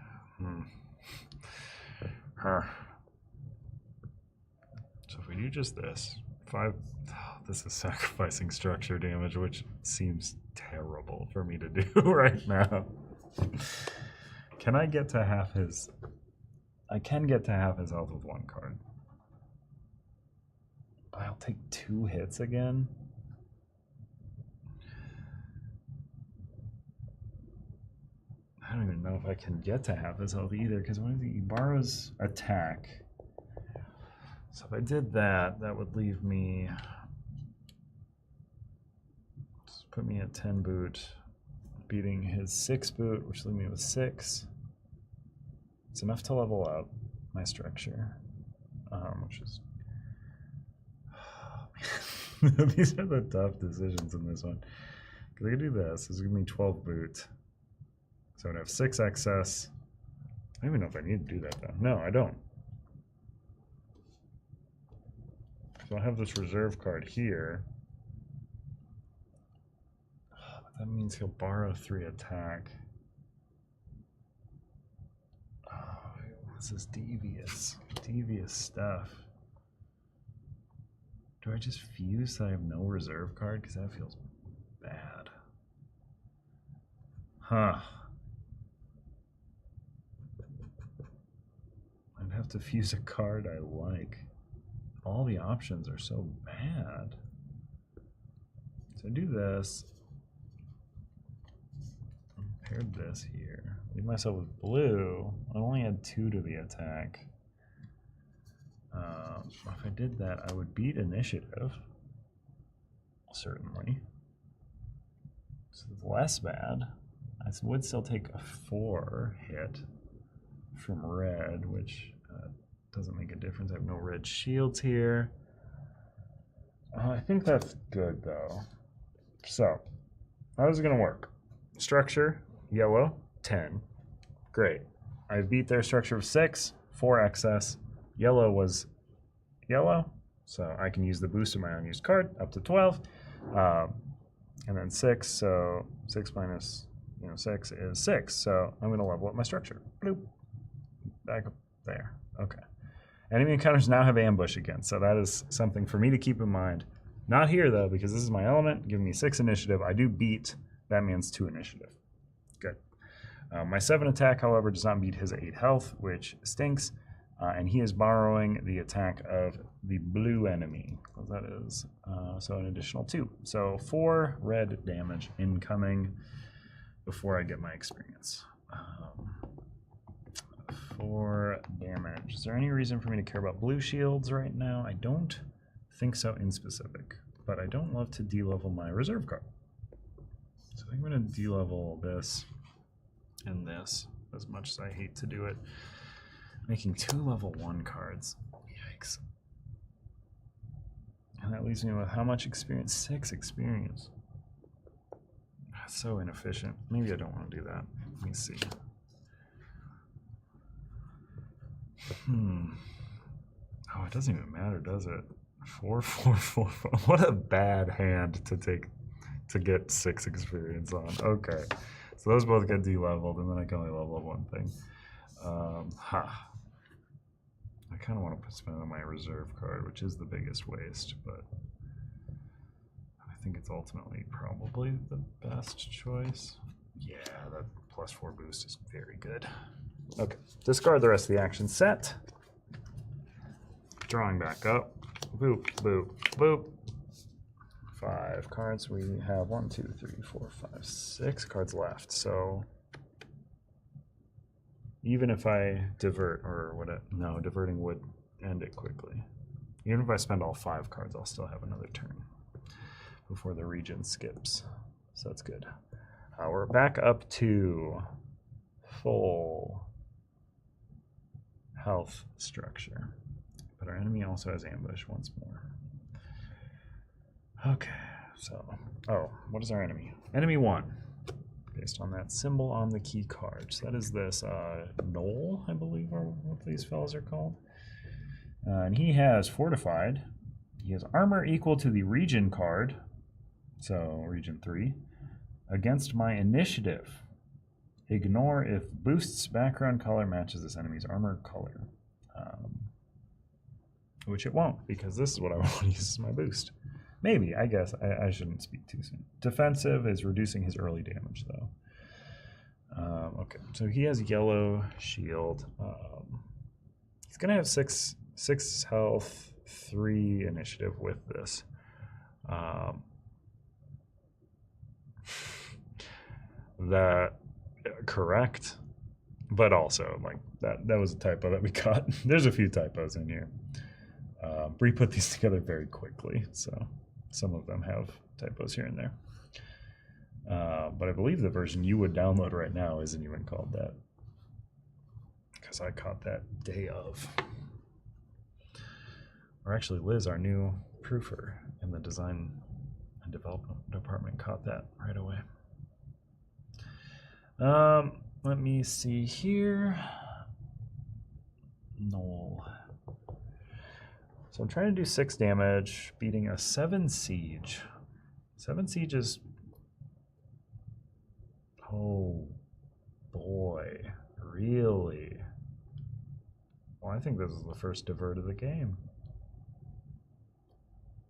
So if we do just this, 5. Oh, this is sacrificing structure damage, which seems terrible for me to do right now. Can I get to half his... I can get to half his health with 1 card. I'll take 2 hits again. I don't even know if I can get to half his health either, because when he borrows attack. So if I did that, that would leave me... Just put me at 10 boot, beating his 6 boot, which leaves me with 6. It's enough to level up my structure, which is... These are the tough decisions in this one. Because I could do this. This is going to be 12 boot. So I'd have 6 excess. I don't even know if I need to do that, though. No, I don't. So I'll have this reserve card here. But that means he'll borrow 3 attack. Oh, this is devious. Devious stuff. Do I just fuse that I have no reserve card? Because that feels bad. Huh. I'd have to fuse a card I like. All the options are so bad. So I do this. Paired this here. Leave myself with blue. I only had 2 to the attack. If I did that, I would beat initiative. Certainly. So it's less bad. I would still take a 4 hit from red, which doesn't make a difference. I have no red shields here. I think that's good, though. So, how is it going to work? Structure, yellow, 10. Great. I beat their structure of 6, 4 excess. Yellow was yellow, so I can use the boost of my unused card up to 12. And then 6, so 6 minus 6 is 6. So I'm going to level up my structure. Bloop. Back up there. Okay. Enemy encounters now have ambush again, so that is something for me to keep in mind. Not here, though, because this is my element, giving me 6 initiative. I do beat that man's 2 initiative. Good. My 7 attack, however, does not beat his 8 health, which stinks. And he is borrowing the attack of the blue enemy. So that is so an additional 2. So 4 red damage incoming before I get my experience. 4 damage. Is there any reason for me to care about blue shields right now? I don't think so in specific, but I don't love to de-level my reserve card. So I'm going to de-level this and this, as much as I hate to do it. Making 2 level 1 cards. Yikes. And that leaves me with how much experience? 6 experience. That's so inefficient. Maybe I don't want to do that. Let me see. Oh, it doesn't even matter, does it? 4, 4, 4, 4. What a bad hand to get 6 experience on. Okay. So those both get de-leveled, and then I can only level up 1 thing. I kind of want to spend it on my reserve card, which is the biggest waste, but I think it's ultimately probably the best choice. Yeah, that +4 boost is very good. Okay, discard the rest of the action set. Drawing back up. Boop, boop, boop. 5 cards. We have 1, 2, 3, 4, 5, 6 cards left. So even if I divert, or what? No, diverting would end it quickly. Even if I spend all 5 cards, I'll still have another turn before the region skips. So that's good. We're back up to full health structure. But our enemy also has ambush once more. Okay, so, what is our enemy? Enemy 1, based on that symbol on the key card. So that is this Knoll, I believe, or what these fellas are called. And he has Fortified. He has armor equal to the region card, so region 3, against my initiative. Ignore if boosts background color matches this enemy's armor color. which it won't, because this is what I want to use as my boost. Maybe, I guess. I shouldn't speak too soon. Defensive is reducing his early damage, though. Okay, so he has yellow shield. He's going to have 6 health, 3 initiative with this. That correct, but also like that was a typo that we caught. There's a few typos in here. Bree put these together very quickly, so some of them have typos here and there. But I believe the version you would download right now isn't even called that, because I caught that day of. Or actually, Liz, our new proofer in the design and development department, caught that right away. Let me see here. Null. So I'm trying to do 6 damage, beating a 7 siege. 7 siege is... Oh, boy. Really? Well, I think this is the first divert of the game.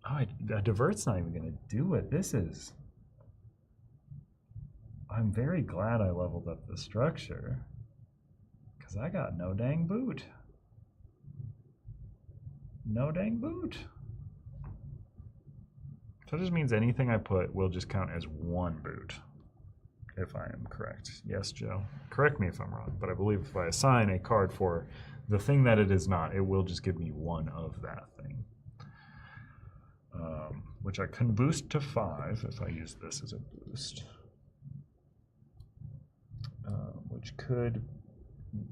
Oh, a divert's not even going to do it. This is... I'm very glad I leveled up the structure, because I got no dang boot. No dang boot. So it just means anything I put will just count as 1 boot, if I am correct. Yes, Joe. Correct me if I'm wrong, but I believe if I assign a card for the thing that it is not, it will just give me 1 of that thing. Which I can boost to 5 if I use this as a boost.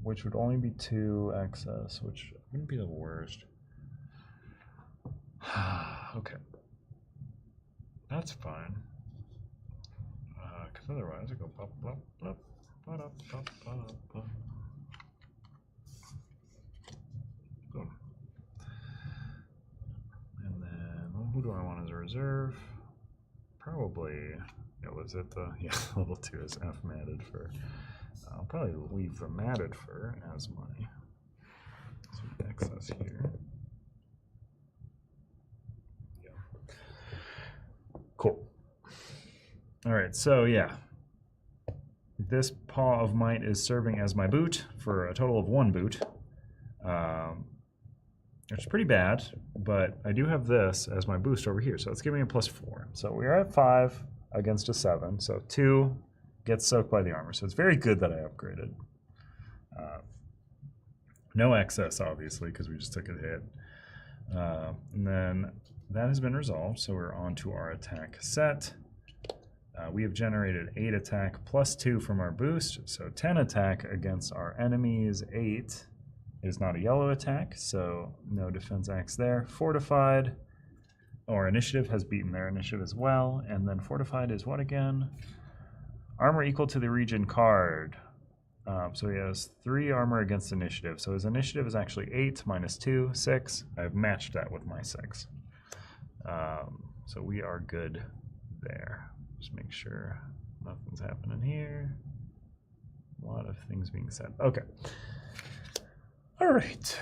Which would only be 2 excess, which wouldn't be the worst. Okay, that's fine. Because otherwise, I go bop bop bop bop bop bop bop. Boom. And then, well, who do I want as a reserve? Probably. Yeah, was it the level 2 is F matted for. I'll probably leave the matted fur as my excess here. Yeah. Cool. All right, so yeah. This Paw of Might is serving as my boot for a total of 1 boot. Which is pretty bad, but I do have this as my boost over here, so it's giving me a +4. So we are at 5 against a 7, so 2 gets soaked by the armor, so it's very good that I upgraded. No excess, obviously, because we just took a hit. And then that has been resolved, so we're on to our attack set. We have generated 8 attack plus 2 from our boost, so 10 attack against our enemies. 8 is not a yellow attack, so no defense acts there. Fortified, or initiative has beaten their initiative as well, and then fortified is what again? Armor equal to the region card. So he has 3 armor against initiative. So his initiative is actually 8 minus 2, 6. I've matched that with my 6. So we are good there. Just make sure nothing's happening here. A lot of things being said. Okay. All right.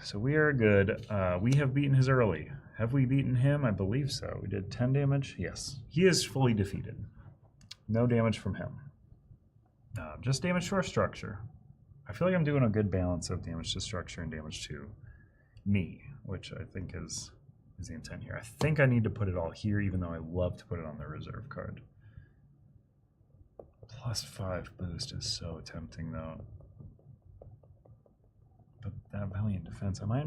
So we are good. We have beaten his early. Have we beaten him? I believe so. We did 10 damage. Yes. He is fully defeated. No damage from him. Just damage to our structure. I feel like I'm doing a good balance of damage to structure and damage to me, which I think is the intent here. I think I need to put it all here, even though I love to put it on the reserve card. +5 boost is so tempting, though. But that Valiant Defense, am I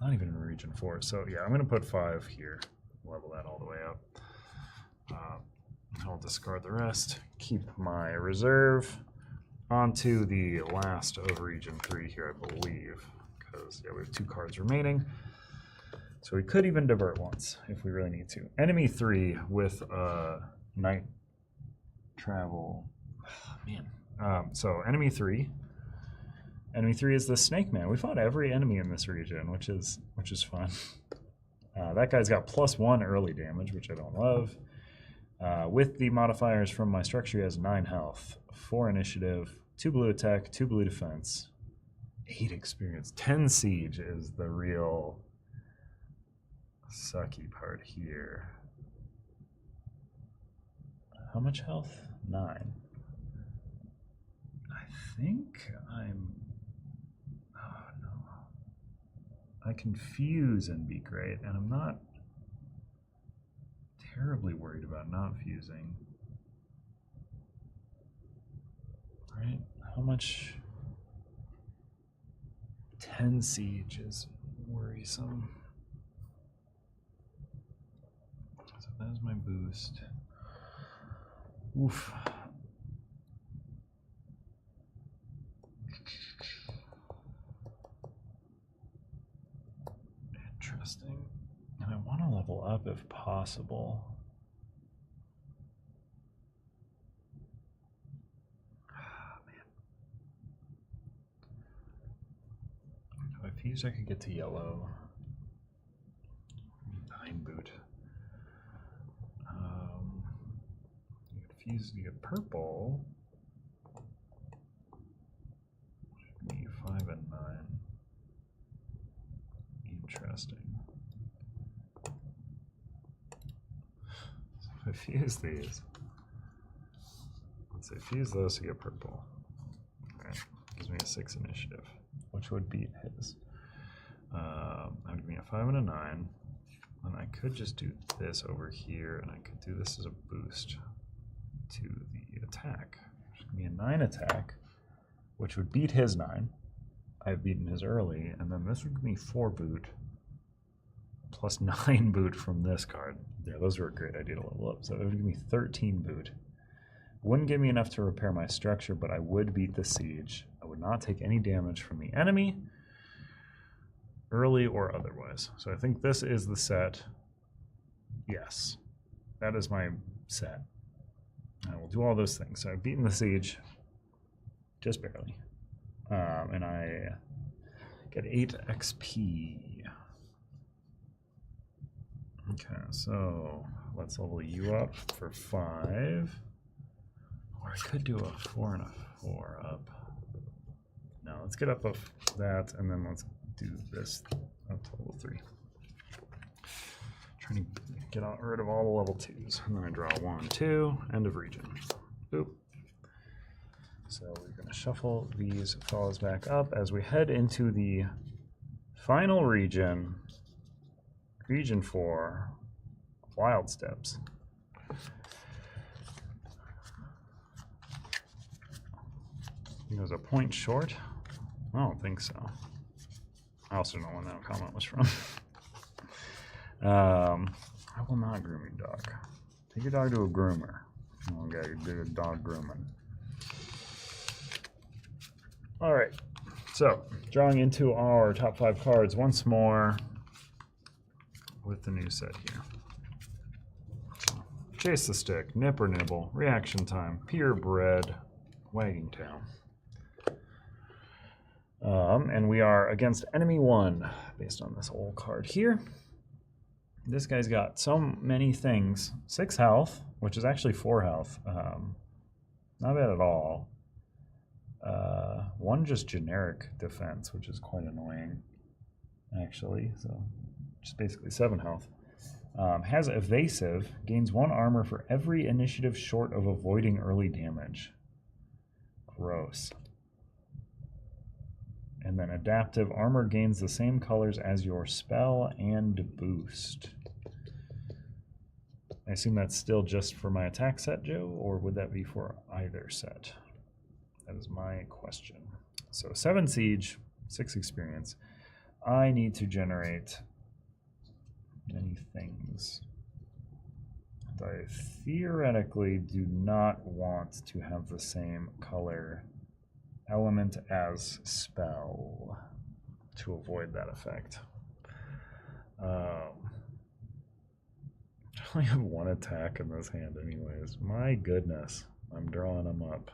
not even in region 4? So yeah, I'm going to put 5 here. Level that all the way up. I'll discard the rest. Keep my reserve. Onto the last of region 3 here, I believe. Because yeah, we have 2 cards remaining. So we could even divert once if we really need to. Enemy 3 with night travel. Oh, man. So enemy 3. Enemy 3 is the Snake Man. We fought every enemy in this region, which is fun. That guy's got +1 early damage, which I don't love. With the modifiers from my structure, he has 9 health, 4 initiative, 2 blue attack, 2 blue defense, 8 experience. 10 siege is the real sucky part here. How much health? 9. I think I'm... Oh, no. I can fuse and be great, and I'm not terribly worried about not fusing. Right? How much? 10 siege is worrisome. So that's my boost. Oof. Interesting. And I want to level up if possible. If I fuse, I could get to yellow. 9 boot. You could fuse to get purple. Be 5 and 9. Interesting. So if I fuse these, let's say fuse those to get purple. Okay, gives me a 6 initiative, which would beat his. That would give me a 5 and a 9. And I could just do this over here, and I could do this as a boost to the attack. Which would give me a 9 attack, which would beat his 9. I've beaten his early, and then this would give me 4 boot, plus 9 boot from this card. Yeah, those were a great idea to level up. So it would give me 13 boot. Wouldn't give me enough to repair my structure, but I would beat the siege. I would not take any damage from the enemy, early or otherwise. So I think this is the set. Yes, that is my set. I will do all those things. So I've beaten the siege, just barely. And I get 8 XP. Okay, so let's level you up for 5. Or I could do a 4 and a 4 up. No, let's get up of that, and then let's do this up to level 3. Trying to get rid of all the level 2s. And then I draw 1, 2, end of region. Boop. So we're going to shuffle these fellows back up as we head into the final region, Region 4, Wild Steppes. He was a point short? I don't think so. I also don't know when that comment was from. I will not groom your dog. Take your dog to a groomer. Okay, do a dog grooming. All right, so drawing into our top 5 cards once more with the new set here. So, chase the stick, nip or nibble, reaction time, purebred, wagging tail. And we are against enemy 1 based on this old card here. This guy's got so many things. 6 health, which is actually 4 health. Not bad at all. 1 just generic defense, which is quite annoying, actually. So just basically 7 health. Has evasive, gains 1 armor for every initiative short of avoiding early damage. Gross. And then adaptive, armor gains the same colors as your spell and boost. I assume that's still just for my attack set, Joe, or would that be for either set? That is my question. So 7 siege, 6 experience. I need to generate many things. And I theoretically do not want to have the same color element as spell to avoid that effect. I only have 1 attack in this hand anyways. My goodness, I'm drawing them up.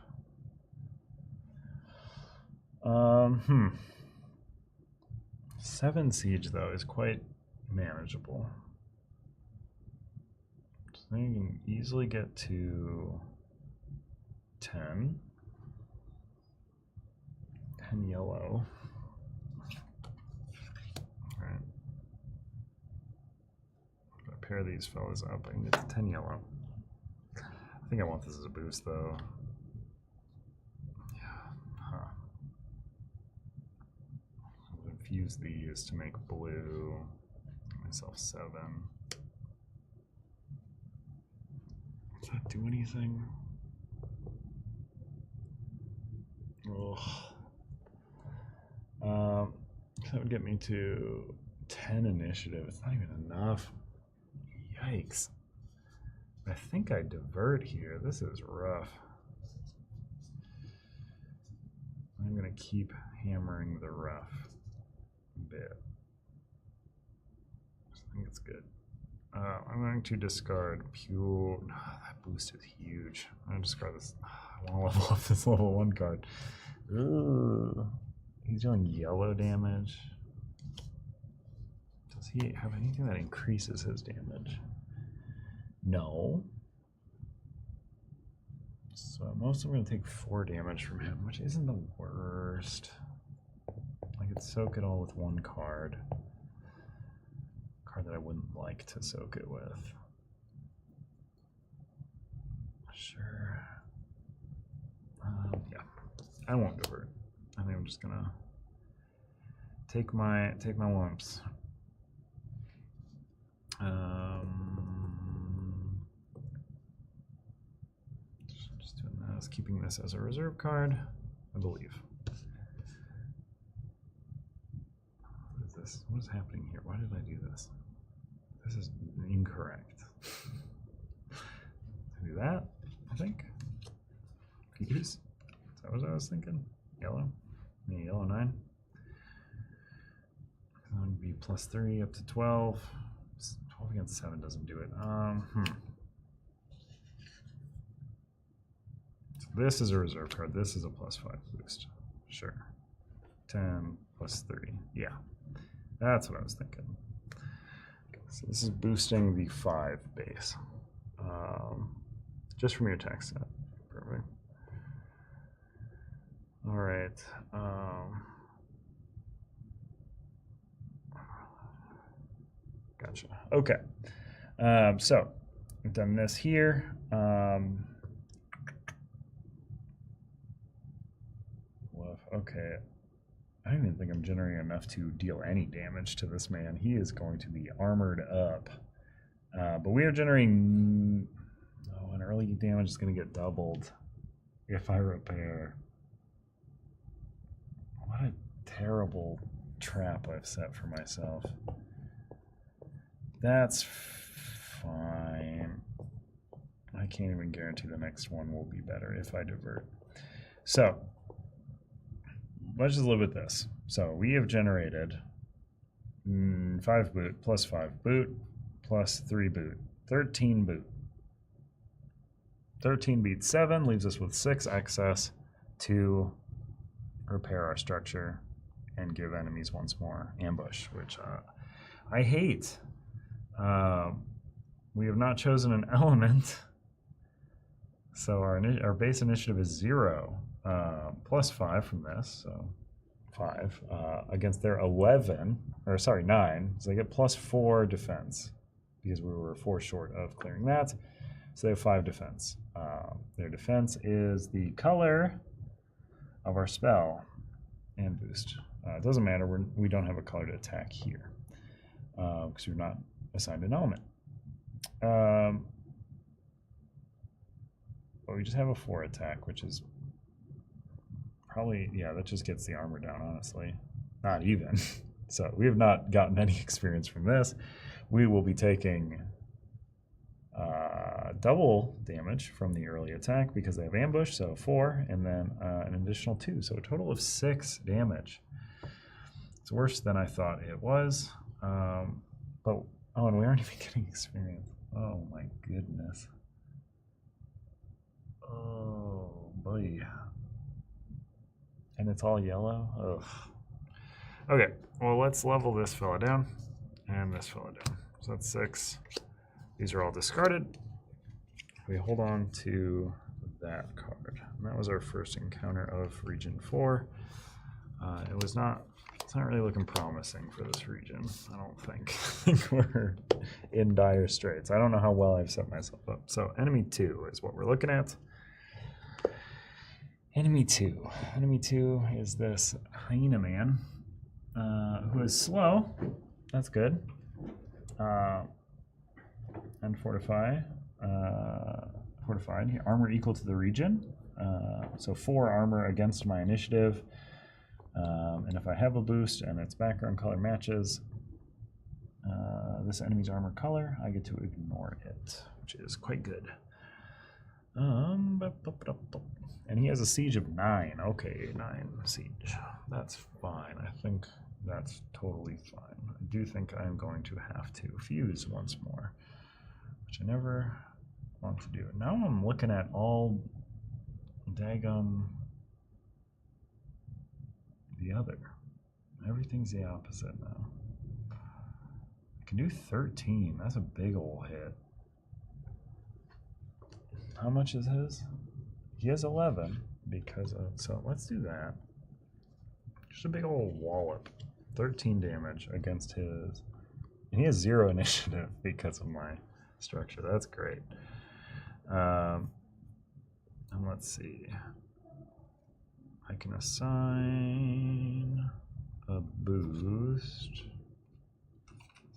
7 siege though is quite manageable. So you can easily get to 10. 10 yellow. All right. pair these fellas up. I can get to 10 yellow. I think I want this as a boost, though. Yeah. Huh. I'll infuse these to make blue. Get myself 7. Does that do anything? Ugh. That would get me to 10 initiative. It's not even enough. Yikes. I think I divert here. This is rough. I'm going to keep hammering the rough bit. I think it's good. I'm going to discard pure. That boost is huge. I'm going to discard this. I want to level up this level 1 card. Ugh. He's doing yellow damage. Does he have anything that increases his damage? No. So most of them are going to take 4 damage from him, which isn't the worst. I could soak it all with 1 card. Card that I wouldn't like to soak it with. Sure. Yeah. I won't divert. I think I'm just gonna take my lumps. Just doing this, keeping this as a reserve card, I believe. What is this? What is happening here? Why did I do this? This is incorrect. I do that, I think. Confuse? Is that what I was thinking? Yellow? Yeah, yellow 9. That would be +3 up to 12. 12 against 7 doesn't do it. So this is a reserve card. This is a +5 boost. Sure. 10 +3. Yeah. That's what I was thinking. Okay, so this is boosting the 5 base. Just from your attack set. Perfect. All right. Gotcha. Okay. So we've done this here. Okay. I don't even think I'm generating enough to deal any damage to this man. He is going to be armored up. But we are generating... Oh, an early damage is going to get doubled if I repair. What a terrible trap I've set for myself. That's fine. I can't even guarantee the next one will be better if I divert. So, let's just live with this. So, we have generated 5 boot, +5 boot, +3 boot, 13 boot. 13 beats 7, leaves us with 6 excess to repair our structure and give enemies once more ambush, which I hate. We have not chosen an element, so our base initiative is 0, +5 from this, so 5 against their 11, or sorry, 9. So they get +4 defense because we were 4 short of clearing that. So they have 5 defense. Their defense is the color of our spell and boost. It doesn't matter, we don't have a color to attack here because we're not assigned an element. But we just have a 4 attack, which is probably, yeah, that just gets the armor down, honestly. Not even. So we have not gotten any experience from this. We will be taking double damage from the early attack because they have ambush, so 4, and then an additional 2, so a total of 6 damage. It's worse than I thought it was, but oh, and we aren't even getting experience. Oh my goodness. Oh boy. And it's all yellow? Ugh. Okay, well, let's level this fella down and this fella down. So that's 6. These are all discarded. We hold on to that card. And that was our first encounter of Region 4. It's not really looking promising for this region, I don't think. I think we're in dire straits. I don't know how well I've set myself up. So enemy 2 is what we're looking at. Enemy 2. Enemy 2 is this hyena man who is slow. That's good. And fortify. Fortified. Armor equal to the region. So 4 armor against my initiative. And if I have a boost and its background color matches this enemy's armor color, I get to ignore it, which is quite good. And he has a siege of 9. Okay, 9 siege. That's fine. I think that's totally fine. I do think I'm going to have to fuse once more, which I never want to do. Now I'm looking at all daggum the other. Everything's the opposite now. I can do 13. That's a big ol' hit. How much is his? He has 11 because of, so let's do that. Just a big old wallop. 13 damage against his. And he has 0 initiative because of my structure. That's great. And let's see. I can assign a boost.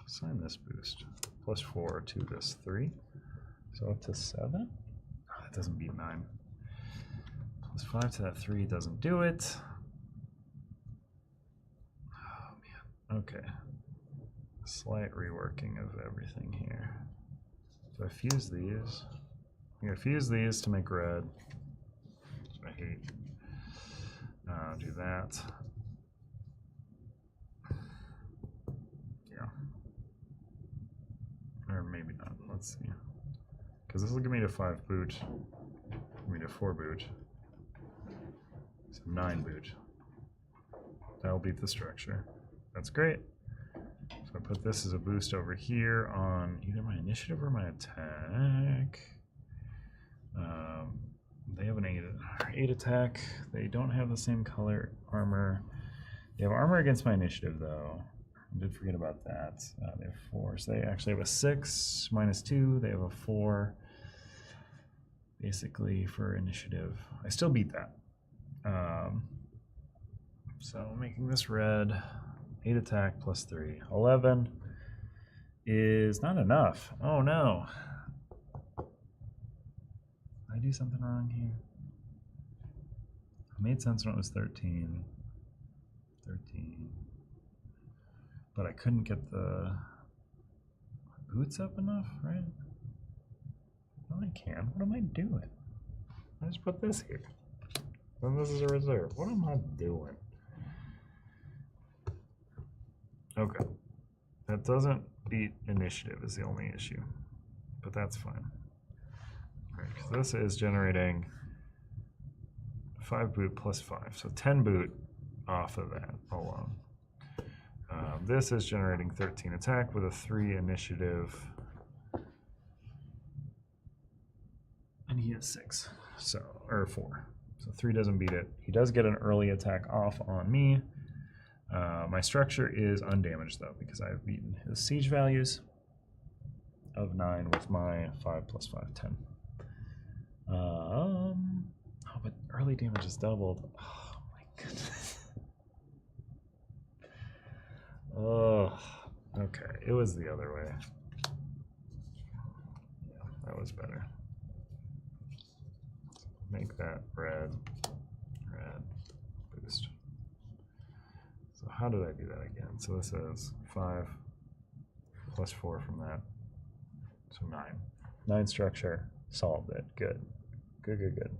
Assign this boost. +4 to this 3. So up to 7? Oh, that doesn't beat 9. +5 to that 3 doesn't do it. Oh man. Okay. Slight reworking of everything here. So I fuse these. I'm gonna fuse these to make red. Which I hate. Do that. Yeah. Or maybe not. Let's see. Because this will give me to 5 boot. Give me to 4 boot. So 9 boot. That'll beat the structure. That's great. So I put this as a boost over here on either my initiative or my attack. They have an 8 attack. They don't have the same color armor. They have armor against my initiative, though. I did forget about that. They have 4. So they actually have a 6 -2. They have a 4. Basically, for initiative. I still beat that. So making this red. 8 attack +3. 11 is not enough. Oh no. Did I do something wrong here? It made sense when it was 13. 13. But I couldn't get the boots up enough, right? Well, I can. What am I doing? I just put this here. Then this is a reserve. What am I doing? Okay. That doesn't beat initiative is the only issue. But that's fine. Right, because this is generating 5 boot +5. So 10 boot off of that alone. This is generating 13 attack with a 3 initiative. And he has 6. So, or 4. So 3 doesn't beat it. He does get an early attack off on me. My structure is undamaged though, because I've beaten his siege values of 9 with my 5 +5, 10. Oh, but early damage is doubled. Oh my goodness. Oh, okay. It was the other way. Yeah, that was better. Make that red, boost. So how did I do that again? So this is 5 +4 from that. So 9. 9 structure, solved it. Good. Good.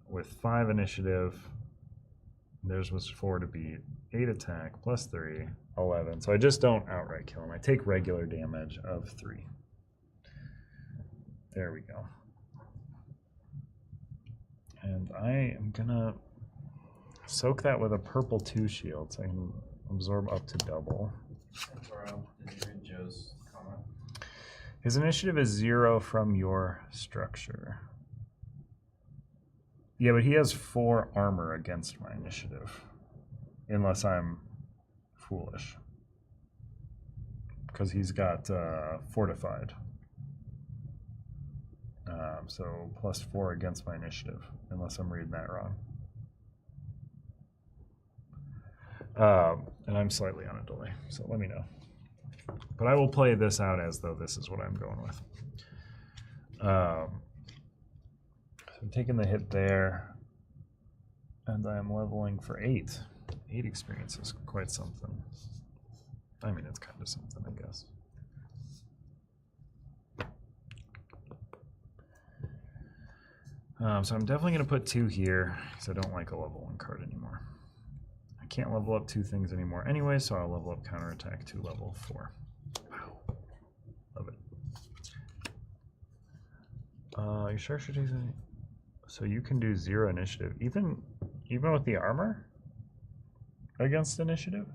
With 5 initiative, theirs was 4 to beat. 8 attack, +3, 11. So I just don't outright kill him. I take regular damage of 3. There we go. And I am gonna soak that with a purple 2 shield so I can absorb up to double. Did you read Joe's comment? His initiative is 0 from your structure. Yeah, but he has 4 armor against my initiative. Unless I'm foolish. because he's got fortified. So +4 against my initiative, unless I'm reading that wrong. And I'm slightly on a delay, so let me know. But I will play this out as though this is what I'm going with. So I'm taking the hit there, and I'm leveling for 8. 8 experience is quite something. I mean, it's kind of something, I guess. So I'm definitely going to put 2 here, because I don't like a level 1 card anymore. I can't level up 2 things anymore anyway, so I'll level up counterattack to level 4. Wow. Love it. Your structure takes a... So you can do 0 initiative, even with the armor against initiative?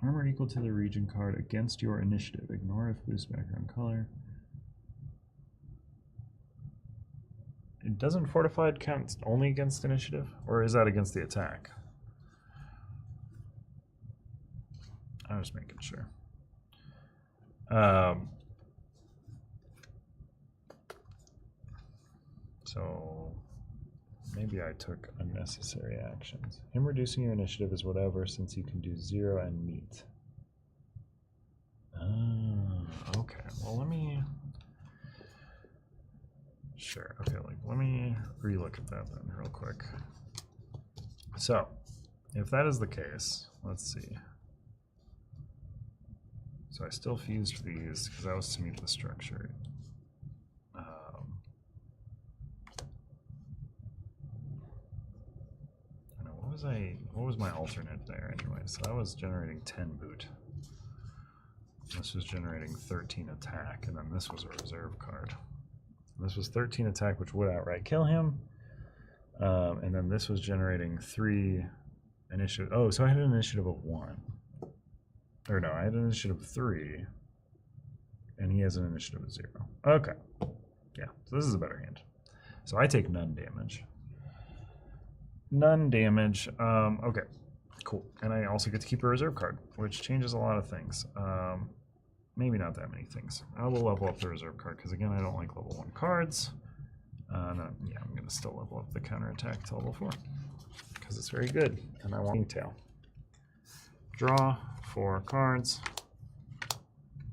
Armor equal to the region card against your initiative. Ignore if boost background color. It doesn't fortified count only against initiative? Or is that against the attack? I'm just making sure. So maybe I took unnecessary actions. Him reducing your initiative is whatever, since you can do 0 and meet. Okay. Well, let me... Sure. Okay, let me relook at that then real quick. So, if that is the case, let's see. So I still fused these because that was to meet the structure. What was my alternate there anyway? So I was generating 10 boot. This was generating 13 attack, and then this was a reserve card. This was 13 attack, which would outright kill him. And then this was generating 3 initiative. Oh, so I had an initiative of 1. Or no, I had an initiative of 3. And he has an initiative of 0. Okay. Yeah, so this is a better hand. So I take none damage. None damage. Okay, cool. And I also get to keep a reserve card, which changes a lot of things. Maybe not that many things. I will level up the reserve card because, again, I don't like level 1 cards. No, yeah, I'm going to still level up the counterattack to level 4 because it's very good. And I want tail. Draw 4 cards.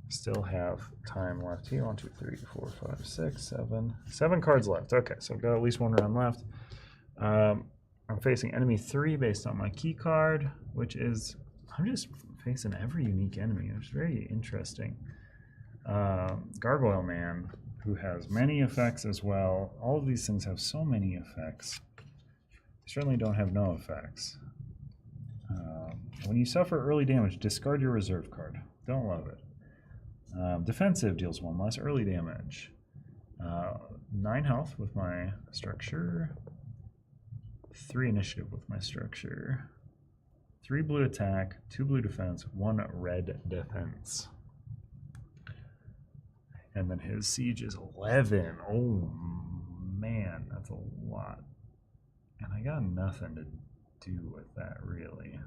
Still have time left here. 1, 2, 3, 4, 5, 6, 7. 7 cards left. Okay, so I've got at least 1 round left. I'm facing enemy 3 based on my key card, which is, I'm just facing every unique enemy, which is very interesting. Gargoyle Man, who has many effects as well. All of these things have so many effects. They certainly don't have no effects. When you suffer early damage, discard your reserve card. Don't love it. Defensive deals 1 less early damage. 9 health with my structure. 3 initiative with my structure. 3 blue attack, 2 blue defense, 1 red defense. And then his siege is 11. Oh man, that's a lot. And I got nothing to do with that really.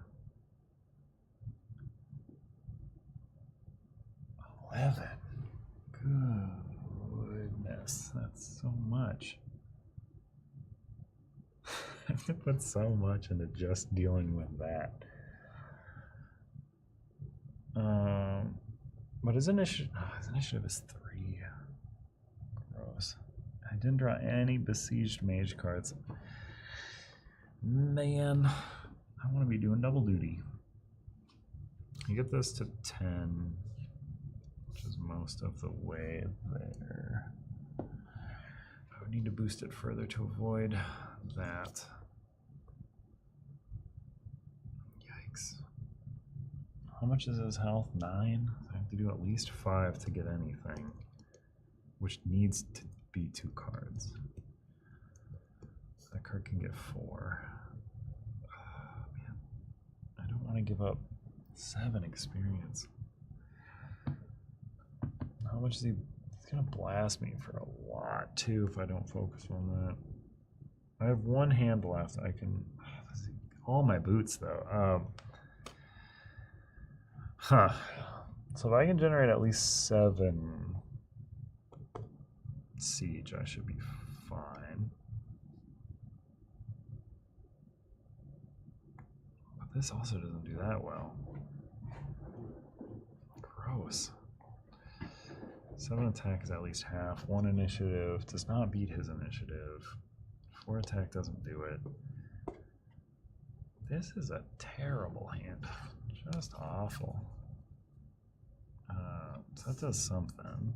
11. Goodness, that's so much. I have to put so much into just dealing with that. But his initiative is 3. Gross. I didn't draw any besieged mage cards. Man, I want to be doing double duty. You get this to 10, which is most of the way there. I would need to boost it further to avoid that. Yikes. How much is his health? 9? I have to do at least 5 to get anything, which needs to be 2 cards. That card can get 4. Oh, man. I don't want to give up 7 experience. How much is he? He's going to blast me for a lot, too, if I don't focus on that. I have 1 hand left. I can... all my boots, though. Huh. So if I can generate at least 7 siege, I should be fine. But this also doesn't do that well. Gross. 7 attack is at least half. 1 initiative does not beat his initiative. 4 attack doesn't do it. This is a terrible hand. Just awful. So that does something.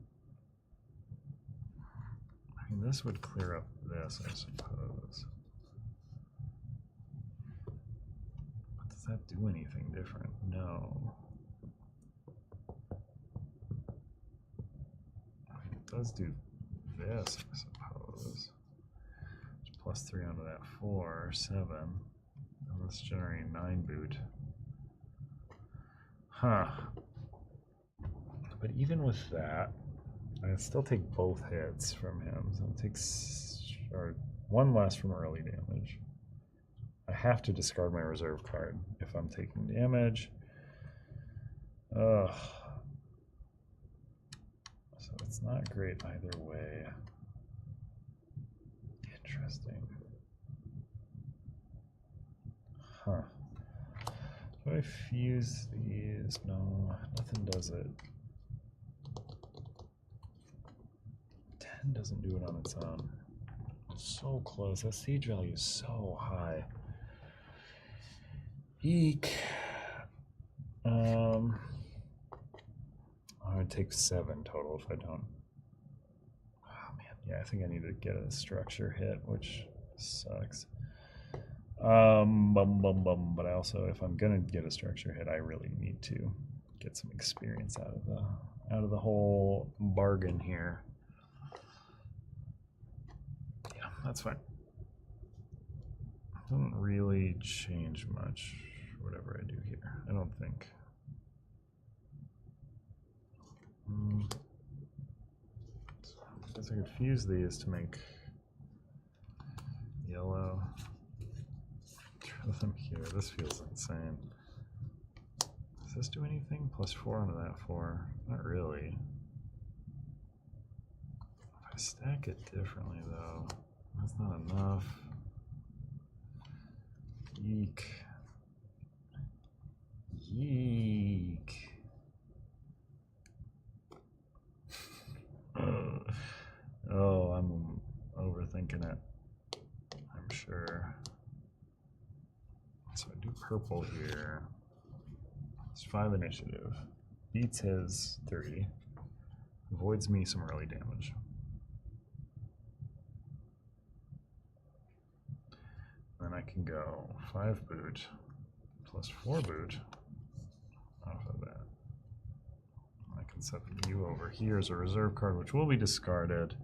I mean, this would clear up this, I suppose. But does that do anything different? No. I mean, it does do this, I suppose. It's +3 onto that 4, 7. And let's generate 9 boot. Huh. But even with that, I still take both hits from him. So it takes 1 less from early damage. I have to discard my reserve card if I'm taking damage. Ugh. So it's not great either way. Interesting. Huh. Do I fuse these? No, nothing does it. 10 doesn't do it on its own. It's so close. That siege value is so high. Eek. I would take 7 total if I don't. Oh man, yeah, I think I need to get a structure hit, which sucks. But I also, if I'm gonna get a structure hit, I really need to get some experience out of the whole bargain here. Yeah, that's fine. Doesn't really change much, whatever I do here. I don't think. So I guess I could fuse these to make yellow. Throw them here. This feels insane. Does this do anything? +4 onto that 4. Not really. If I stack it differently, though, that's not enough. Yeek. Yeek. Oh, I'm overthinking it. I'm sure. So I do purple here. It's 5 initiative. Beats his 3. Avoids me some early damage. Then I can go 5 boot +4 boot off of that. I can set you over here as a reserve card, which will be discarded,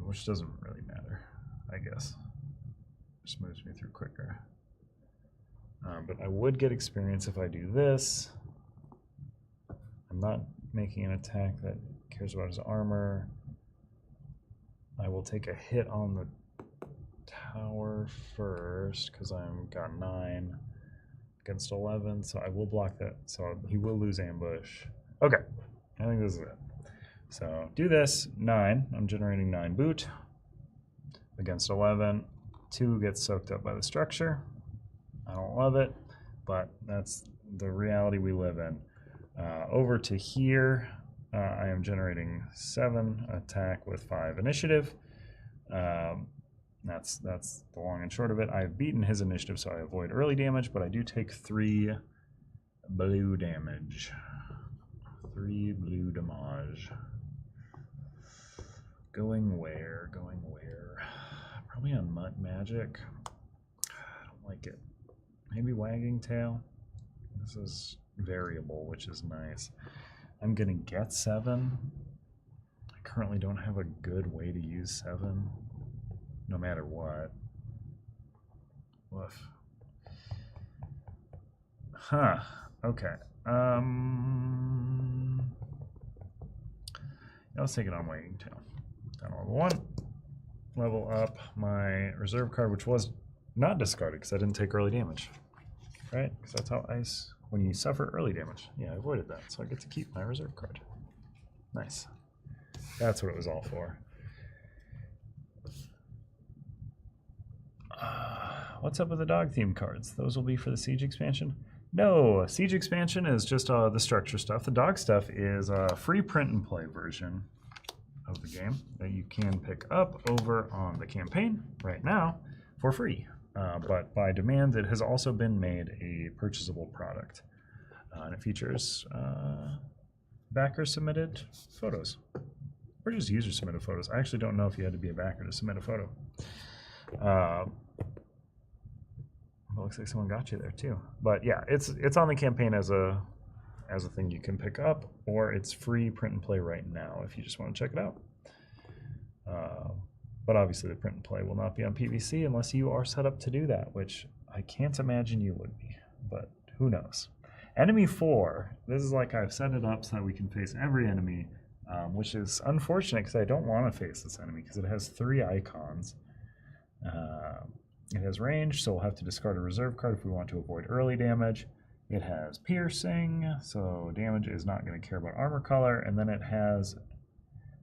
which doesn't really matter, I guess. Just moves me through quicker. But I would get experience if I do this. I'm not making an attack that cares about his armor. I will take a hit on the tower first because I'm got 9 against 11, so I will block that. So he will lose ambush. Okay, I think this is it. So do this, 9. I'm generating 9 boot against 11. 2 gets soaked up by the structure. I don't love it, but that's the reality we live in. Over to here, I am generating 7 attack with 5 initiative. That's the long and short of it. I've beaten his initiative, so I avoid early damage, but I do take 3 blue damage. 3 blue damage. Going where? Going where? Probably on magic. I don't like it. Maybe wagging tail. This is variable, which is nice. I'm gonna get 7. I currently don't have a good way to use 7, no matter what. Woof. Huh. Okay. Let's take it on wagging tail. Down level 1. Level up my reserve card, which was not discarded because I didn't take early damage. Right? Because that's how ice when you suffer early damage. Yeah, I avoided that, so I get to keep my reserve card. Nice. That's what it was all for. What's up with the dog theme cards? Those will be for the Siege expansion? No, Siege expansion is just the structure stuff. The dog stuff is a free print and play version of the game that you can pick up over on the campaign right now for free. But by demand, it has also been made a purchasable product. And it features backer submitted photos. Or just user submitted photos. I actually don't know if you had to be a backer to submit a photo. It looks like someone got you there too. But yeah, it's on the campaign as a thing you can pick up, or it's free print and play right now if you just want to check it out. But obviously the print and play will not be on PVC unless you are set up to do that, which I can't imagine you would be, but who knows. Enemy 4, this is like I've set it up so that we can face every enemy, which is unfortunate because I don't want to face this enemy because it has 3 icons. It has range, so we'll have to discard a reserve card if we want to avoid early damage. It has piercing, so damage is not going to care about armor color, and then it has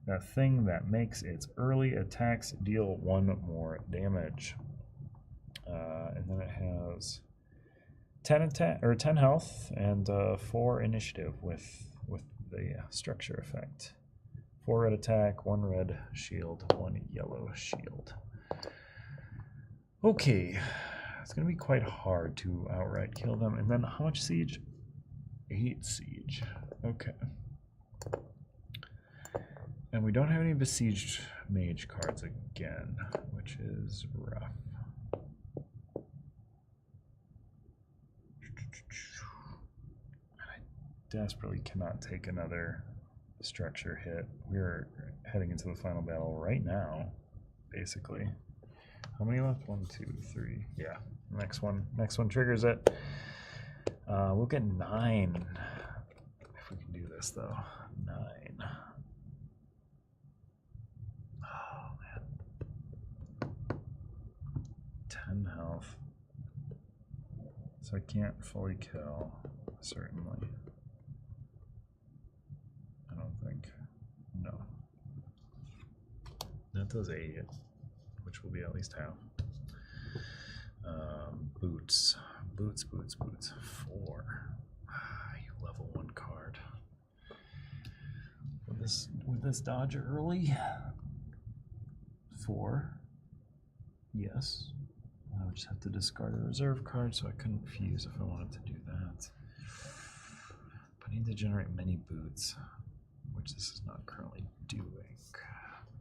that thing that makes its early attacks deal 1 more damage. And then it has 10 health and 4 initiative with the structure effect. 4 red attack, 1 red shield, 1 yellow shield. Okay, it's going to be quite hard to outright kill them. And then how much siege? 8 siege. Okay. And we don't have any besieged mage cards again, which is rough. I desperately cannot take another structure hit. We're heading into the final battle right now, basically. How many left? 1, 2, 3. Yeah, next one triggers it. We'll get 9 if we can do this, though. 9. Oh man, 10 health. So I can't fully kill, certainly. I don't think. No. That does 8. Which will be at least half. Boots. 4. You level 1 card. Would this dodge early? 4. Yes. I would just have to discard a reserve card, so I couldn't fuse if I wanted to do that. But I need to generate many boots, which this is not currently doing.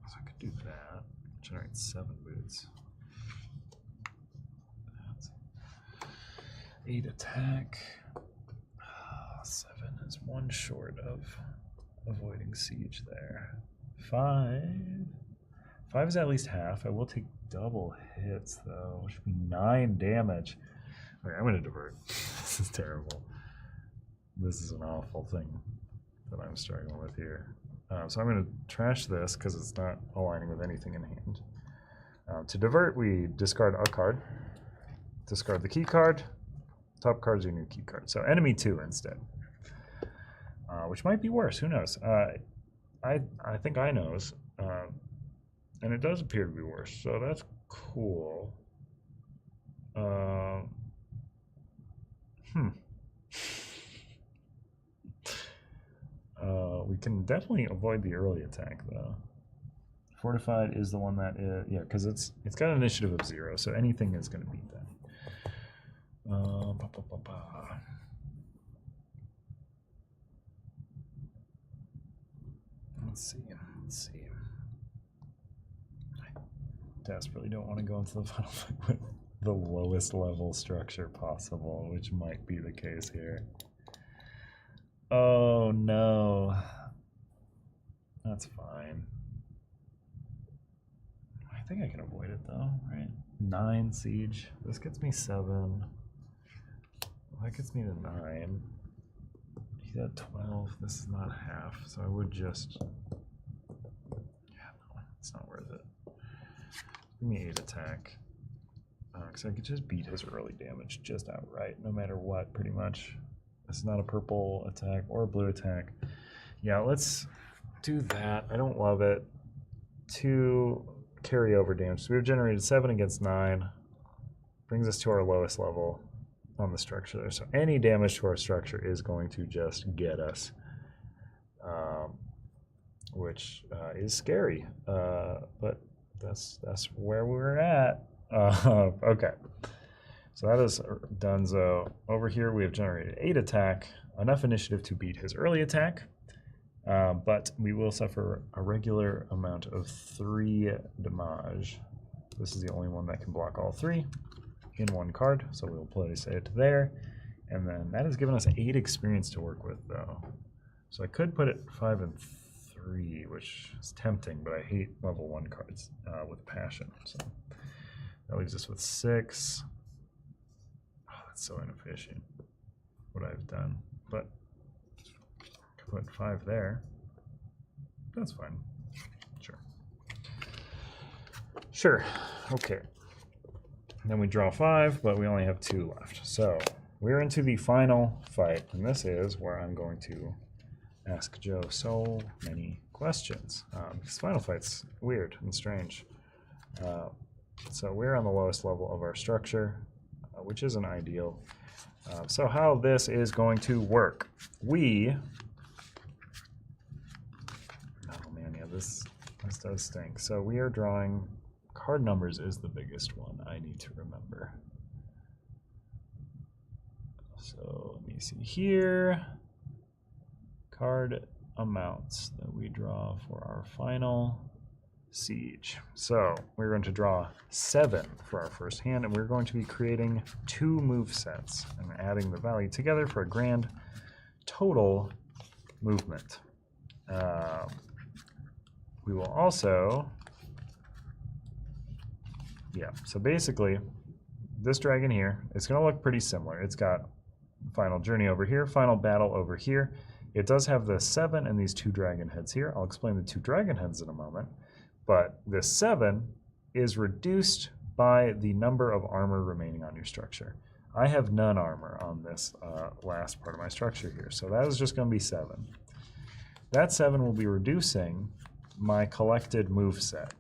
So I could do that. Generate 7 boots. That's 8 attack. 7 is 1 short of avoiding siege there. 5. 5 is at least half. I will take double hits though, which would be 9 damage. Okay, I'm gonna divert. This is terrible. This is an awful thing that I'm struggling with here. So I'm going to trash this because it's not aligning with anything in hand. To divert, we discard a card, discard the key card, top card's your new key card. So enemy 2 instead, which might be worse. Who knows? I think I knows, and it does appear to be worse. So that's cool. We can definitely avoid the early attack though. Fortified is the one that is, yeah, because it's got an initiative of 0, so anything is going to beat that. Let's see. I desperately don't want to go into the final fight with the lowest level structure possible, which might be the case here. Oh no. That's fine. I think I can avoid it though, right? 9 siege. This gets me 7. That gets me to 9. He's at 12. This is not half, so I would just. Yeah, no, it's not worth it. Give me 8 attack. Because I could just beat his early damage just outright, no matter what, pretty much. This is not a purple attack or a blue attack. Yeah, let's do that. I don't love it. 2 carryover damage. So we've generated 7 against 9. Brings us to our lowest level on the structure there. So any damage to our structure is going to just get us, which is scary. But that's where we're at. Okay. So that is donezo. Over here we have generated 8 attack, enough initiative to beat his early attack, but we will suffer a regular amount of 3 damage. This is the only one that can block all 3 in 1 card, so we'll place it there. And then that has given us 8 experience to work with, though. So I could put it 5 and 3, which is tempting, but I hate level 1 cards with passion. So that leaves us with 6. So inefficient what I've done, but I could put 5 there. That's fine. Sure. Okay. And then we draw 5, but we only have 2 left. So we're into the final fight, and this is where I'm going to ask Joe so many questions. This final fight's weird and strange. So we're on the lowest level of our structure, which isn't ideal. So how this is going to work. Oh man, yeah, this does stink. So we are drawing, card numbers is the biggest one I need to remember. So let me see here. Card amounts that we draw for our final siege. So we're going to draw 7 for our first hand, and we're going to be creating 2 move sets and adding the value together for a grand total movement. We will also, so basically this dragon here, it's going to look pretty similar. It's got final journey over here, final battle over here. It does have the 7 and these 2 dragon heads here. I'll explain the 2 dragon heads in a moment. But this 7 is reduced by the number of armor remaining on your structure. I have none armor on this last part of my structure here, so that is just going to be 7. That 7 will be reducing my collected move set.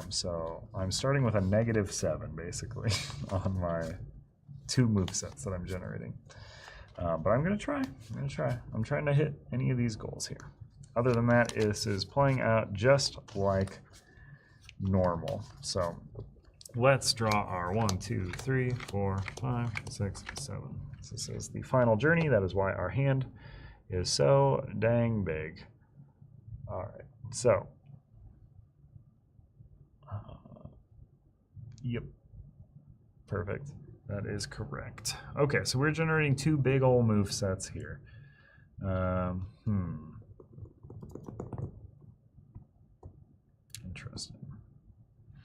So I'm starting with a -7, basically, on my 2 move sets that I'm generating. But I'm going to try. I'm trying to hit any of these goals here. Other than that, this is playing out just like normal. So let's draw our 1, 2, 3, 4, 5, 6, 7. So this is the final journey. That is why our hand is so dang big. All right, so yep, perfect. That is correct. Okay, so we're generating 2 big old move sets here. Interesting.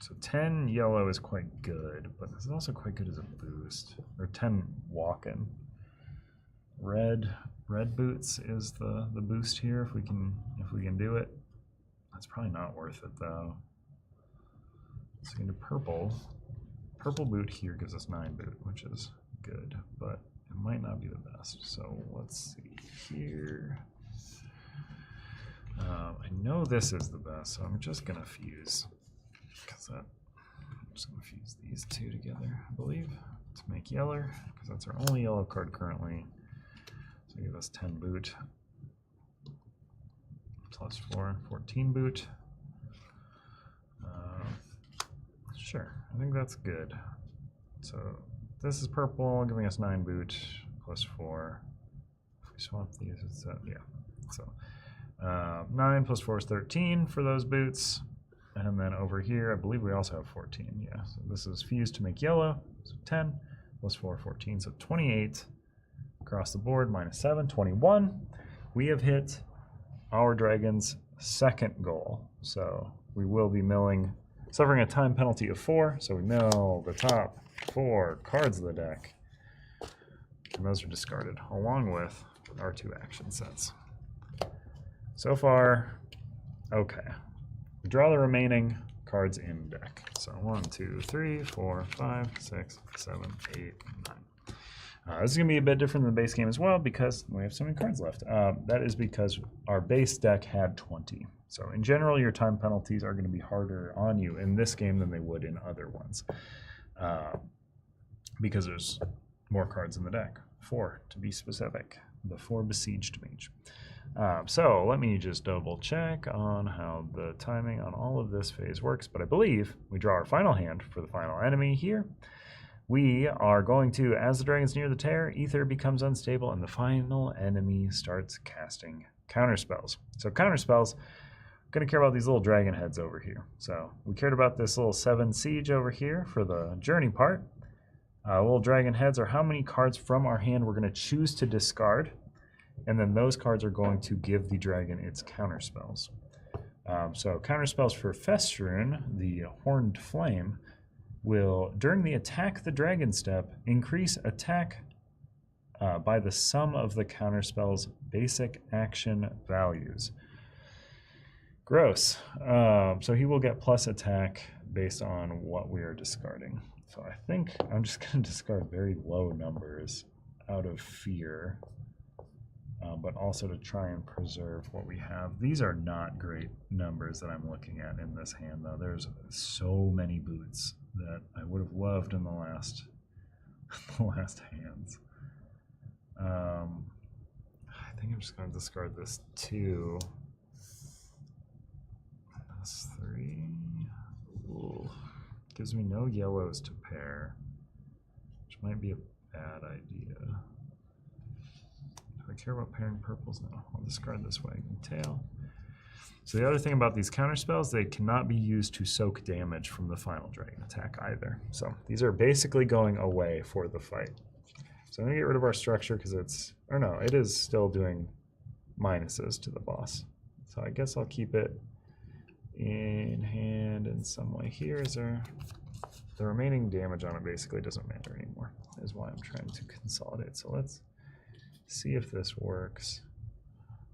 So 10 yellow is quite good, but this is also quite good as a boost. Or 10 walking. Red boots is the boost here if we can do it. That's probably not worth it though. So into purple. Purple boot here gives us 9 boot, which is good, but it might not be the best. So let's see here. I know this is the best, so I'm just gonna fuse, I'm just gonna fuse these 2 together, I believe, to make yellow, because that's our only yellow card currently. So give us 10 boot, plus 4, 14 boot. Sure, I think that's good. So this is purple, giving us 9 boot, plus 4. If we swap these, it's yeah. So 9 plus 4 is 13 for those boots. And then over here, I believe we also have 14. Yeah, so this is fused to make yellow. So 10 plus 4, 14. So 28 across the board, -7, 21. We have hit our dragon's second goal. So we will be suffering a time penalty of 4. So we mill the top 4 cards of the deck. And those are discarded, along with our 2 action sets. So far, okay. Draw the remaining cards in deck. So 1, 2, 3, 4, 5, 6, 7, 8, 9. This is going to be a bit different than the base game as well because we have so many cards left. That is because our base deck had 20. So in general, your time penalties are going to be harder on you in this game than they would in other ones. Because there's more cards in the deck. 4 to be specific. The 4 Besieged Mage. So let me just double check on how the timing on all of this phase works. But I believe we draw our final hand for the final enemy here. We are going to, as the dragons near the tear, Ether becomes unstable and the final enemy starts casting counterspells. So counterspells, I'm going to care about these little dragon heads over here. So we cared about this little 7 siege over here for the journey part. Little dragon heads are how many cards from our hand we're going to choose to discard. And then those cards are going to give the dragon its counterspells. So counterspells for Festrun, the Horned Flame, will, during the attack the dragon step, increase attack by the sum of the counterspell's basic action values. Gross. So he will get plus attack based on what we are discarding. So I think I'm just going to discard very low numbers out of fear, but also to try and preserve what we have. These are not great numbers that I'm looking at in this hand, though. There's so many boots that I would have loved in the last hands. I think I'm just going to discard this 2. This 3. Ooh. Gives me no yellows to pair, which might be a bad idea. Do I care about pairing purples? No. I'll discard this wagging tail. So the other thing about these counterspells, they cannot be used to soak damage from the final dragon attack either. So these are basically going away for the fight. So I'm going to get rid of our structure because it's, or no, it is still doing minuses to the boss. So I guess I'll keep it in hand in some way here. Is there, the remaining damage on it basically doesn't matter anymore, is why I'm trying to consolidate. So let's see if this works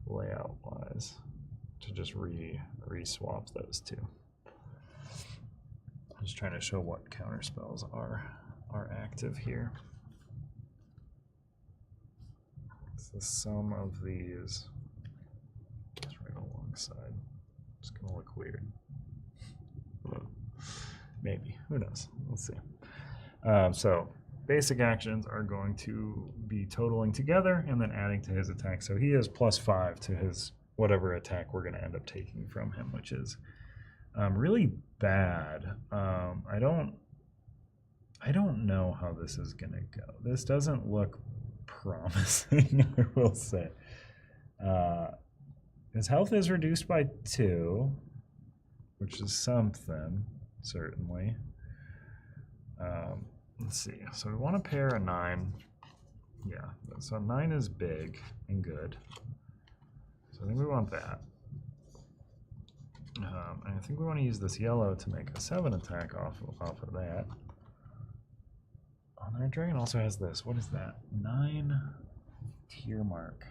layout wise to just re-swap those two. I'm just trying to show what counter spells are active here. It's the sum of these just right alongside. It's gonna look weird. Maybe, who knows? Let's see. So basic actions are going to be totaling together and then adding to his attack. So he has +5 to his whatever attack we're going to end up taking from him, which is really bad. I don't know how this is going to go. This doesn't look promising, I will say. His health is reduced by 2, which is something, certainly. Let's see. So we want to pair a 9. Yeah, so 9 is big and good. So I think we want that. And I think we want to use this yellow to make a 7 attack off of that. Oh, and our dragon also has this. What is that? 9 tier mark.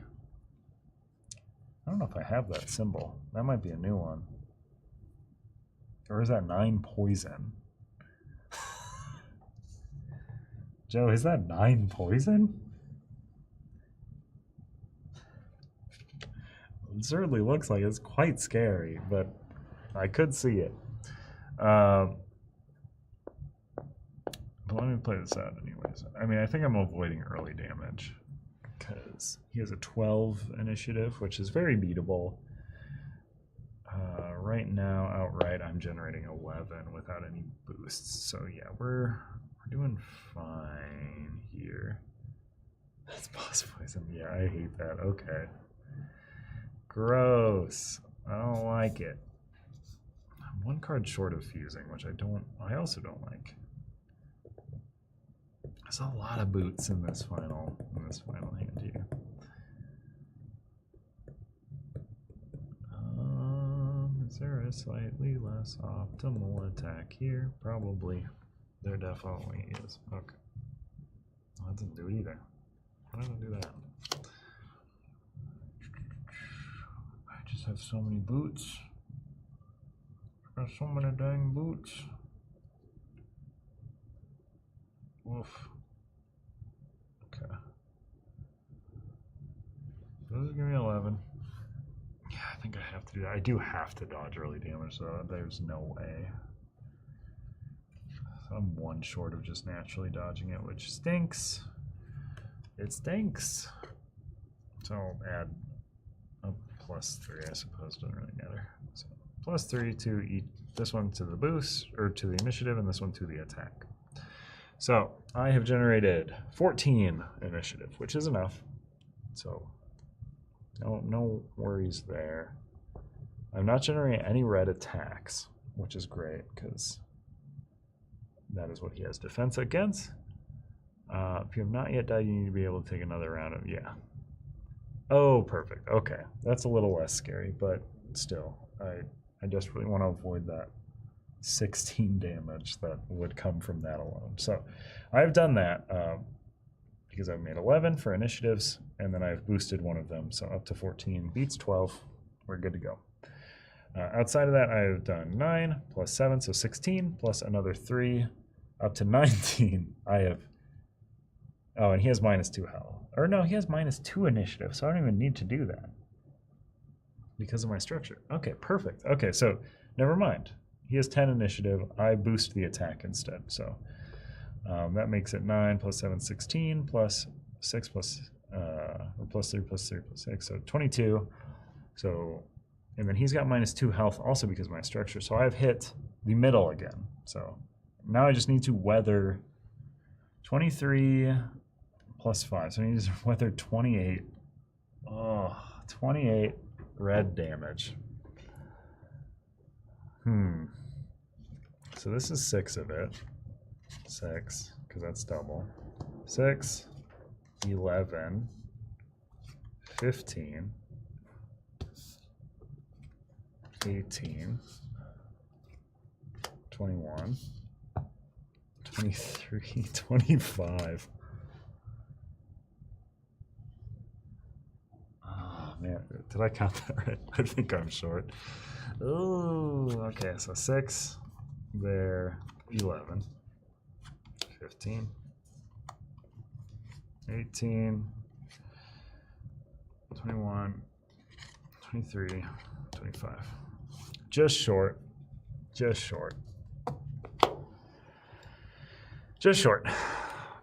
I don't know if I have that symbol. That might be a new one. Or is that 9 poison? Joe, is that 9 poison? It certainly looks like it's quite scary, but I could see it. But let me play this out anyways. I mean, I think I'm avoiding early damage because he has a 12 initiative, which is very beatable. Right now, outright, I'm generating 11 without any boosts. So yeah, we're doing fine here. That's boss poison. Yeah, I hate that. Okay. Gross. I don't like it. I'm 1 card short of fusing, which I also don't like. There's a lot of boots in this final hand here. Is there a slightly less optimal attack here? Probably. There definitely is. Okay. Well, that doesn't do it either. Why doesn't it do that? I just have so many boots. I've got so many dang boots. Oof. Okay. this is gonna be 11. Yeah, I think I have to do that. I do have to dodge early damage, so there's no way. So I'm one short of just naturally dodging it, which stinks. It stinks. So I'll add a +3, I suppose, doesn't really matter. So +3 to each, this one to the boost, or to the initiative, and this one to the attack. So I have generated 14 initiative, which is enough. So no worries there. I'm not generating any red attacks, which is great because that is what he has defense against. If you have not yet died, you need to be able to take another round of, yeah. Oh, perfect. Okay, that's a little less scary, but still, I just really want to avoid that 16 damage that would come from that alone. So I've done that because I've made 11 for initiatives, and then I've boosted one of them, so up to 14 beats 12. We're good to go. Outside of that, I've done 9 plus 7, so 16, plus another 3, up to 19. I have... Oh, and he has -2 health. Or no, he has -2 initiative, so I don't even need to do that because of my structure. Okay, perfect. Okay, so never mind. He has 10 initiative. I boost the attack instead, so that makes it 9 plus 7, 16, plus 6 plus, or plus 3 plus 3 plus 6, so 22. So, and then he's got -2 health also because of my structure, so I've hit the middle again. So now I just need to weather 23 plus 5, so I need to weather 28. Oh, 28 red damage. So this is 6 of it. 6, because that's double. 6, 11, 15, 18, 21, 23, 25. Oh, man, did I count that right? I think I'm short. Oh, okay, so 6 there, 11, 15, 18, 21, 23, 25. Just short. Just short. Just short.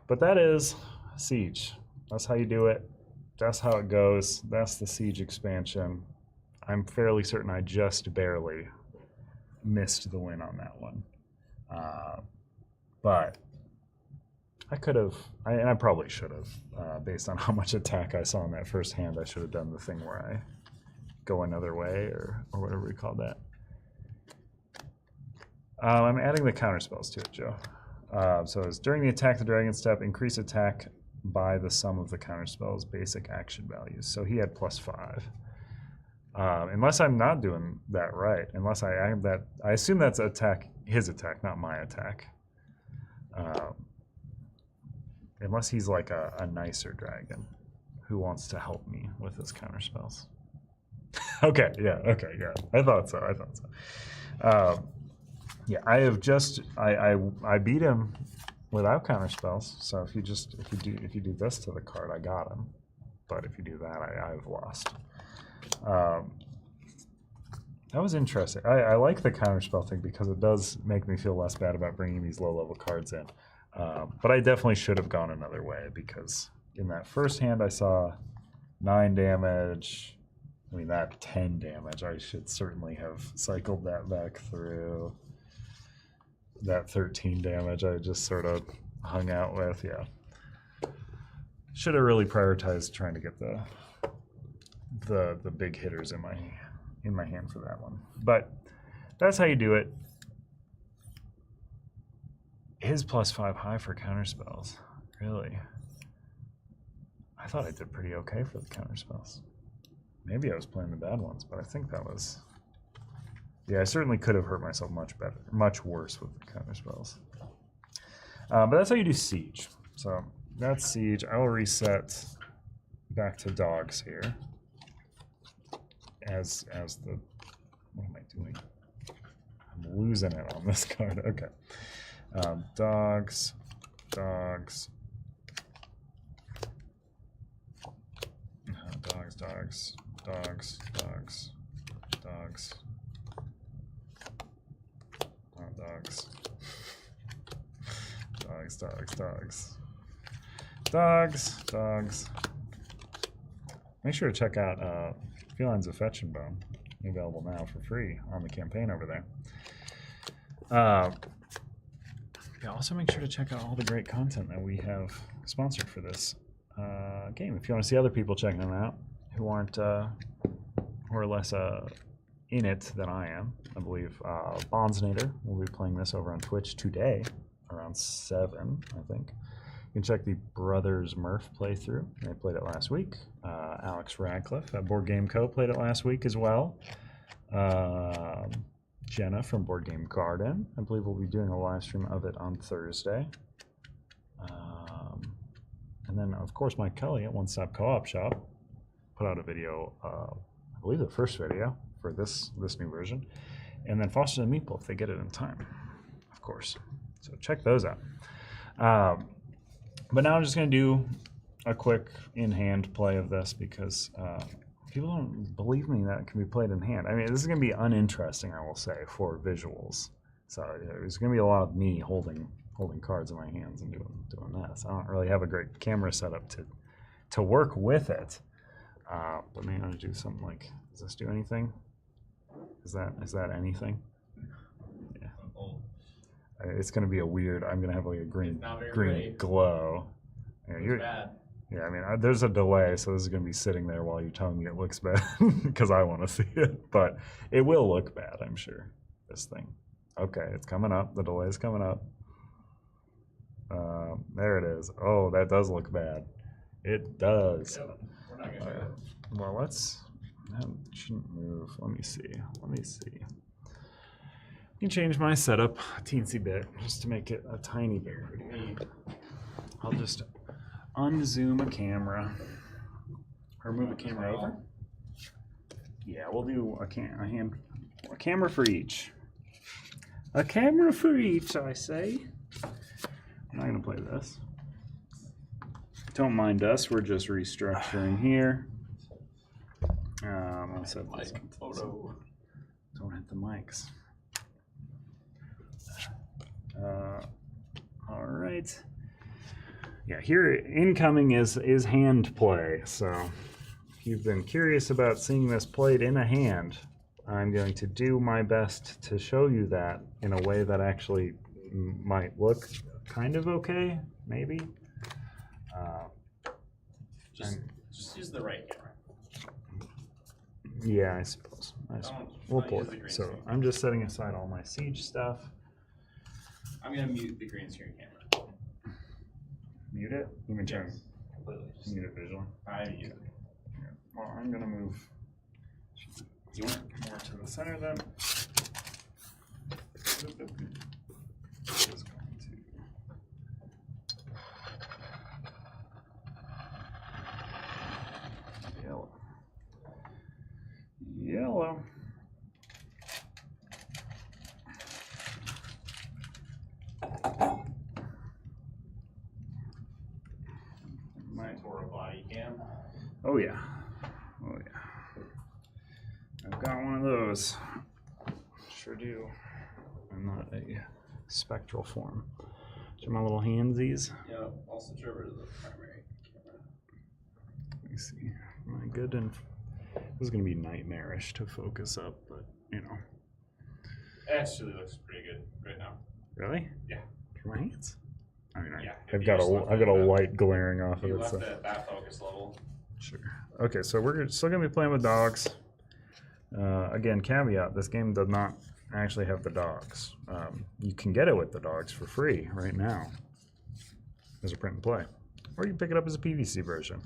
But that is Siege. That's how you do it. That's how it goes. That's the Siege expansion. I'm fairly certain I just barely missed the win on that one. But I could have, and I probably should have, based on how much attack I saw in that first hand. I should have done the thing where I go another way, or whatever we call that. I'm adding the counterspells to it, Joe. So it's during the attack the dragon step, increase attack by the sum of the counterspell's basic action values. So he had +5. Unless I'm not doing that right, unless I add that, I assume that's attack, his attack, not my attack. Unless he's like a nicer dragon who wants to help me with his counterspells. Okay, yeah, I thought so. Yeah, I have just I beat him without counterspells. So if you do this to the card, I got him. But if you do that, I've lost. That was interesting. I like the counterspell thing because it does make me feel less bad about bringing these low-level cards in. But I definitely should have gone another way because in that first hand I saw 9 damage. I mean, that 10 damage. I should certainly have cycled that back through. That 13 damage I just sort of hung out with. Yeah. Should have really prioritized trying to get the big hitters in my hand for that one. But that's how you do it. His +5 high for counterspells. Really? I thought I did pretty okay for the counterspells. Maybe I was playing the bad ones, but I think that was... Yeah, I certainly could have hurt myself much worse with the counterspells. But that's how you do Siege. So that's Siege. I will reset back to dogs here. As the... What am I doing? I'm losing it on this card. Okay. Dogs. dogs, dogs, dogs, dogs. Oh, dogs. Dogs, dogs, dogs. Dogs, dogs. Make sure to check out Felines of Etchinstone, available now for free on the campaign over there. Yeah, also make sure to check out all the great content that we have sponsored for this game. If you want to see other people checking them out who aren't who are less in it than I am, I believe Bondsnader will be playing this over on Twitch today around 7, I think. You can check the Brothers Murph playthrough. They played it last week. Alex Radcliffe at Board Game Co. played it last week as well. Jenna from Board Game Garden, I believe we'll be doing a live stream of it on Thursday. And then, of course, Mike Kelly at One Stop Co-op Shop put out a video, I believe the first video for this new version. And then Foster and Meeple, if they get it in time, of course. So check those out. But now I'm just going to do a quick in-hand play of this because people don't believe me that it can be played in hand. I mean, this is going to be uninteresting, I will say, for visuals. So there's going to be a lot of me holding cards in my hands and doing this. I don't really have a great camera setup to work with it. But maybe I'm going to do something like, does this do anything? Is that anything? Yeah. It's going to be a weird, I'm going to have like a green glow. Yeah, you're bad. Yeah, I mean, there's a delay, so this is going to be sitting there while you're telling me it looks bad because I want to see it. But it will look bad, I'm sure, this thing. Okay, it's coming up. The delay is coming up. There it is. Oh, that does look bad. It does. Yeah, we're not gonna do it. Well, that shouldn't move. Let me see. I can change my setup a teensy bit just to make it a tiny bit pretty. I'll just unzoom a camera or move a camera over. Yeah, we'll do a camera for each. A camera for each, I say. I'm not gonna play this. Don't mind us. We're just restructuring here. I'll set this photo. Don't hit the mics. All right. Yeah, here incoming is hand play. So if you've been curious about seeing this played in a hand, I'm going to do my best to show you that in a way that actually might look kind of okay, maybe. Just use the right camera. Yeah, I suppose. We'll pull it. So screen. I'm just setting aside all my Siege stuff. I'm gonna mute the green screen camera. Mute it? You can turn Completely. mute it visually. I mute it. Yeah. Well, I'm gonna move more to the center then. Just going to yellow. My Toro body cam. Oh yeah. Oh yeah. I've got one of those. Sure do. I'm not a spectral form. These are my little handsies. Yeah, I'll switch over to the primary camera. Let me see. Am I good? And this is going to be nightmarish to focus up, but you know. It actually looks pretty good right now. Really? Yeah. For my hands? I mean, Yeah, I've got a light glaring off of You it. left So. it at that focus level. Sure. Okay, so we're still going to be playing with dogs. Again, caveat, this game does not actually have the dogs. You can get it with the dogs for free right now as a print and play. Or you can pick it up as a PVC version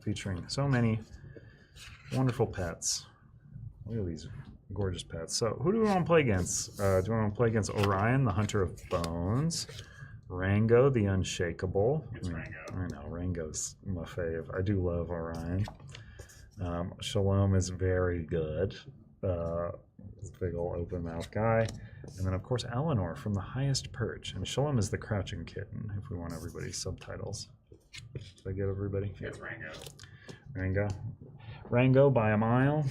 featuring so many wonderful pets. Look at these gorgeous pets. So who do we want to play against? Do we want to play against Orion, the Hunter of Bones? Rango, the Unshakable. It's Rango. I know, Rango's my fave. I do love Orion. Shalom is very good. This big old open mouth guy. And then, of course, Eleanor from The Highest Perch. And Shalom is the Crouching Kitten, if we want everybody's subtitles. Did I get everybody? It's Rango. Rango. Rango by a mile.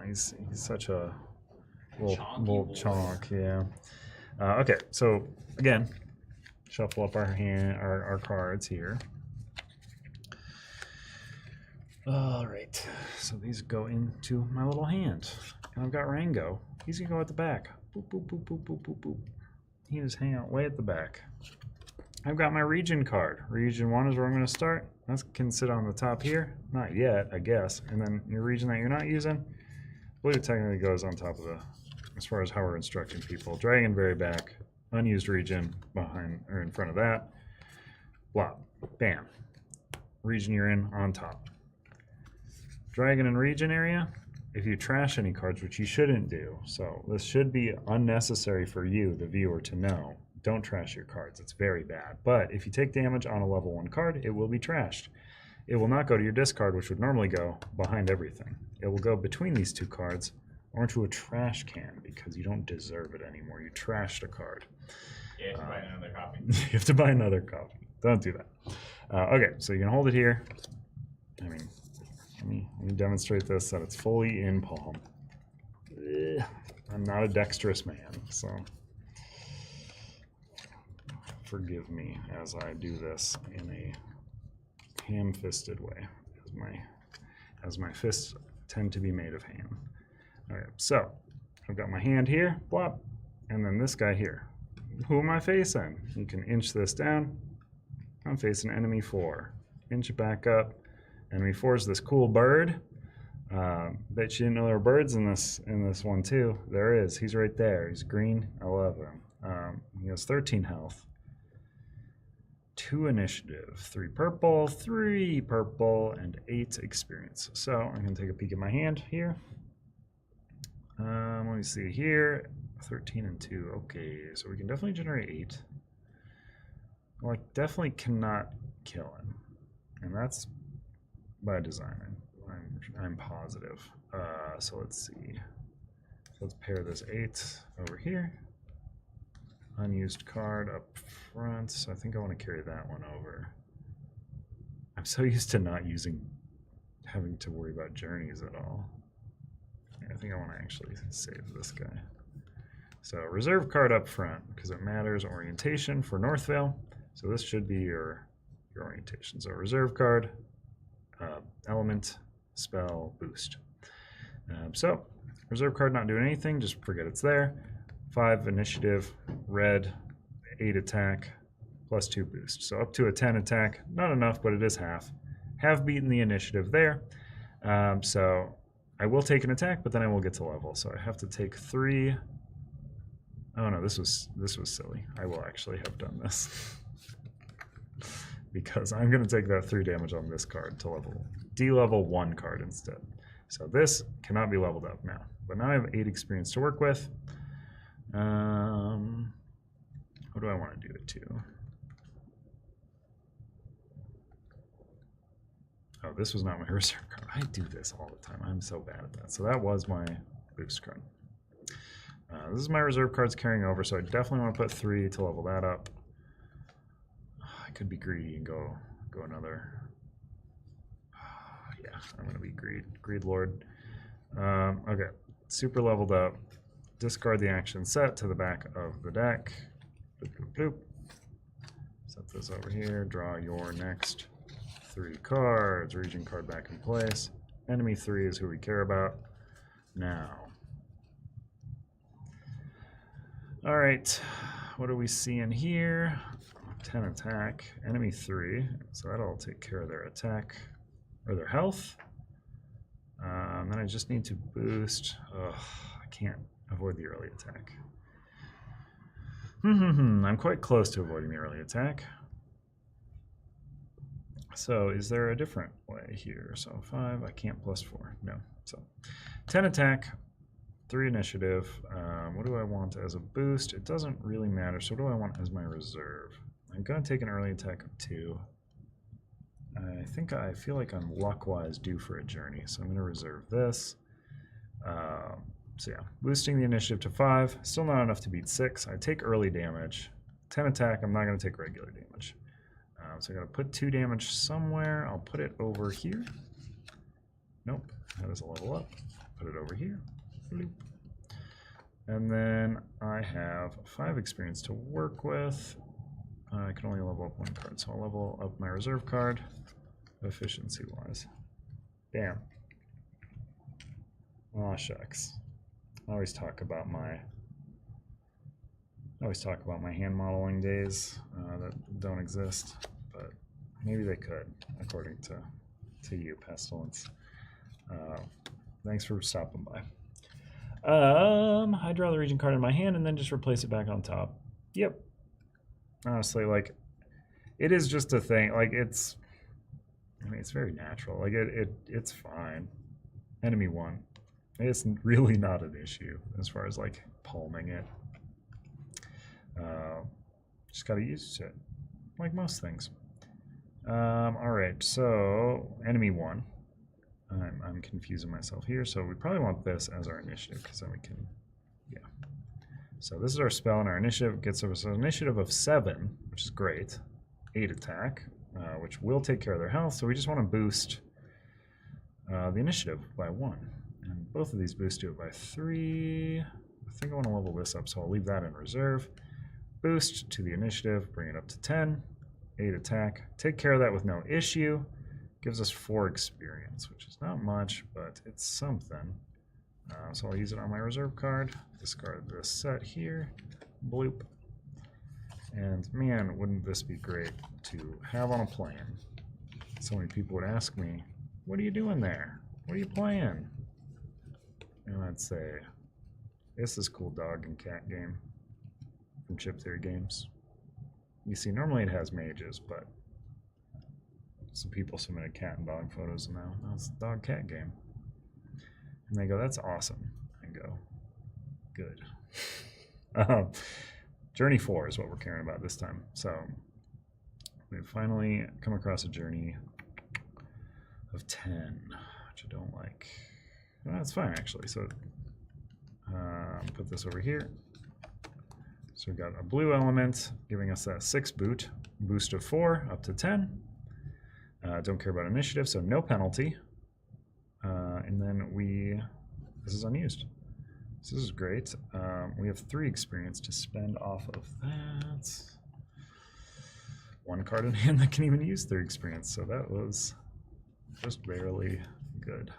He's such a little boy. chonk, yeah. Okay, so again, shuffle up our cards here. All right, so these go into my little hand, and I've got Rango. He's gonna go at the back. Boop boop boop boop boop boop boop. He just hang out way at the back. I've got my region card. Region 1 is where I'm going to start. That can sit on the top here. Not yet, I guess. And then your region that you're not using, I believe it technically goes on top of the, as far as how we're instructing people. Dragon very back, unused region behind or in front of that. Blop, bam. Region you're in on top. Dragon and region area, if you trash any cards, which you shouldn't do, so this should be unnecessary for you, the viewer, to know. Don't trash your cards. It's very bad. But if you take damage on a level 1 card, it will be trashed. It will not go to your discard, which would normally go behind everything. It will go between these 2 cards or into a trash can because you don't deserve it anymore. You trashed a card. Yeah, you have to buy another copy. You have to buy another copy. Don't do that. Okay, so you can hold it here. I mean, let me demonstrate this that it's fully in palm. I'm not a dexterous man, so forgive me as I do this in a ham-fisted way, as my fists tend to be made of ham. All right, so I've got my hand here, blop, and then this guy here. Who am I facing? You can inch this down. I'm facing enemy 4. Inch it back up. Enemy 4 is this cool bird. Bet you didn't know there were birds in this one too. There is. He's right there. He's green. I love him. He has 13 health. 2 initiative, 3 purple, and 8 experience. So I'm going to take a peek at my hand here. Let me see here. 13 and 2. Okay, so we can definitely generate 8. Well, I definitely cannot kill him. And that's by design. I'm positive. So let's see. Let's pair this 8 over here. Unused card up front, so I think I want to carry that one over. I'm so used to not having to worry about journeys at all. I think I want to actually save this guy. So reserve card up front, because it matters orientation for Northvale. So this should be your orientation. So reserve card, element, spell, boost. So reserve card not doing anything, just forget it's there. 5 initiative, red, 8 attack, plus 2 boost. So up to a 10 attack, not enough, but it is half. Have beaten the initiative there. So I will take an attack, but then I will get to level. So I have to take 3. Oh no, this was silly. I will actually have done this. Because I'm going to take that 3 damage on this card to D-level 1 card instead. So this cannot be leveled up now. But now I have 8 experience to work with. What do I want to do it to? Oh, this was not my reserve card. I do this all the time. I'm so bad at that. So that was my boost card. This is my reserve cards carrying over, so I definitely want to put 3 to level that up. I could be greedy and go another. Yeah, I'm going to be greed lord. Okay, super leveled up. Discard the action set to the back of the deck. Bloop, bloop, bloop. Set this over here. Draw your next 3 cards. Region card back in place. Enemy 3 is who we care about now. All right, what are we seeing here? 10 attack. Enemy 3, so that'll take care of their attack or their health. Then I just need to boost. Ugh, I can't avoid the early attack. I'm quite close to avoiding the early attack. So is there a different way here? So 5, I can't plus 4. No. So 10 attack, 3 initiative. What do I want as a boost? It doesn't really matter. So what do I want as my reserve? I'm going to take an early attack of 2. I feel like I'm luck-wise due for a journey, so I'm going to reserve this. So yeah, boosting the initiative to 5, still not enough to beat 6. I take early damage. 10 attack, I'm not going to take regular damage. So I got to put 2 damage somewhere. I'll put it over here. Nope, that is a level up. Put it over here. Bloop. And then I have 5 experience to work with. I can only level up 1 card, so I'll level up my reserve card efficiency-wise. Damn. Aw, shucks. I always talk about my hand modeling days that don't exist, but maybe they could, according to you, Pestilence. Thanks for stopping by. I draw the region card in my hand and then just replace it back on top. Yep. Honestly, like, it is just a thing. Like, it's very natural. Like, it's fine. Enemy 1. It's really not an issue as far as, like, palming it. Just gotta use it, like most things. Alright, so enemy 1. I'm confusing myself here, so we probably want this as our initiative, because then we can, yeah. So this is our spell, and our initiative gets us an initiative of 7, which is great. 8 attack, which will take care of their health, so we just want to boost the initiative by 1. And both of these boost it by 3. I think I want to level this up, so I'll leave that in reserve. Boost to the initiative, bring it up to 10. 8 attack, take care of that with no issue. Gives us 4 experience, which is not much, but it's something. So I'll use it on my reserve card. Discard this set here. Bloop. And man, wouldn't this be great to have on a plan? So many people would ask me, what are you doing there? What are you playing? And I'd say, this is cool dog and cat game from Chip Theory Games. You see, normally it has mages, but some people submitted cat and dog photos, and now it's a dog cat game. And they go, that's awesome. I go, good. Journey 4 is what we're caring about this time. So we've finally come across a journey of 10, which I don't like. Well, that's fine, actually. So put this over here. So we've got a blue element giving us that 6 boost of 4 up to 10. Don't care about initiative, so no penalty. And then this is unused. So this is great. We have 3 experience to spend off of that. 1 card in hand that can even use 3 experience, so that was just barely good.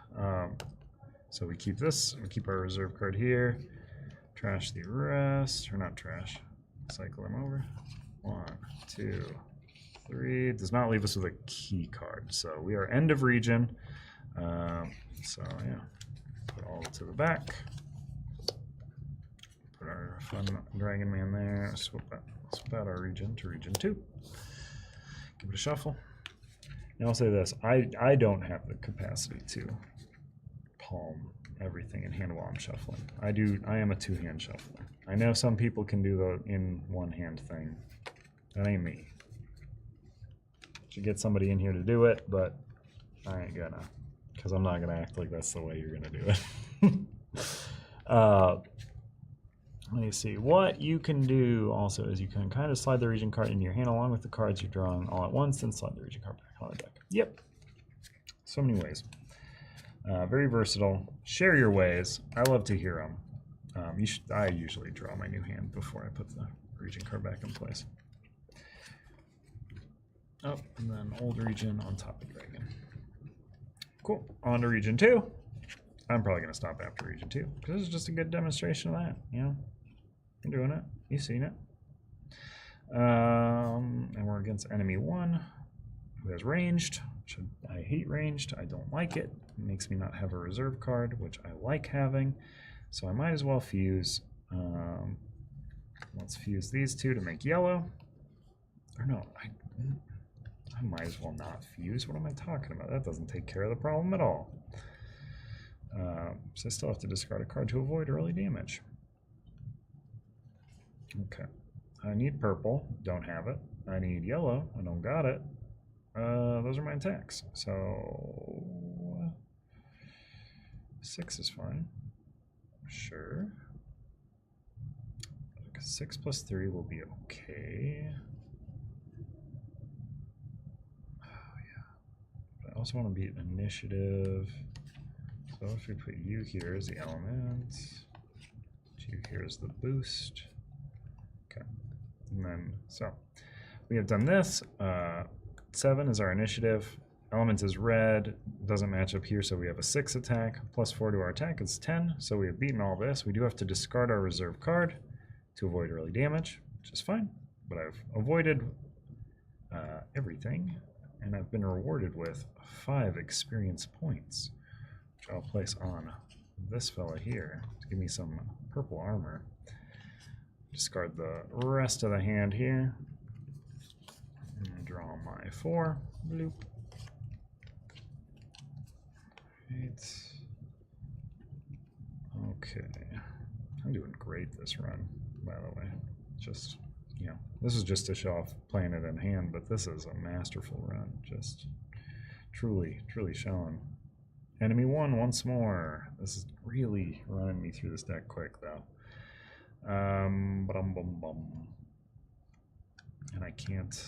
So we keep this, we keep our reserve card here. Trash the rest, or not trash, cycle them over. 1, 2, 3. Does not leave us with a key card. So we are end of region. So yeah, put all to the back. Put our fun dragon man there. Swap out our region to region 2. Give it a shuffle. And I'll say this, I don't have the capacity to palm everything in hand while I'm shuffling. I am a 2-hand shuffler. I know some people can do the in 1-hand thing. That ain't me. Should get somebody in here to do it, but I ain't gonna, because I'm not gonna act like that's the way you're gonna do it. Let me see. What you can do also is you can kind of slide the region card into your hand along with the cards you're drawing all at once, then slide the region card back on the deck. Yep. So many ways. Very versatile. Share your ways. I love to hear them. I usually draw my new hand before I put the region card back in place. Oh, and then old region on top of dragon. Cool. On to region 2. I'm probably going to stop after region 2 because this is just a good demonstration of that. You know, I'm doing it. You've seen it. And we're against enemy 1 who has ranged. I hate ranged. I don't like it. It makes me not have a reserve card, which I like having. So I might as well fuse. Let's fuse these 2 to make yellow. Or no, I might as well not fuse. What am I talking about? That doesn't take care of the problem at all. So I still have to discard a card to avoid early damage. Okay. I need purple. Don't have it. I need yellow. I don't got it. Those are my attacks. So 6 is fine. Sure. 6 plus 3 will be okay. Oh yeah. But I also want to beat initiative. So if we put U here as the element, U here is the boost. Okay, and then so we have done this. 7 is our initiative. Element is red, doesn't match up here, so we have a 6 attack. Plus 4 to our attack is 10, so we have beaten all this. We do have to discard our reserve card to avoid early damage, which is fine. But I've avoided everything, and I've been rewarded with 5 experience points, which I'll place on this fella here to give me some purple armor. Discard the rest of the hand here. And draw my 4. Bloop. Right. Okay. I'm doing great this run, by the way. Just, you know, this is just to show off playing it in hand, but this is a masterful run. Just truly, truly showing. Enemy 1 once more. This is really running me through this deck quick, though. And I can't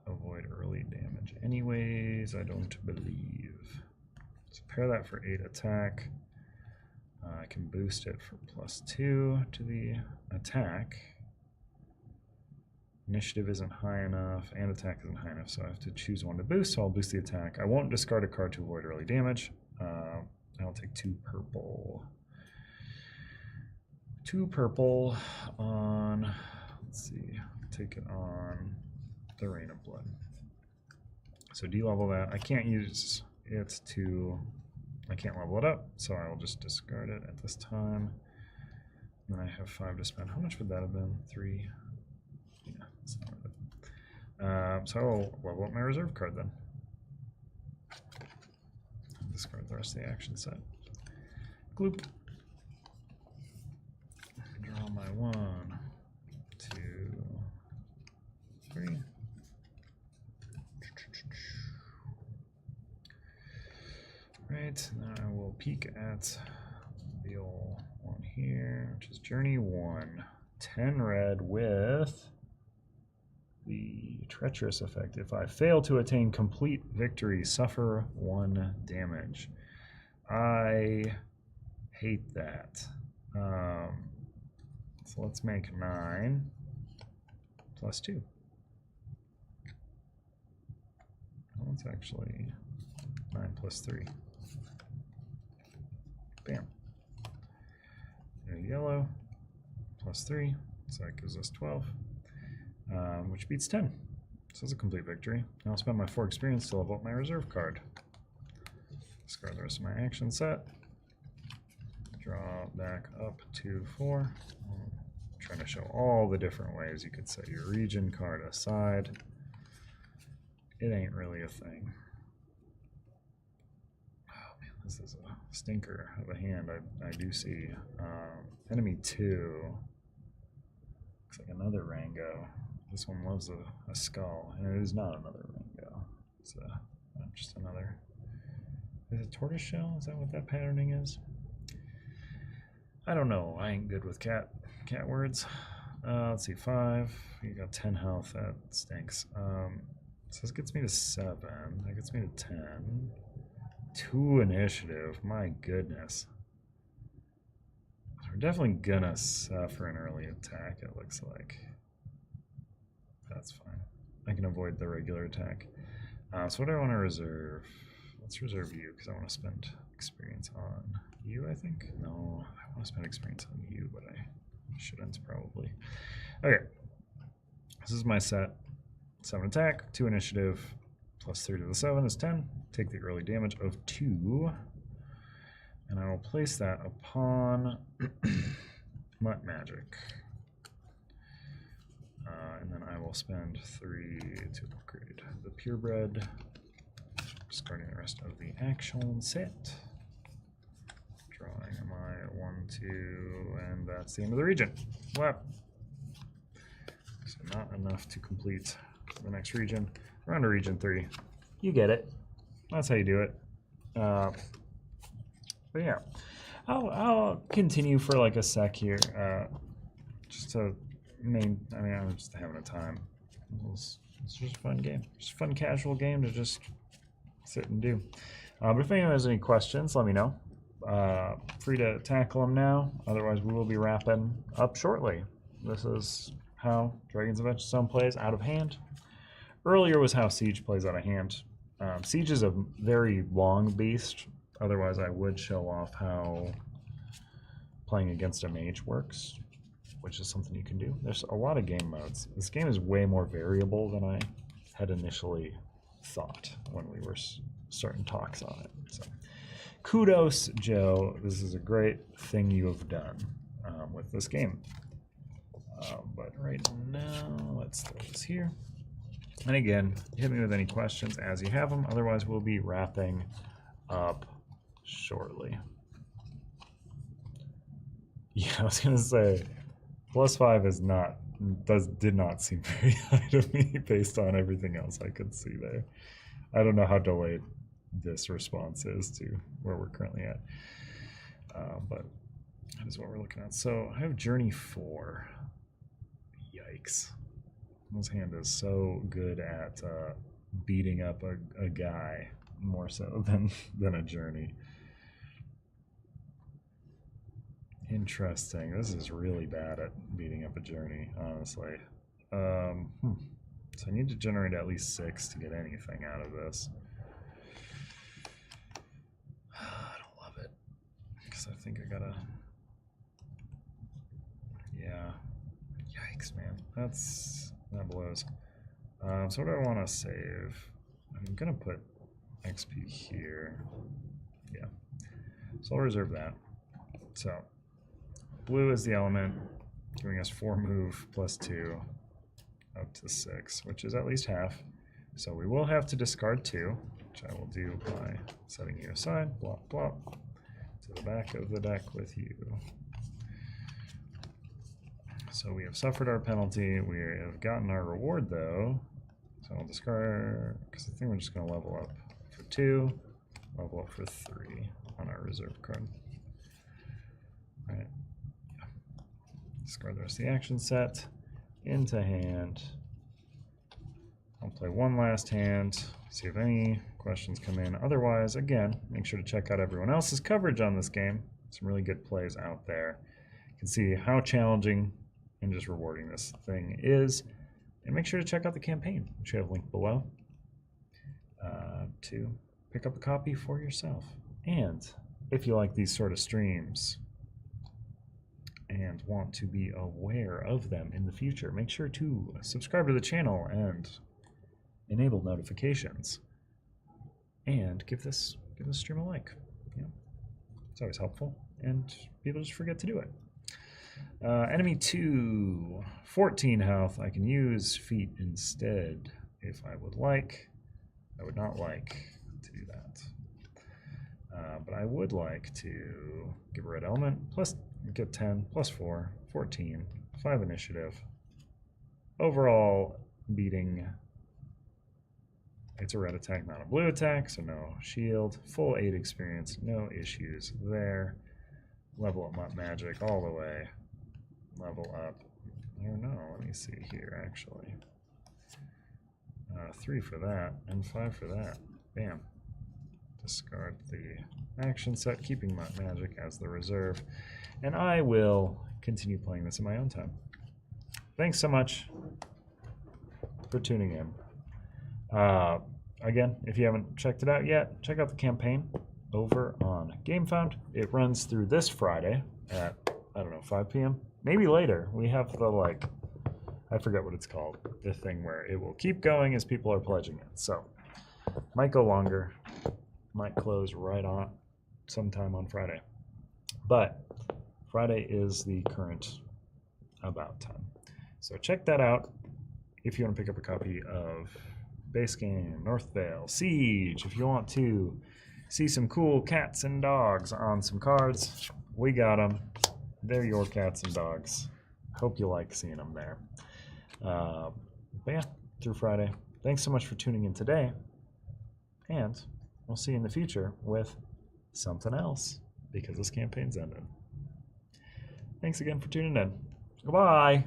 avoid early damage anyways, I don't believe. So pair that for 8 attack. I can boost it for +2 to the attack. Initiative isn't high enough, and attack isn't high enough, so I have to choose one to boost, so I'll boost the attack. I won't discard a card to avoid early damage. I'll take 2 purple. 2 purple on, let's see, take it on the Rain of Blood. So de-level that. I can't use it to, I can't level it up, so I will just discard it at this time. And then I have 5 to spend. How much would that have been? 3? Yeah, that's not it. So I will level up my reserve card then. Discard the rest of the action set. Gloop. Draw my 1, 2, 3. Right, now I will peek at the old one here, which is Journey 1. 10 red with the treacherous effect. If I fail to attain complete victory, suffer 1 damage. I hate that. So let's make 9 plus 2. Well, it's actually 9 plus 3. Bam. Yellow plus 3, so that gives us 12, which beats 10. So it's a complete victory. Now I'll spend my 4 experience to level up my reserve card. Discard the rest of my action set. Draw back up to 4. I'm trying to show all the different ways you could set your region card aside. It ain't really a thing. Oh man, this is a stinker of a hand. I do see. Enemy 2. Looks like another Rango. This one loves a skull, and it is not another Rango. It's just another. Is it tortoiseshell? Is that what that patterning is? I don't know. I ain't good with cat words. Let's see, 5. You got 10 health. That stinks. So this gets me to 7. That gets me to 10. 2 initiative. My goodness. We're definitely gonna suffer an early attack, it looks like. That's fine. I can avoid the regular attack. So what do I want to reserve? Let's reserve you, because I want to spend experience on you, I think. No, I want to spend experience on you, but I shouldn't probably. Okay. This is my set. 7 attack, 2 initiative, plus 3 to the 7 is 10. Take the early damage of 2. And I will place that upon Mutt Magic. And then I will spend 3 to upgrade the purebred, discarding the rest of the action set. Drawing my 1, 2, and that's the end of the region. Wow. So not enough to complete the next region. We're on to region 3. You get it. That's how you do it. But yeah, I'll continue for like a sec here, just to I'm just having a time. It's just a fun game, just a fun casual game to just sit and do. But if anyone has any questions, let me know. free to tackle them now. Otherwise, we will be wrapping up shortly. This is how Dragons of Etchinstone plays out of hand. Earlier was how Siege plays out of hand. Siege is a very long beast. Otherwise, I would show off how playing against a mage works, which is something you can do. There's a lot of game modes. This game is way more variable than I had initially thought when we were starting talks on it. So, kudos, Joe. This is a great thing you have done with this game. But right now, let's throw this here. And again, hit me with any questions as you have them. Otherwise, we'll be wrapping up shortly. Yeah, I was gonna say, +5 is not did not seem very high to me based on everything else I could see there. I don't know how delayed this response is to where we're currently at, but that is what we're looking at. So I have Journey 4. Yikes! This hand is so good at beating up a guy more so than a journey. Interesting. This is really bad at beating up a journey, honestly. So I need to generate at least 6 to get anything out of this. I don't love it because I think I gotta. Yeah. Yikes, man. That blows. So what do I want to save? I'm gonna put XP here. Yeah. So I'll reserve that. So blue is the element, giving us 4 move +2 up to 6, which is at least half. So we will have to discard 2, which I will do by setting you aside, blop, blop, to the back of the deck with you. So we have suffered our penalty. We have gotten our reward, though. So I'll discard, because I think we're just going to level up for 2, level up for 3 on our reserve card. All right. Discard the rest of the action set into hand. I'll play one last hand, see if any questions come in. Otherwise, again, make sure to check out everyone else's coverage on this game. Some really good plays out there. You can see how challenging and just rewarding this thing is. And make sure to check out the campaign, which I have linked below, to pick up a copy for yourself. And if you like these sort of streams and want to be aware of them in the future, make sure to subscribe to the channel and enable notifications. And give this stream a like. You know, it's always helpful, and people just forget to do it. Enemy 2, 14 health. I can use feet instead if I would like. I would not like to do that. But I would like to give a red element, plus get 10, +4, 14, 5 initiative. Overall beating, it's a red attack, not a blue attack, so no shield. Full 8 experience, no issues there. Level up my magic all the way. Level up. I don't know, let me see here actually. 3 for that, and 5 for that. Bam. Discard the action set, keeping my magic as the reserve. And I will continue playing this in my own time. Thanks so much for tuning in. Again, if you haven't checked it out yet, check out the campaign over on Gamefound. It runs through this Friday at, I don't know, 5 p.m. Maybe later. We have the, I forget what it's called, the thing where it will keep going as people are pledging it. So, might go longer, might close right on sometime on Friday. But Friday is the current about time. So check that out if you want to pick up a copy of base game, North Vale, Siege. If you want to see some cool cats and dogs on some cards, we got them. They're your cats and dogs. Hope you like seeing them there. But yeah, through Friday. Thanks so much for tuning in today. And we'll see you in the future with something else, because this campaign's ended. Thanks again for tuning in. Goodbye.